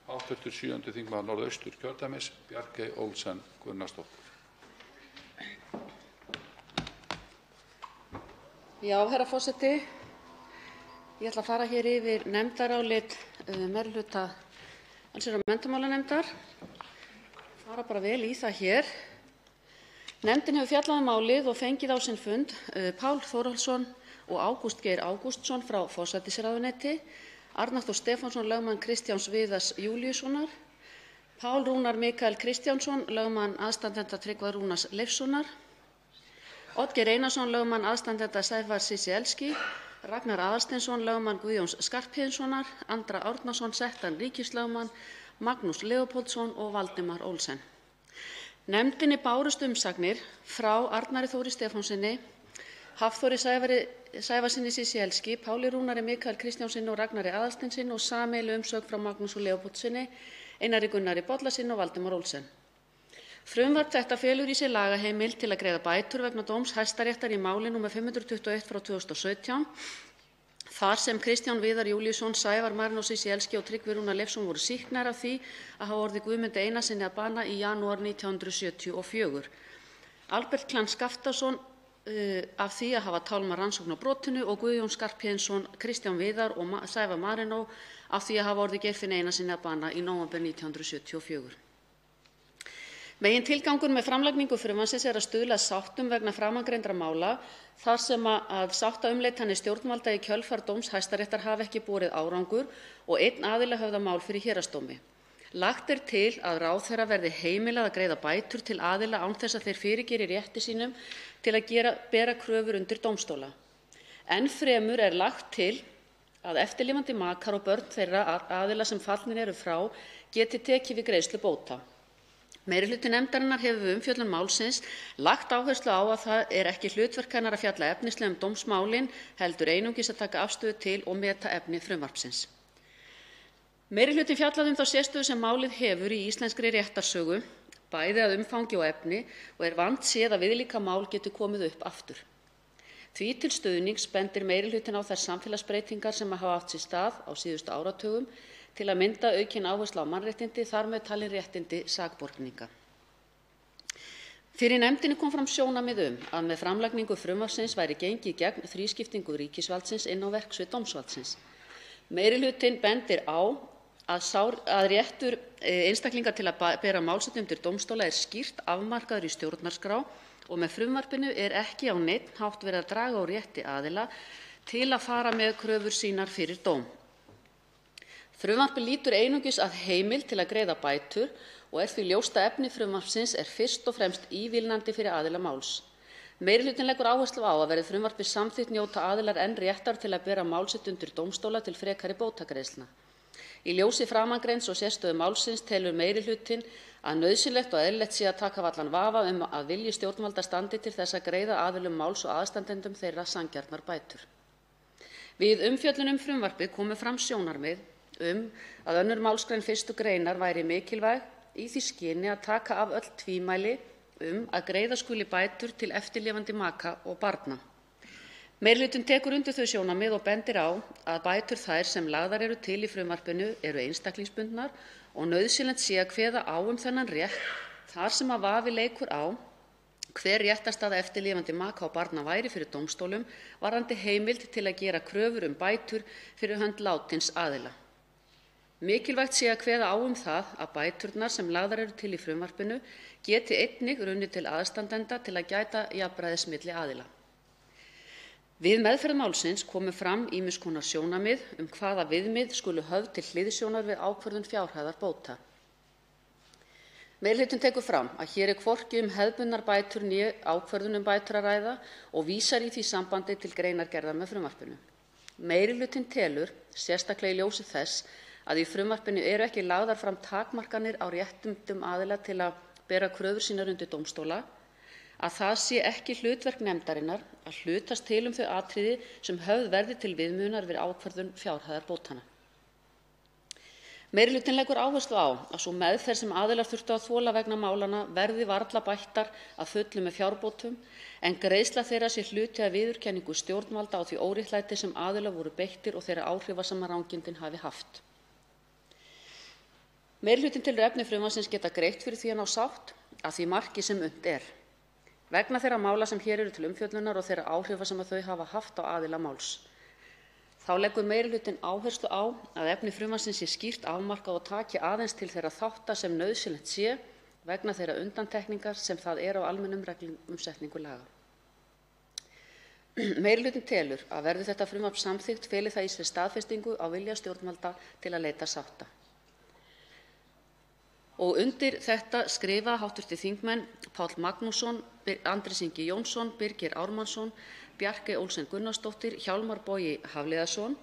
hv. 7. þingmaður Norðausturkjördæmis, Bjarkey Olsen Gunnarsdóttir. Já, herra forseti, ég ætla að fara hér yfir nefndarálit meirihluta allsherjar- og menntamálanefndar, fara bara vel í það hér. Nefndin hefur fjallað málið og fengið á sinn fund Pál Þórhallsson og Ágúst Geir Ágústsson frá forsætisráðuneyti, Arnar Þór Stefánsson, lögmann Kristjáns Viðars Júlíussonar, Pál Rúnar Mikael Kristjánsson, lögmann aðstandenda Tryggva Rúnars Leifssonar, Oddgeir Einarsson, lögmann aðstandenda Sævar Sisielski, Ragnar Aðalsteinsson, lögmann Guðjóns Skarphéðinssonar, Andra Árnason, settan ríkislögmann, Magnús Leópoldsson og Valdimar Olsen. Nefndinni bárust umsagnir frá Arnari Þóri Stefánssyni, Hafþóri Sævarssyni Sisielski, Páli Rúnari Mikael Kristjánssyni og Ragnari Aðalsteinssyni og sameiginleg umsögn frá Magnúsi Leópoldssyni, Einari Gunnari Bollasyni og Valdimar Olsen. Frumvarp þetta felur í sér lagaheimild til að greiða bætur vegna dóms Hæstaréttar í máli nr. 521 frá 2017, þar sem Kristján Viðar Júlíusson, Sævar Marinó Sisielski og Tryggvi Rúnar Leifsson voru sýknaðir af því að hafa orðið Guðmundi Einarssyni að bana í janúar 1974. Albert Klan Skaftason af því að hafa tálmað rannsókn á brotinu og Guðjón Skarphéðinsson, Kristján Viðar og Sævar Marinó af því að hafa orðið Geirfinni Einarssyni að bana í nóvember 1974. Megintilgangur með framlagningu frumvarpsins að stuðla að sáttum vegna framangreindra mála þar sem að sáttaumleitanir stjórnvalda í kjölfar dóms Hæstaréttar hafi ekki borið árangur og einn aðili höfðað mál fyrir héraðsdómi. Lagt til að ráðherra verði heimilað að greiða bætur til aðila án þess að þeir fyrirgeri rétti sínum til að bera kröfur undir dómstóla. Enn fremur lagt til að eftirlifandi makar og börn þeirra aðila sem fallnir eru frá geti tekið við greiðslu bóta. Meirihluti nefndarinnar hefur við umfjöllun málsins lagt áherslu á að það ekki hlutverk hennar að fjalla efnislega dómsmálin, heldur einungis að taka afstöðu til og meta efni frumvarpsins. Meirihluti fjallaði þá sérstöðu sem málið hefur í íslenskri réttarsögu, bæði að umfangi og efni, og vandséð að viðlíka mál getur komið upp aftur. Því til stuðnings bendir meirihlutin á þær samfélagsbreytingar sem hafa átt sér stað á síðustu áratugum, til að mynda aukin áherslu á mannréttindi, þar með talin réttindi sakborninga. Fyrir nefndinni kom fram sjónarmið að með framlagningu frumvarpsins væri gengið gegn þrískiptingu ríkisvaldsins inn á verksvið dómsvaldsins. Meirihlutinn bendir á að réttur einstaklinga til að bera málsókn undir dómstóla skýrt afmarkaður í stjórnarskrá og með frumvarpinu ekki á neinn hátt verið að draga úr rétti aðila til að fara með kröfur sínar fyrir dóm. Frumvarpið lýtur einungis að heimild til að greiða bætur og því ljóst að efni frumvarpsins fyrst og fremst ívilnandi fyrir aðila máls. Meirihlutinn leggur áherslu á að verði frumvarpið samþykkt njóta aðilar enn réttar til að bera mál sitt undir dómstóla til frekari bótagreiðslna. Í ljósi framangreinds og sérstöðu málsins telur meirihlutinn að nauðsynlegt og eðlilegt sé að taka af allan vafa að vilji stjórnvalda standi til þess að greiða aðilum máls og aðstandendum þeirra sanngjarnar bætur. Við umfjöllun frumvarpið komu fram sjónarmið að 2. málsgrein 1. greinar væri mikilvæg í því skyni að taka af öll tvímæli að greiða skuli bætur til eftirlifandi maka og barna. Meiri hlutinn tekur undir þau sjónarmið og bendir á að bætur þær sem lagðar eru til í frumvarpinu eru einstaklingsbundnar og nauðsynlegt sé að kveða á þennan rétt þar sem að vafi leikur á hver réttarstaða eftirlifandi maka og barna væri fyrir dómstólum varðandi heimild til að gera kröfur bætur fyrir hönd látins aðila. Mikilvægt sé að kveða á það að bæturnar sem lagðar eru til í frumvarpinu geti einnig runnið til aðstandenda til að gæta jafnræðis milli aðila. Við meðferð málsins komu fram ýmiss konar sjónarmið hvaða viðmið skulu höfð til hliðsjónar við ákvörðun fjárhæðar bóta. Meiri hlutinn tekur fram að hér er hvorki hefðbundnar bætur né ákvörðun bætur að ræða og vísar í því sambandi til greinargerðar með frumvarpinu. Meiri hlutinn telur, sérstaklega í ljósi þess að í frumvarpinu eru ekki lagðar fram takmarkanir á réttindum aðila til að bera kröfur sínar undir dómstóla, að það sé ekki hlutverk nefndarinnar að hlutast til þau atriði sem höfð verði til viðmiðunar við ákvörðun fjárhæðar bótanna. Meiri hlutinn leggur áherslu á að sú meðferð sem aðilar þurftu að þola vegna málanna verði varla bættar að fullu með fjárbótum, en greiðsla þeirra sé hluti af viðurkenningu stjórnvalda á því óréttlæti sem aðilar voru beittir og þeirra áhrifa sem rangindin hafi haft. Meiri hlutinn telur efni frumvarpsins geta greitt fyrir því að ná sátt að því marki sem unnt er, vegna þeirra mála sem hér eru til umfjöllunar og þeirra áhrifa sem þau hafa haft á aðila máls. Þá leggur meiri hlutinn áherslu á að efni frumvarpsins sé skýrt afmarkað og taki aðeins til þeirra þátta sem nauðsynlegt sé vegna þeirra undantekningar sem það er á almennum reglum setningu laga. Meiri hlutinn telur að verði þetta frumvarp samþykkt feli það í sér staðfestingu á vilja stjórnvalda til að leita sátta. Og undir þetta skrifa hv. þingmenn Páll Magnússon, Andrés Ingi Jónsson, Birgir Ármannsson, Bjarkey Olsen Gunnarsdóttir, Hjálmar Bogi Hafliðason,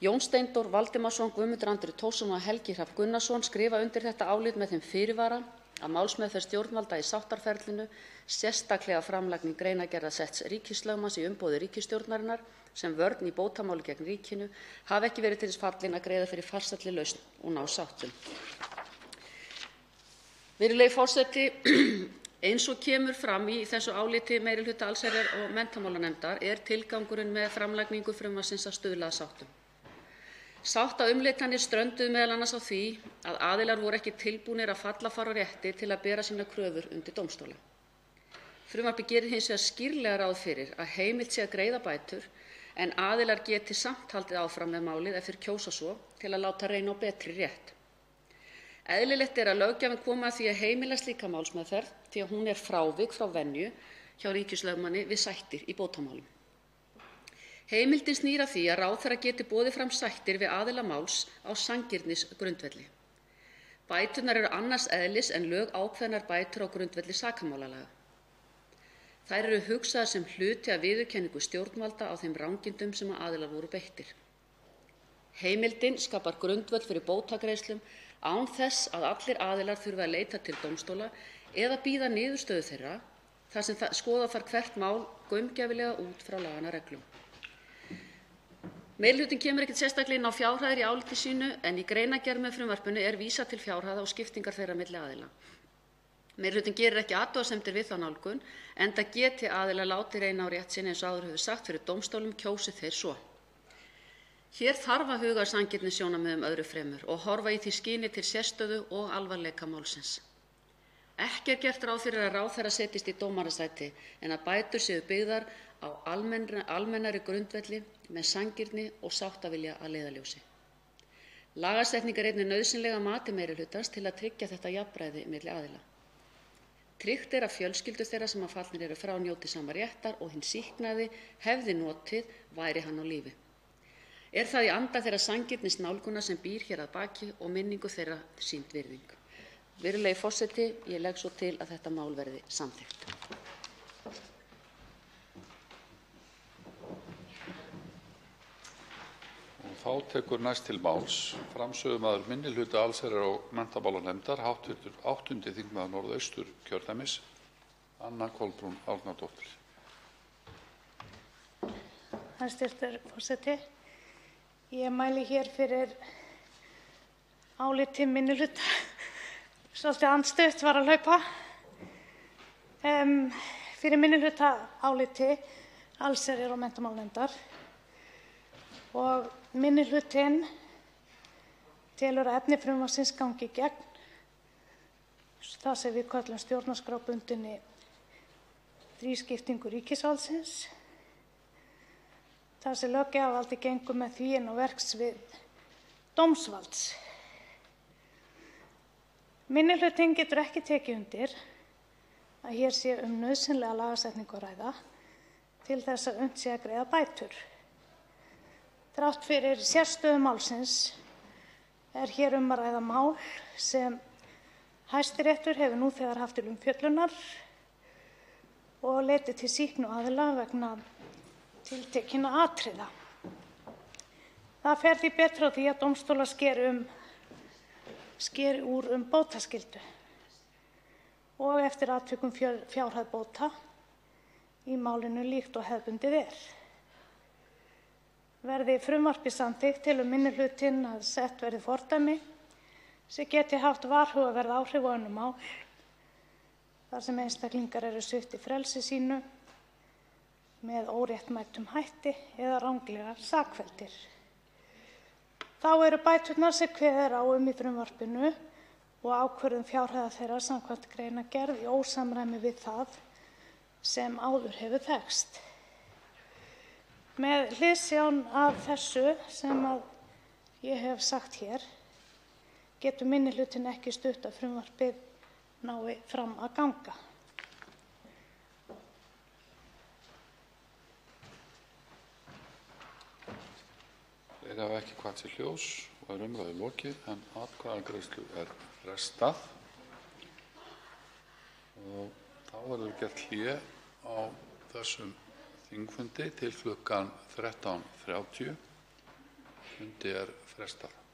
Jón Steindór Valdimarsson, Guðmundur Andri Thorsson og Helgi Hrafn Gunnarsson skrifa undir þetta álit með þeim fyrirvara að málsmeðferð stjórnvalda í sáttarferlinu, sérstaklega framlagning greinargerðar setts ríkislögmanns í umboði ríkisstjórnarinnar sem vörn í bótamáli gegn ríkinu, hafi ekki verið til þess fallin að greiða fyrir farsælli lausn og ná sáttum. Virðulegi forseti, eins og kemur fram í þessu áliti meiri hluta allsherjar- og menntamálanefndar er tilgangurinn með framlagningu frumvarpsins að stuðla að sáttum. Sáttaumleitanir strönduðu meðal annars á því að aðilar voru ekki tilbúnir að falla fara á rétti til að bera sínar kröfur undir dómstóla. Frumvarpið gerir hins vegar skýrlega ráð fyrir að heimilt sé að greiða bætur en aðilar geti samt haldið áfram með málið ef þeir kjósa svo til að láta reyna á betri rétt. Eðlilegt er að löggjafinn komi að því að heimila slíka málsmeðferð því að hún er frávik frá venju hjá ríkislögmanni við sættir í bótamálum. Heimildin snýr að því að ráðherra geti boðið fram sættir við aðila máls á sanngirnisgrundvelli. Bæturnar eru annars eðlis en lög ákveðnar bætur á grundvelli sakamálalaga. Þær eru hugsaðar sem hluti af viðurkenningu stjórnvalda á þeim rangindum sem aðilar voru beittir. Heimildin skapar grundvöll fyrir bótagreiðslum án þess að allir aðilar þurfi að leita til dómstóla eða bíða niðurstöðu þeirra þar sem skoða þarf hvert mál gaumgæfilega út frá laganna reglum. Meiri hlutinn kemur ekkert sérstaklega inn á fjárhæðir í áliti sínu en í greinargerð með frumvarpinu er vísað til fjárhæða og skiptingar þeirra milli aðila. Meiri hlutinn gerir ekki athugasemdir við þá nálgun enda geti aðilar látið reyna á rétt sinn eins og áður hefur sagt fyrir dómstólum kjósi þeir svo. Hér þarf að huga að sanngirnissjónarmiðum öðru fremur og horfa í því skyni til sérstöðu og alvarleika málsins. Ekki er gert ráð fyrir að ráðherra setjist í dómarasæti en að bætur séu byggðar á almennari grundvelli með sanngirni og sáttavilja að leiðarljósi. Lagasetning er einnig nauðsynleg að mati meirihlutans til að tryggja þetta jafnræði milli aðila. Tryggt er að fjölskyldur þeirra sem fallnir eru frá njóti sama réttar og hinn sýknaði hefði notið væri hann á lífi. Er það í anda þeirra sanngirnisnálgunar sem býr hér að baki og minningu þeirra sýnd virðing. Virðulegi forseti, ég legg svo til að þetta mál verði samþykkt. Þá tekur næst til máls framsögumaður minnihluta allsherjar- og menntamálanefndar, hv. 8. þingmaður Norðausturkjördæmis, Anna Kolbrún Árnadóttir. Hæstv. forseti. Ég mæli hér fyrir áliti minni hluta. Svolítið andstutt var að hlaupa. Fyrir minni hluta áliti allsherjar- og menntamálanefndar. Og minni hlutinn telur að efni frumvarpsins gangi gegn það sem við köllum stjórnarskrárbundinni þrískiptingu ríkisvaldsins, þar sem löggjafarvaldið gengur með því inn á verksvið dómsvalds. Minni hlutinn getur ekki tekið undir að hér sé nauðsynlega lagasetningu að ræða til þess að unnt sé að greiða bætur. Þrátt fyrir sérstöðu málsins hér að ræða mál sem Hæstiréttur hefur nú þegar haft til umfjöllunar og leitið til sýknuaðila vegna tiltekinna atriða. Það fer því betur á því að dómstólar skeri úr bótaskyldu og eftir atvikum fjárhæð bóta í málinu líkt og hefðbundið er. Verði frumvarpið samþykkt telur minni hlutinn að sett verði fordæmi sem geti haft varhugaverð áhrif á önnur mál þar sem einstaklingar eru sviptir frelsi sínu með óréttmætum hætti eða ranglega sakfelldir. Þá eru bæturnar sem kveðið er á í frumvarpinu og ákvörðun fjárhæða þeirra samkvæmt greinargerð í ósamræmi við það sem áður hefur þekkst. Með hliðsjón af þessu sem ég hef sagt hér getur minni hlutinn ekki stutt að frumvarpið nái fram að ganga. Fleiri hafa ekki kvatt sér hljóðs og umræðu lokið en atkvæðagreiðslu frestað. Og þá verður gert hlé á þessum þingfundi til klukkan 13:30. Fundi frestað.